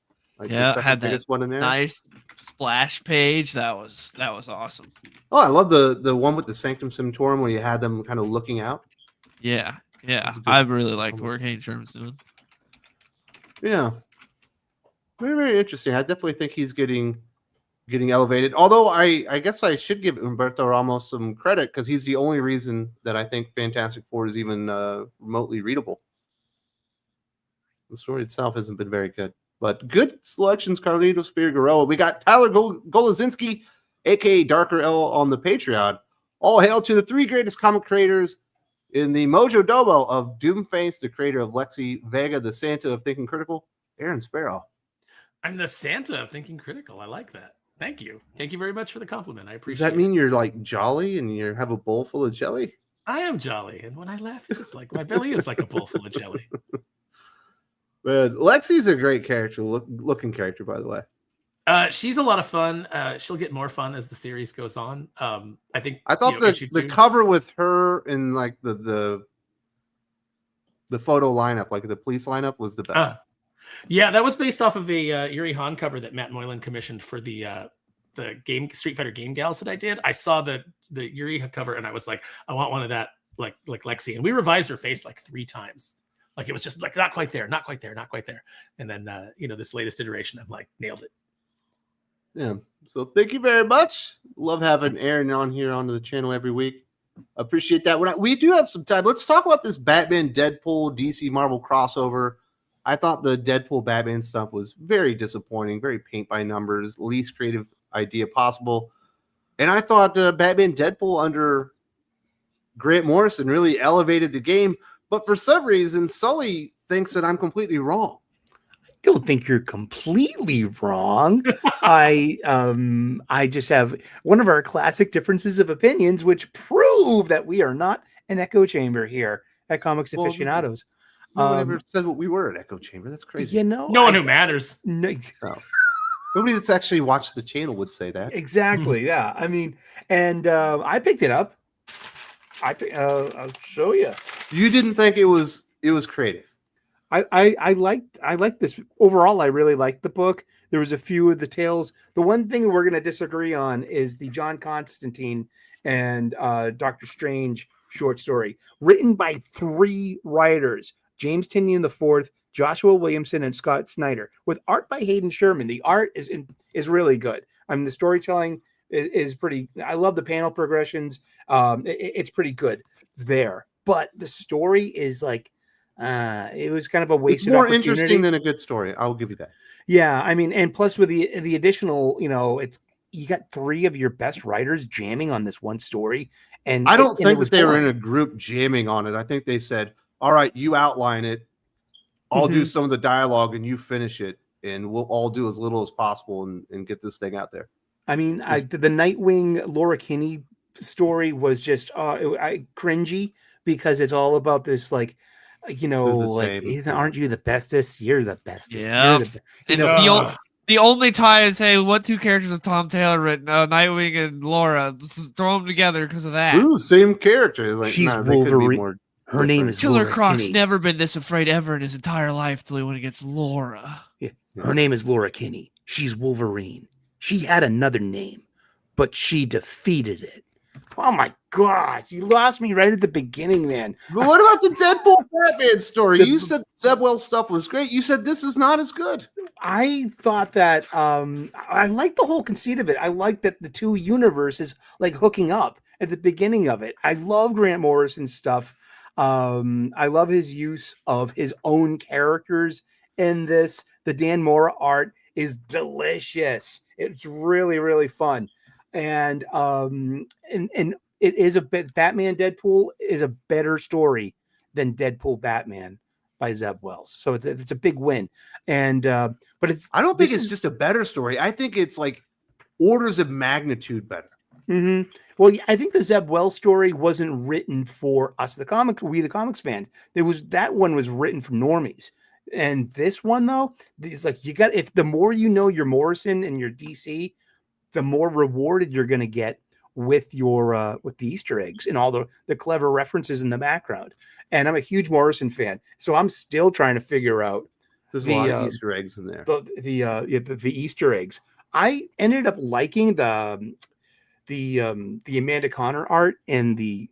Yeah, the had that biggest one in there. nice splash page. That was awesome. Oh, I love the one with the Sanctum Sanctorum when you had them kind of looking out. Yeah. That's a good I really liked the work Hayden Sherman's doing. Yeah, very, very interesting. I definitely think he's getting elevated. Although I guess I should give Humberto Ramos some credit because he's the only reason that I think Fantastic Four is even remotely readable. The story itself hasn't been very good, but good selections. Carlitos Figueroa. We got Tyler Golazinski, aka Darker L, on the Patreon. All hail to the three greatest comic creators in the Mojo Dobo of Doomface, the creator of Lexi Vega, the Santa of Thinking Critical, Aaron Sparrow. I'm the Santa of Thinking Critical. I like that. Thank you. Thank you very much for the compliment. I appreciate Does that mean you're jolly and you have a bowl full of jelly? I am jolly, and when I laugh, it's like my belly is like a bowl full of jelly. But Lexi's a great character, looking character, by the way. She's a lot of fun. She'll get more fun as the series goes on. I think I thought the cover with her in the photo lineup, the police lineup, was the best. Yeah, that was based off of a Yuri Han cover that Matt Moylan commissioned for the game Street Fighter game gals that I did. I saw the Yuri cover and I was like, I want one of that, like Lexi. And we revised her face 3 times. It was just not quite there, not quite there, not quite there. And then this latest iteration, I'm nailed it. Yeah. So thank you very much. Love having Aaron on here onto the channel every week. Appreciate that. We do have some time. Let's talk about this Batman Deadpool DC Marvel crossover. I thought the Deadpool Batman stuff was very disappointing, very paint by numbers, least creative idea possible. And I thought Batman Deadpool under Grant Morrison really elevated the game. But for some reason, Sully thinks that I'm completely wrong. I don't think you're completely wrong. I just have one of our classic differences of opinions, which prove that we are not an echo chamber here at Comics Aficionados. No one ever said what we were at Echo Chamber. That's crazy. No one who matters. Nobody that's actually watched the channel would say that. Exactly. Yeah. I mean, and I picked it up. I'll show you. You didn't think it was creative. I liked this overall. I really liked the book. There was a few of the tales. The one thing we're going to disagree on is the John Constantine and Doctor Strange short story written by 3 writers: James Tynion IV, Joshua Williamson, and Scott Snyder, with art by Hayden Sherman. The art is really good. I mean, the storytelling is pretty. I love the panel progressions. It's pretty good there, but the story is it was kind of a wasted. It's more opportunity. Interesting than a good story. I'll give you that. Yeah, I mean, and plus with the additional, you got 3 of your best writers jamming on this one story, and I don't think that they were in a group jamming on it. I think they said, "All right, you outline it. I'll do some of the dialogue, and you finish it, and we'll all do as little as possible and get this thing out there." I mean, the Nightwing Laura Kinney story was just cringy because it's all about this like, aren't you the bestest? You're the bestest. Yeah. The only tie is, hey, what two characters have Tom Taylor written? Nightwing and Laura. Let's throw them together because of that. Ooh, same character. Like, she's Wolverine. Her name is Killer Laura Croc's Kinney. never been this afraid ever in his entire life till he went against Laura. Yeah. Her name is Laura Kinney. She's Wolverine. She had another name, but she defeated it. Oh my God, you lost me right at the beginning, man. But what about the Deadpool Batman story? You said Zeb Wells stuff was great. You said this is not as good. I thought that I like the whole conceit of it. I like that the two universes like hooking up at the beginning of it. I love Grant Morrison's stuff. I love his use of his own characters in this. The Dan Mora art is delicious. It's really, really fun. And it is a bit Batman Deadpool is a better story than Deadpool Batman by Zeb Wells. So it's a big win. And but I don't think it's just a better story. I think it's like orders of magnitude better. Mm-hmm. Well, I think the Zeb Wells story wasn't written for us, the comics fan. That one was written for normies. And this one though, it's like if the more you know your Morrison and your DC, the more rewarded you're going to get with your with the Easter eggs and all the clever references in the background. And I'm a huge Morrison fan, so I'm still trying to figure out. There's a lot of Easter eggs in there. The Easter eggs. I ended up liking the Amanda Connor art and the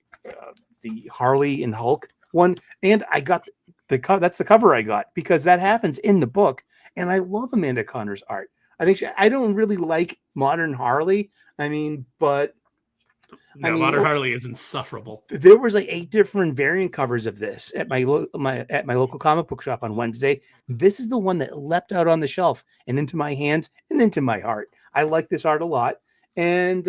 Harley and Hulk one, and I got that's the cover I got because that happens in the book, and I love Amanda Connor's art. I don't really like modern Harley. Modern Harley is insufferable. There was like 8 different variant covers of this at my local comic book shop on Wednesday. This is the one that leapt out on the shelf and into my hands and into my heart. I like this art a lot, and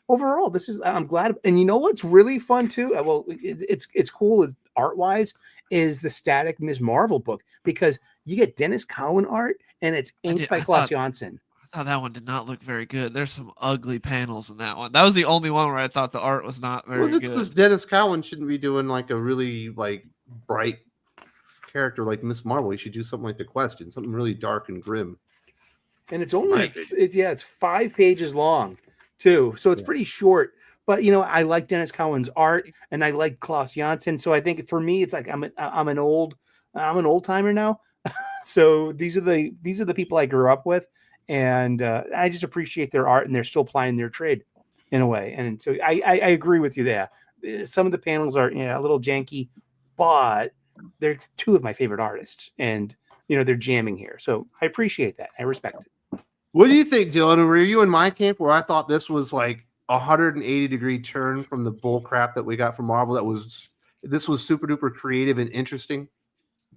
overall, I'm glad. And you know what's really fun too? Well, it's cool art wise is the Static Ms. Marvel book because you get Dennis Cowan art and it's inked by Klaus Janson. I thought that one did not look very good. There's some ugly panels in that one. That was the only one where I thought the art was not very good. Because Dennis Cowan shouldn't be doing like a really like bright character like Miss Marvel. He should do something like The Question, something really dark and grim. And it's only it's 5 pages long too, so it's pretty short. But I like Dennis Cowan's art and I like Klaus Janson. So I think for me, it's like I'm an old timer now. So these are the people I grew up with, and I just appreciate their art, and they're still plying their trade in a way. And so I agree with you there. Some of the panels are a little janky, but they're 2 of my favorite artists, and they're jamming here. So I appreciate that. I respect it. What do you think, Dylan? Were you in my camp where I thought this was like 180-degree turn from the bull crap that we got from Marvel? This was super duper creative and interesting.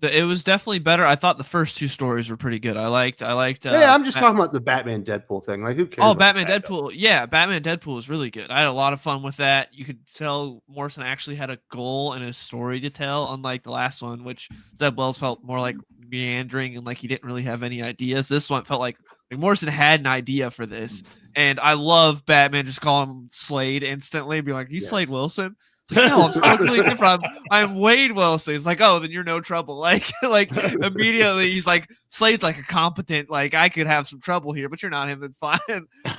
It was definitely better. I thought the first 2 stories were pretty good. I liked. Yeah, I'm just talking about the Batman Deadpool thing. Like, who cares? Oh, Batman Deadpool. Yeah, Batman Deadpool was really good. I had a lot of fun with that. You could tell Morrison actually had a goal and a story to tell, unlike the last one, which Zeb Wells felt more like meandering and like he didn't really have any ideas. This one felt like Morrison had an idea for this, and I love Batman just calling him Slade instantly, be like, "You Slade Wilson." It's like, no, I'm totally different. I'm Wade Wilson. It's like, oh, then you're no trouble. Like immediately he's like, Slade's like a competent, like I could have some trouble here, but you're not him. It's fine.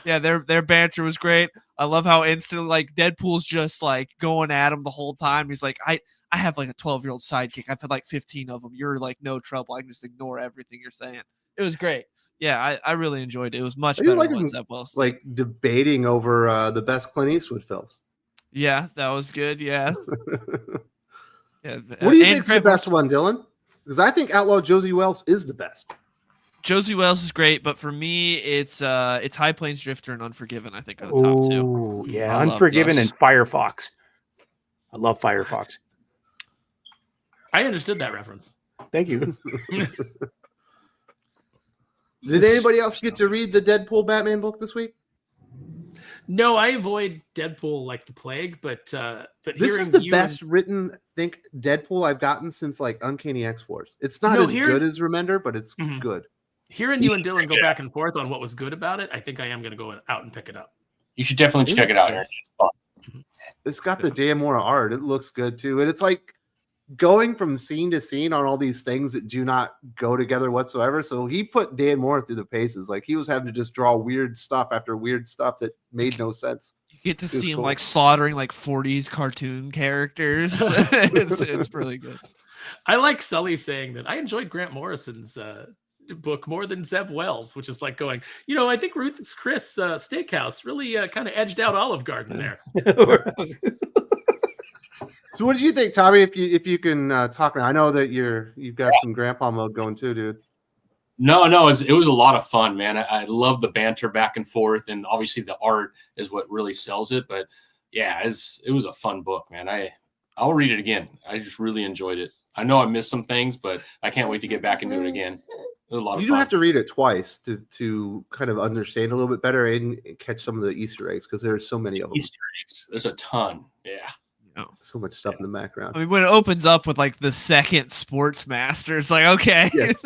Yeah, their banter was great. I love how instantly like Deadpool's just like going at him the whole time. He's like, I have like a 12-year-old sidekick. I've had like 15 of them. You're like no trouble. I can just ignore everything you're saying. It was great. Yeah, I really enjoyed it. It was much better than Zeb Wells. Like debating over the best Clint Eastwood films. Yeah, that was good. Yeah. Yeah. What do you think's the best one, Dylan? Because I think Outlaw Josie Wells is the best. Josie Wells is great, but for me, it's High Plains Drifter and Unforgiven. I think are the top 2. Yeah, Unforgiven and Firefox. I love Firefox. I understood that reference. Thank you. Did anybody else get to read the Deadpool Batman book this week? No, I avoid Deadpool like the plague, but this is the best written, Deadpool I've gotten since like Uncanny X-Force. It's not as good as Remender, but it's good. Hearing you and Dylan go back and forth on what was good about it, I think I am going to go out and pick it up. You should definitely check it out, Aaron. It's fun. It's got the Dan Mora art. It looks good too. And it's like going from scene to scene on all these things that do not go together whatsoever. So he put Dan Mora through the paces. Like he was having to just draw weird stuff after weird stuff that made no sense. You get to see him like slaughtering like 40s cartoon characters. it's really good. I like Sully saying that I enjoyed Grant Morrison's book more than Zeb Wells, which is like going, I think Ruth's Chris Steakhouse really kind of edged out Olive Garden there. So what did you think, Tommy? If you can talk now, I know that you've got some grandpa mode going too, dude. No, it was a lot of fun, man. I love the banter back and forth, and obviously the art is what really sells it. But yeah, it was a fun book, man. I'll read it again. I just really enjoyed it. I know I missed some things, but I can't wait to get back and do it again. It was a lot of fun. You do have to read it twice to kind of understand a little bit better and catch some of the Easter eggs because there's so many of them. Easter eggs. There's a ton. Yeah. So much stuff in the background. I mean, when it opens up with like the second sports master, it's like, okay, yes.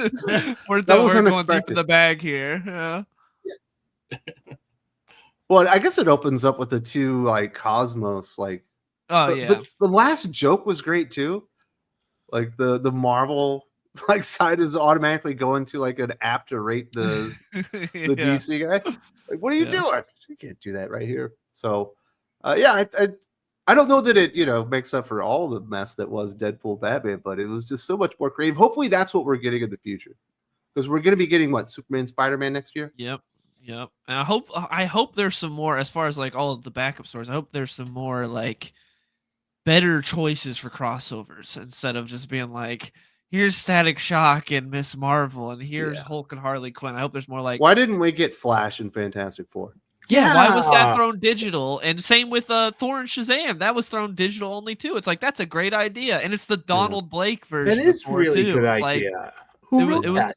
we're going deep in the bag here. Yeah. Well, I guess it opens up with the two like Cosmos, like. But the last joke was great too. Like the Marvel like side is automatically going to like an app to rate the DC guy. Like, what are you doing? You can't do that right here. So, I don't know that it makes up for all the mess that was Deadpool Batman, but it was just so much more creative. Hopefully, that's what we're getting in the future, because we're going to be getting what, Superman, Spider-Man next year. Yep. And I hope there's some more as far as like all of the backup stories. I hope there's some more like better choices for crossovers instead of just being like, here's Static Shock and Miss Marvel, and here's Hulk and Harley Quinn. I hope there's more like. Why didn't we get Flash and Fantastic Four? Yeah, why was that thrown digital? And same with Thor and Shazam. That was thrown digital only too. It's like, that's a great idea. And it's the Donald Blake version. It is really too. good it's idea. Like, Who wrote that?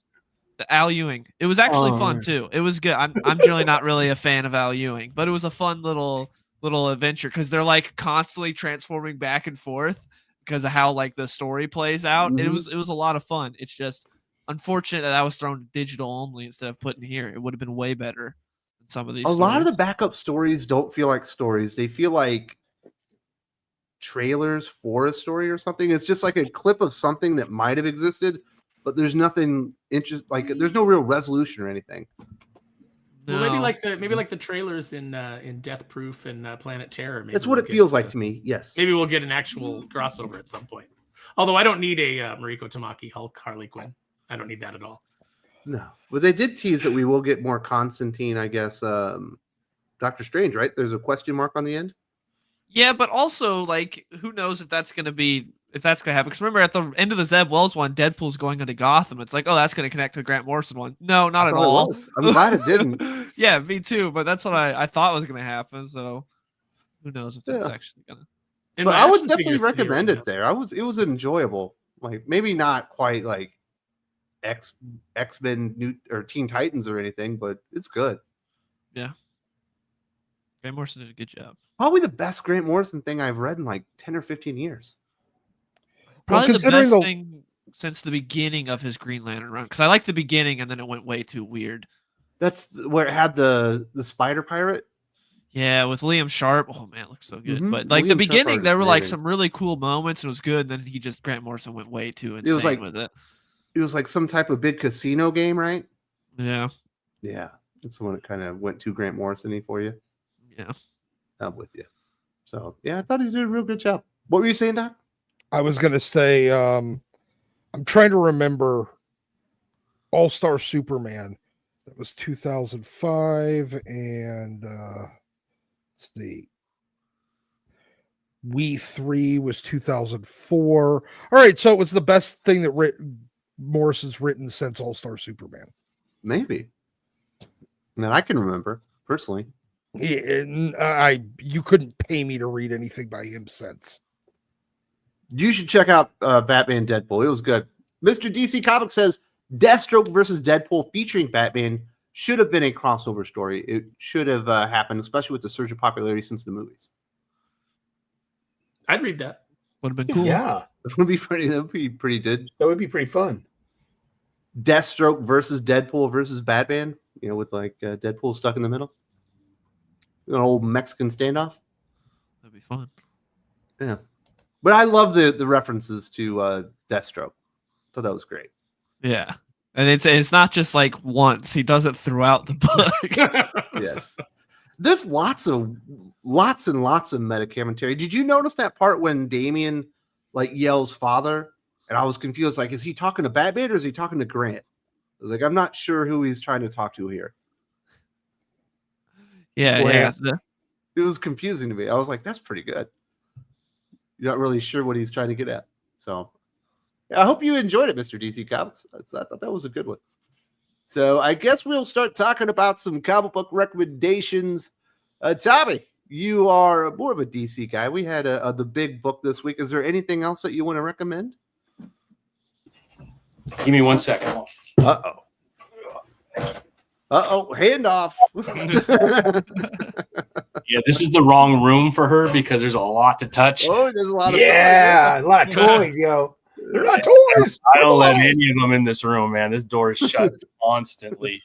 Al Ewing. It was actually fun too. It was good. I'm generally not really a fan of Al Ewing, but it was a fun little adventure because they're like constantly transforming back and forth because of how like the story plays out. Mm-hmm. It was a lot of fun. It's just unfortunate that was thrown digital only instead of putting here. It would have been way better. Some of these lot of the backup stories don't feel like stories. They feel like trailers for a story or something. It's just like a clip of something that might have existed, but there's nothing interesting. Like there's no real resolution or anything. No. Well, maybe like the trailers in Death Proof and Planet Terror. Maybe that's what it feels like to me. Yes. Maybe we'll get an actual crossover at some point. Although I don't need a Mariko Tamaki Hulk Harley Quinn. I don't need that at all. No, but they did tease that we will get more Constantine, I guess. Doctor Strange, right? There's a question mark on the end. Yeah, but also, like, who knows if that's going to happen? Because remember, at the end of the Zeb Wells one, Deadpool's going into Gotham. It's like, oh, that's going to connect to the Grant Morrison one. No, not at all. I'm glad it didn't. Yeah, me too. But that's what I thought was going to happen. So who knows if that's actually going to. But I would definitely recommend it there. It was enjoyable. Like maybe not quite like X-Men or Teen Titans or anything, but it's good. Yeah. Grant Morrison did a good job. Probably the best Grant Morrison thing I've read in like 10 or 15 years. Probably the best thing since the beginning of his Green Lantern run. Because I liked the beginning and then it went way too weird. That's where it had the Spider Pirate. Yeah, with Liam Sharp. Oh man, it looks so good. Mm-hmm. But like Liam the beginning, Sharp there were like some really cool moments and it was good. And then Grant Morrison went way too insane with it. It was like some type of big casino game, right? Yeah. Yeah. That's when it kind of went to Grant Morrison-y for you. Yeah. I'm with you. So, yeah, I thought he did a real good job. What were you saying, Doc? I was going to say, I'm trying to remember All-Star Superman. That was 2005. And let's see. We 3 was 2004. All right. So it was the best thing that Morrison's written since All-Star Superman. Maybe. And I can remember personally. You couldn't pay me to read anything by him since. You should check out Batman Deadpool. It was good. Mr. DC Comics says Deathstroke versus Deadpool featuring Batman should have been a crossover story. It should have happened, especially with the surge of popularity since the movies. I'd read that. Would have been cool. Yeah. That would be pretty good. That would be pretty fun. Deathstroke versus Deadpool versus Batman, with like Deadpool stuck in the middle. An old Mexican standoff. That'd be fun. Yeah. But I love the references to Deathstroke. So that was great. Yeah. And it's not just like once. He does it throughout the book. Yes. There's lots and lots of meta commentary. Did you notice that part when Damian like yells father? And I was confused. Like, is he talking to Batman or is he talking to Grant? I was like, I'm not sure who he's trying to talk to here. Yeah. It was confusing to me. I was like, that's pretty good. You're not really sure what he's trying to get at. So yeah, I hope you enjoyed it, Mr. DC Comics. I thought that was a good one. So I guess we'll start talking about some comic book recommendations. Tommy, you are more of a DC guy. We had the big book this week. Is there anything else that you want to recommend? Give me 1 second. Handoff. Yeah, this is the wrong room for her because there's a lot to touch. Oh, there's a lot of a lot of toys, yo. They're not toys. I don't let any of them in this room, man. This door is shut constantly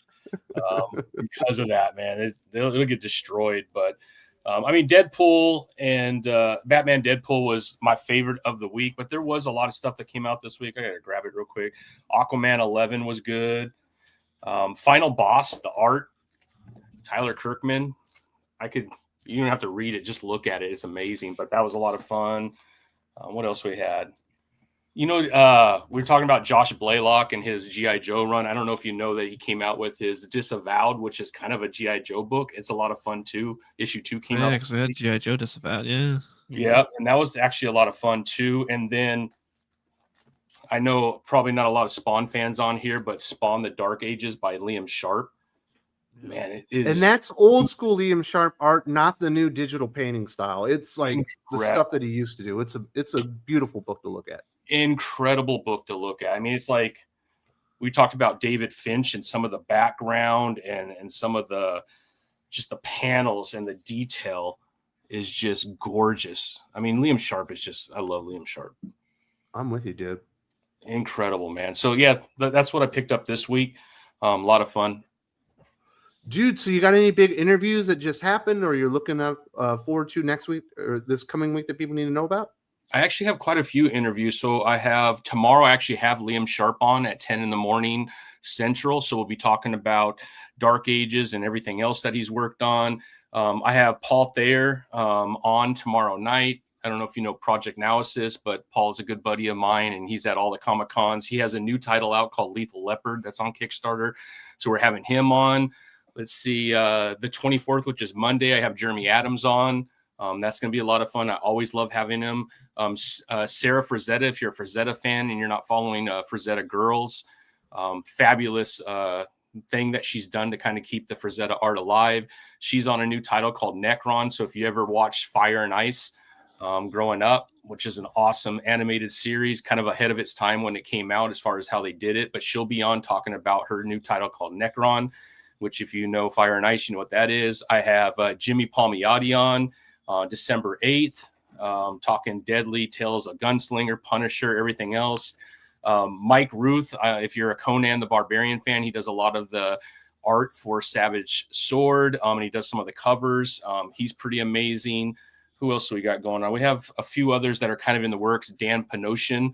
because of that, man. It'll get destroyed. But I mean, Deadpool and Batman Deadpool was my favorite of the week, but there was a lot of stuff that came out this week. I gotta grab it real quick. Aquaman 11 was good. Final Boss, the art, Tyler Kirkman. You don't have to read it, just look at it. It's amazing. But that was a lot of fun. What else we had? We were talking about Josh Blaylock and his G.I. Joe run. I don't know if you know that he came out with his Disavowed, which is kind of a G.I. Joe book. It's a lot of fun too. Issue 2 came out. Yeah, because we had G.I. Joe Disavowed, yeah. Yeah, and that was actually a lot of fun too. And then I know probably not a lot of Spawn fans on here, but Spawn: The Dark Ages by Liam Sharp. Man, it is. And that's old school Liam Sharp art, not the new digital painting style. It's like the stuff that he used to do. It's a beautiful book to look at. Incredible book to look at. I mean, it's like we talked about David Finch and some of the background and some of the panels and the detail is just gorgeous. I mean, Liam Sharp is I love Liam Sharp. I'm with you, dude. Incredible, man. So yeah, that's what I picked up this week. A lot of fun. Dude, so you got any big interviews that just happened or you're looking up forward to next week or this coming week that people need to know about? I actually have quite a few interviews. So tomorrow I actually have Liam Sharp on at 10 in the morning Central. So we'll be talking about Dark Ages and everything else that he's worked on. I have Paul Thayer on tomorrow night. I don't know if you know Project Analysis, but Paul's a good buddy of mine and he's at all the Comic Cons. He has a new title out called Lethal Leopard that's on Kickstarter. So we're having him on. Let's see, the 24th, which is Monday, I have Jeremy Adams on. That's going to be a lot of fun. I always love having him. Sarah Frazetta, if you're a Frazetta fan and you're not following Frazetta Girls, fabulous thing that she's done to kind of keep the Frazetta art alive. She's on a new title called Necron. So if you ever watched Fire and Ice growing up, which is an awesome animated series, kind of ahead of its time when it came out as far as how they did it, but she'll be on talking about her new title called Necron, which if you know Fire and Ice, you know what that is. I have Jimmy Palmiotti on December 8th, talking Deadly, Tales of Gunslinger, Punisher, everything else. Mike Ruth, if you're a Conan the Barbarian fan, he does a lot of the art for Savage Sword, and he does some of the covers. He's pretty amazing. Who else do we got going on? We have a few others that are kind of in the works. Dan Panosian,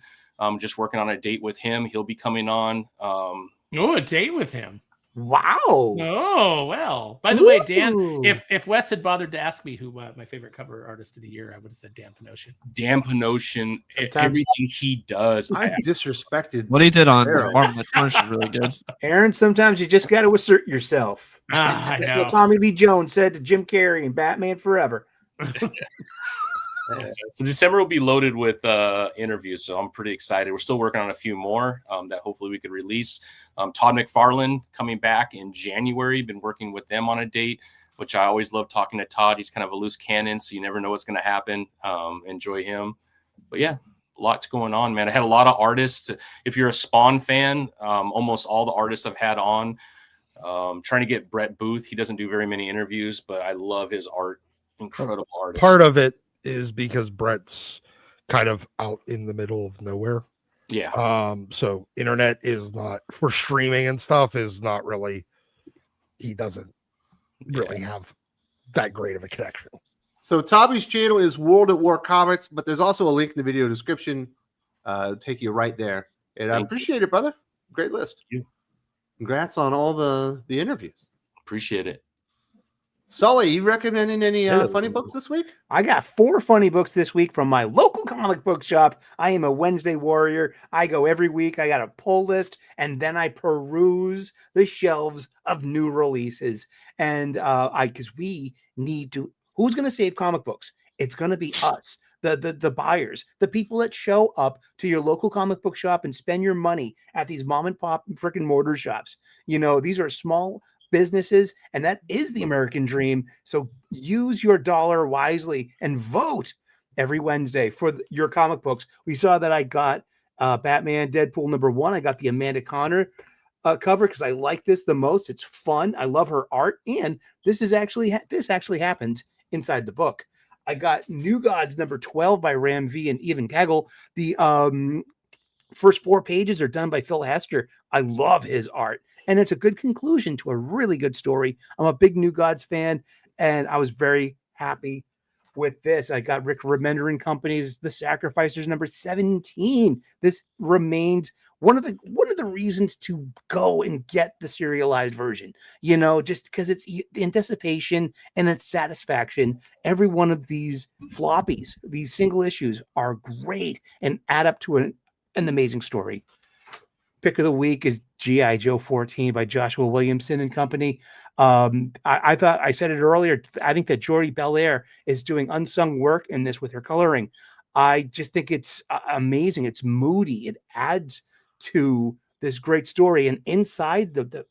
just working on a date with him. He'll be coming on. A date with him. Wow. Oh, well. By the way, Dan, if Wes had bothered to ask me who my favorite cover artist of the year, I would have said Dan Panosian. Dan Panosian, everything he does. I disrespected what he did on Marvel Punisher is really good. Aaron, sometimes you just got to assert yourself. I That's know. what Tommy Lee Jones said to Jim Carrey in Batman Forever. So December will be loaded with interviews, so I'm pretty excited. We're still working on a few more that hopefully we could release. Todd McFarlane coming back in January. Been working with them on a date, which I always love talking to Todd. He's kind of a loose cannon, so you never know what's going to happen. Enjoy him. But yeah, lots going on, man. I had a lot of artists. If you're a Spawn fan, almost all the artists I've had on. Trying to get Brett Booth. He doesn't do very many interviews, but I love his art. Incredible artist. Part of it is because Brett's kind of out in the middle of nowhere. Yeah. So internet is not for streaming and stuff is not really. He doesn't really have that great of a connection. So Tommy's channel is World at War Comics, but there's also a link in the video description. Take you right there. And I appreciate it, brother. Great list. Thank you. Congrats on all the interviews. Appreciate it. Sully, you recommending any funny books this week? I got 4 funny books this week from my local comic book shop. I am a Wednesday warrior. I go every week. I got a pull list, and then I peruse the shelves of new releases. And because we need to, who's going to save comic books? It's going to be us, the buyers, the people that show up to your local comic book shop and spend your money at these mom and pop brick and mortar shops. You know, these are small businesses, and that is the American dream. So use your dollar wisely and vote every Wednesday for your comic books. We saw that I got Batman Deadpool #1. I got the Amanda Conner cover because I like this the most. It's fun. I love her art, and this actually happened inside the book. I got New Gods #12 by Ram V and Evan Kagel. The first 4 pages are done by Phil Hester. I love his art, and it's a good conclusion to a really good story. I'm a big New Gods fan, and I was very happy with this. I got Rick Remender and Company's The Sacrificers #17. This remained one of the reasons to go and get the serialized version, you know, just because it's anticipation and it's satisfaction. Every one of these floppies, these single issues are great and add up to an amazing story. Pick of the week is G.I. Joe 14 by Joshua Williamson and Company. I thought I said it earlier. I think that Jordi Belair is doing unsung work in this with her coloring. I just think it's amazing. It's moody. It adds to this great story. And inside the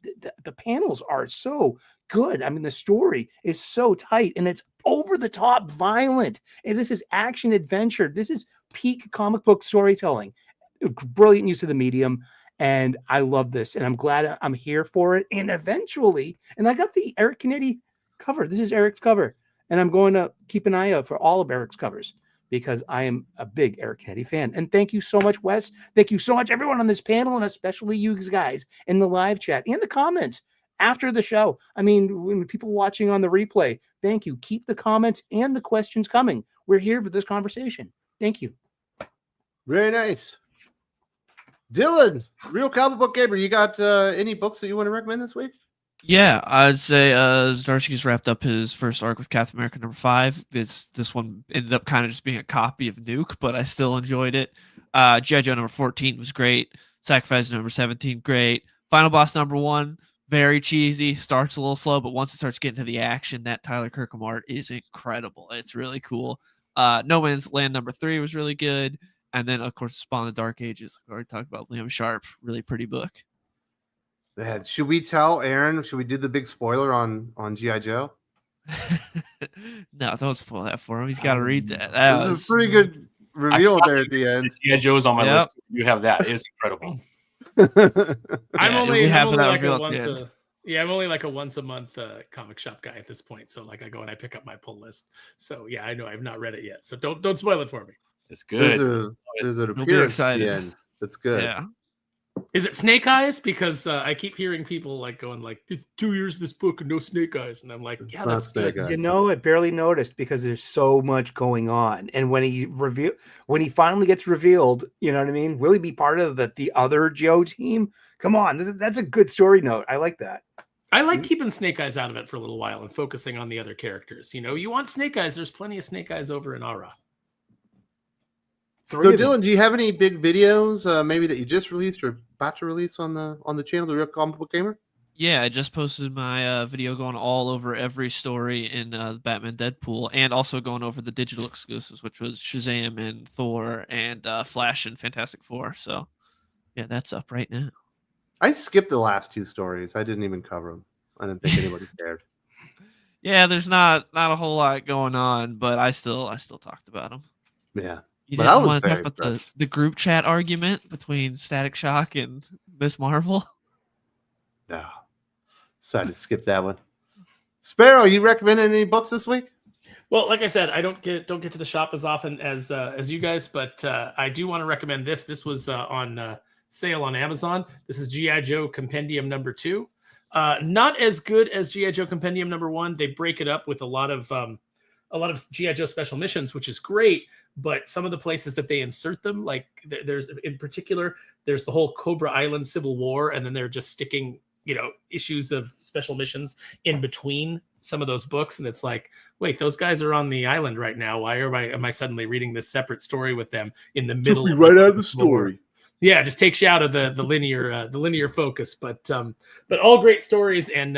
panels are so good. I mean, the story is so tight and it's over the top violent. And this is action adventure. This is peak comic book storytelling. Brilliant use of the medium. And I love this, and I'm glad I'm here for it. And eventually, and I got the Eric Canetti cover. This is Eric's cover, and I'm going to keep an eye out for all of Eric's covers because I am a big Eric Canetti fan. And thank you so much, Wes. Thank you so much, everyone on this panel, and especially you guys in the live chat and the comments after the show. I mean, when people watching on the replay, thank you. Keep the comments and the questions coming. We're here for this conversation. Thank you. Very nice. Dylan, Real Comic Book Gamer, you got any books that you want to recommend this week? Yeah, I'd say Zdarsky's wrapped up his first arc with Captain America #5. This one ended up kind of just being a copy of Nuke, but I still enjoyed it. G.I. Joe #14 was great. Sacrifice #17, great. Final Boss #1, very cheesy. Starts a little slow, but once it starts getting to the action, that Tyler Kirkham art is incredible. It's really cool. No Man's Land #3 was really good. And then, of course, Spawn of the Dark Ages. We already talked about Liam Sharp. Really pretty book. Man, should we tell Aaron? Should we do the big spoiler on G.I. Joe? No, don't spoil that for him. He's got to read that. This is a pretty good reveal there at the end. G.I. Joe is on my list. You have that. It is incredible. I'm only like a once a month comic shop guy at this point. So like I go and I pick up my pull list. So yeah, I know I've not read it yet. So don't spoil it for me. It's good. There's an appearance at the end. That's good. Yeah. Is it Snake Eyes? Because I keep hearing people like going like 2 years of this book and no Snake Eyes, and I'm like, It's yeah, not that's Snake good. Eyes. You know, I barely noticed because there's so much going on. And when he finally gets revealed, you know what I mean? Will he be part of the other Joe team? Come on, that's a good story note. I like that. I like keeping Snake Eyes out of it for a little while and focusing on the other characters. You know, you want Snake Eyes? There's plenty of Snake Eyes over in Aura. So Dylan, do you have any big videos maybe that you just released or about to release on the channel, The Real Comic Book Gamer? Yeah, I just posted my video going all over every story in Batman Deadpool, and also going over the digital exclusives, which was Shazam and Thor and Flash and Fantastic Four. So yeah, that's up right now. I skipped the last 2 stories. I didn't even cover them. I didn't think anybody cared. Yeah, there's not a whole lot going on, but I still talked about them. Yeah. You But I didn't was want to talk very about impressed. the group chat argument between Static Shock and Miss Marvel? No. Decided to skip that one. Sparrow, you recommended any books this week? Well, like I said, I don't get to the shop as often as you guys, but I do want to recommend this. This was on sale on Amazon. This is G.I. Joe Compendium number 2. Not as good as G.I. Joe Compendium number 1. They break it up with a lot of G.I. Joe special missions, which is great. But some of the places that they insert them, like there's in particular, there's the whole Cobra Island Civil War, and then they're just sticking issues of special missions in between some of those books, and it's like, wait, those guys are on the island right now. Why am I suddenly reading this separate story with them in the middle? Took me right out of the story. Yeah, it just takes you out of the linear focus. But all great stories, and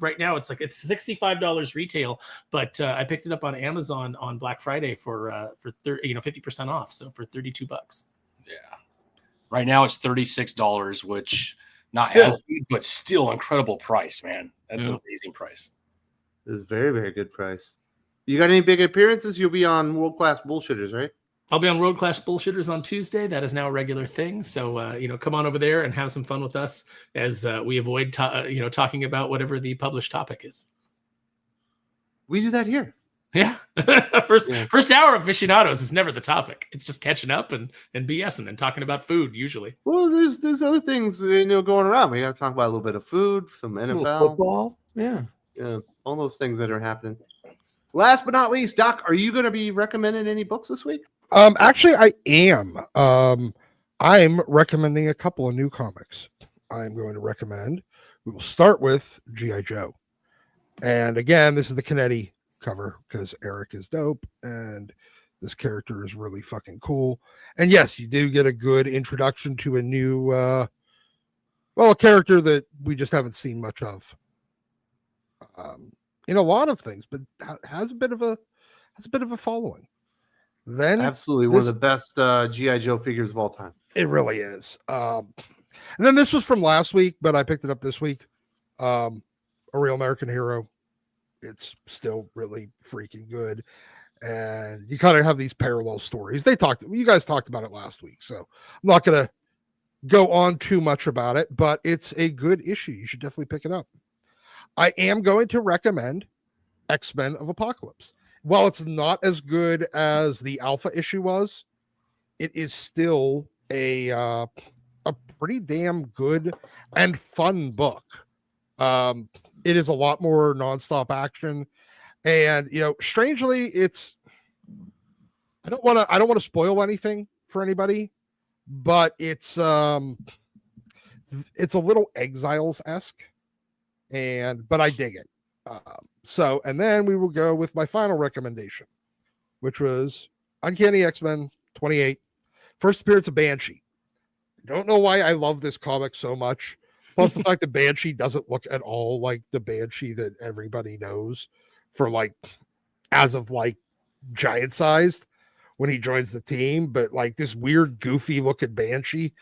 right now it's $65 retail, but I picked it up on Amazon on Black Friday for 50% off, so for $32. Yeah, right now it's $36, which not Still. as good, but still incredible price, man. That's an amazing price. It's a very, very good price. You got any big appearances? You'll be on World Class Bullshitters, right? I'll be on World Class Bullshitters on Tuesday. That is now a regular thing. So, come on over there and have some fun with us as we avoid, talking about whatever the published topic is. We do that here. Yeah. First hour of Aficionados is never the topic. It's just catching up and BSing and talking about food usually. Well, there's other things going around. We got to talk about a little bit of food, some NFL, football. Yeah, all those things that are happening. Last but not least, Doc, are you going to be recommending any books this week? Actually, I am. I'm recommending a couple of new comics. I'm going to recommend. We will start with G.I. Joe, and again, this is the Canetti cover because Eric is dope and this character is really fucking cool. And yes, you do get a good introduction to a new a character that we just haven't seen much of in a lot of things, but has a bit of a following. Then absolutely one of the best G.I. Joe figures of all time. It really is. And then this was from last week, but I picked it up this week. A Real American Hero. It's still really freaking good. And you kind of have these parallel stories. You guys talked about it last week, so I'm not going to go on too much about it, but it's a good issue. You should definitely pick it up. I am going to recommend X-Men of Apocalypse. While it's not as good as the Alpha issue was, it is still a pretty damn good and fun book. It is a lot more nonstop action, and strangely, it's. I don't want to spoil anything for anybody, but it's a little Exiles-esque, but I dig it. And then we will go with my final recommendation, which was Uncanny X-Men 28, first appearance of Banshee. I don't know why I love this comic so much. Plus the fact that Banshee doesn't look at all like the Banshee that everybody knows for as of giant sized when he joins the team, but this weird goofy looking Banshee.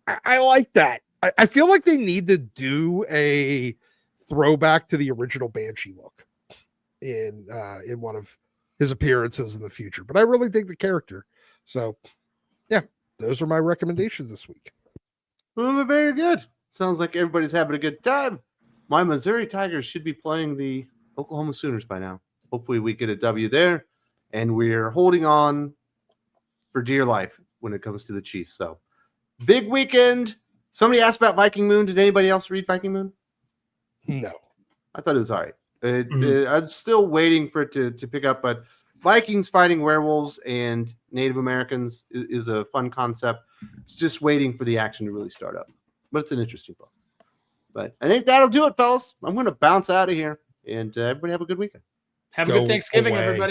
I like that. I feel like they need to do a throwback to the original Banshee look in one of his appearances in the future, but I really dig the character. So yeah, those are my recommendations this week. Well, very good. Sounds like everybody's having a good time. My Missouri Tigers should be playing the Oklahoma Sooners by now. Hopefully we get a W there, and we're holding on for dear life when it comes to the Chiefs. So big weekend. Somebody asked about Viking Moon. Did anybody else read Viking Moon? No. I thought it was all right. I'm still waiting for it to pick up, but Vikings fighting werewolves and Native Americans is a fun concept. It's just waiting for the action to really start up. But it's an interesting book. But I think that'll do it, fellas. I'm going to bounce out of here, and everybody have a good weekend. Have a good Thanksgiving, everybody.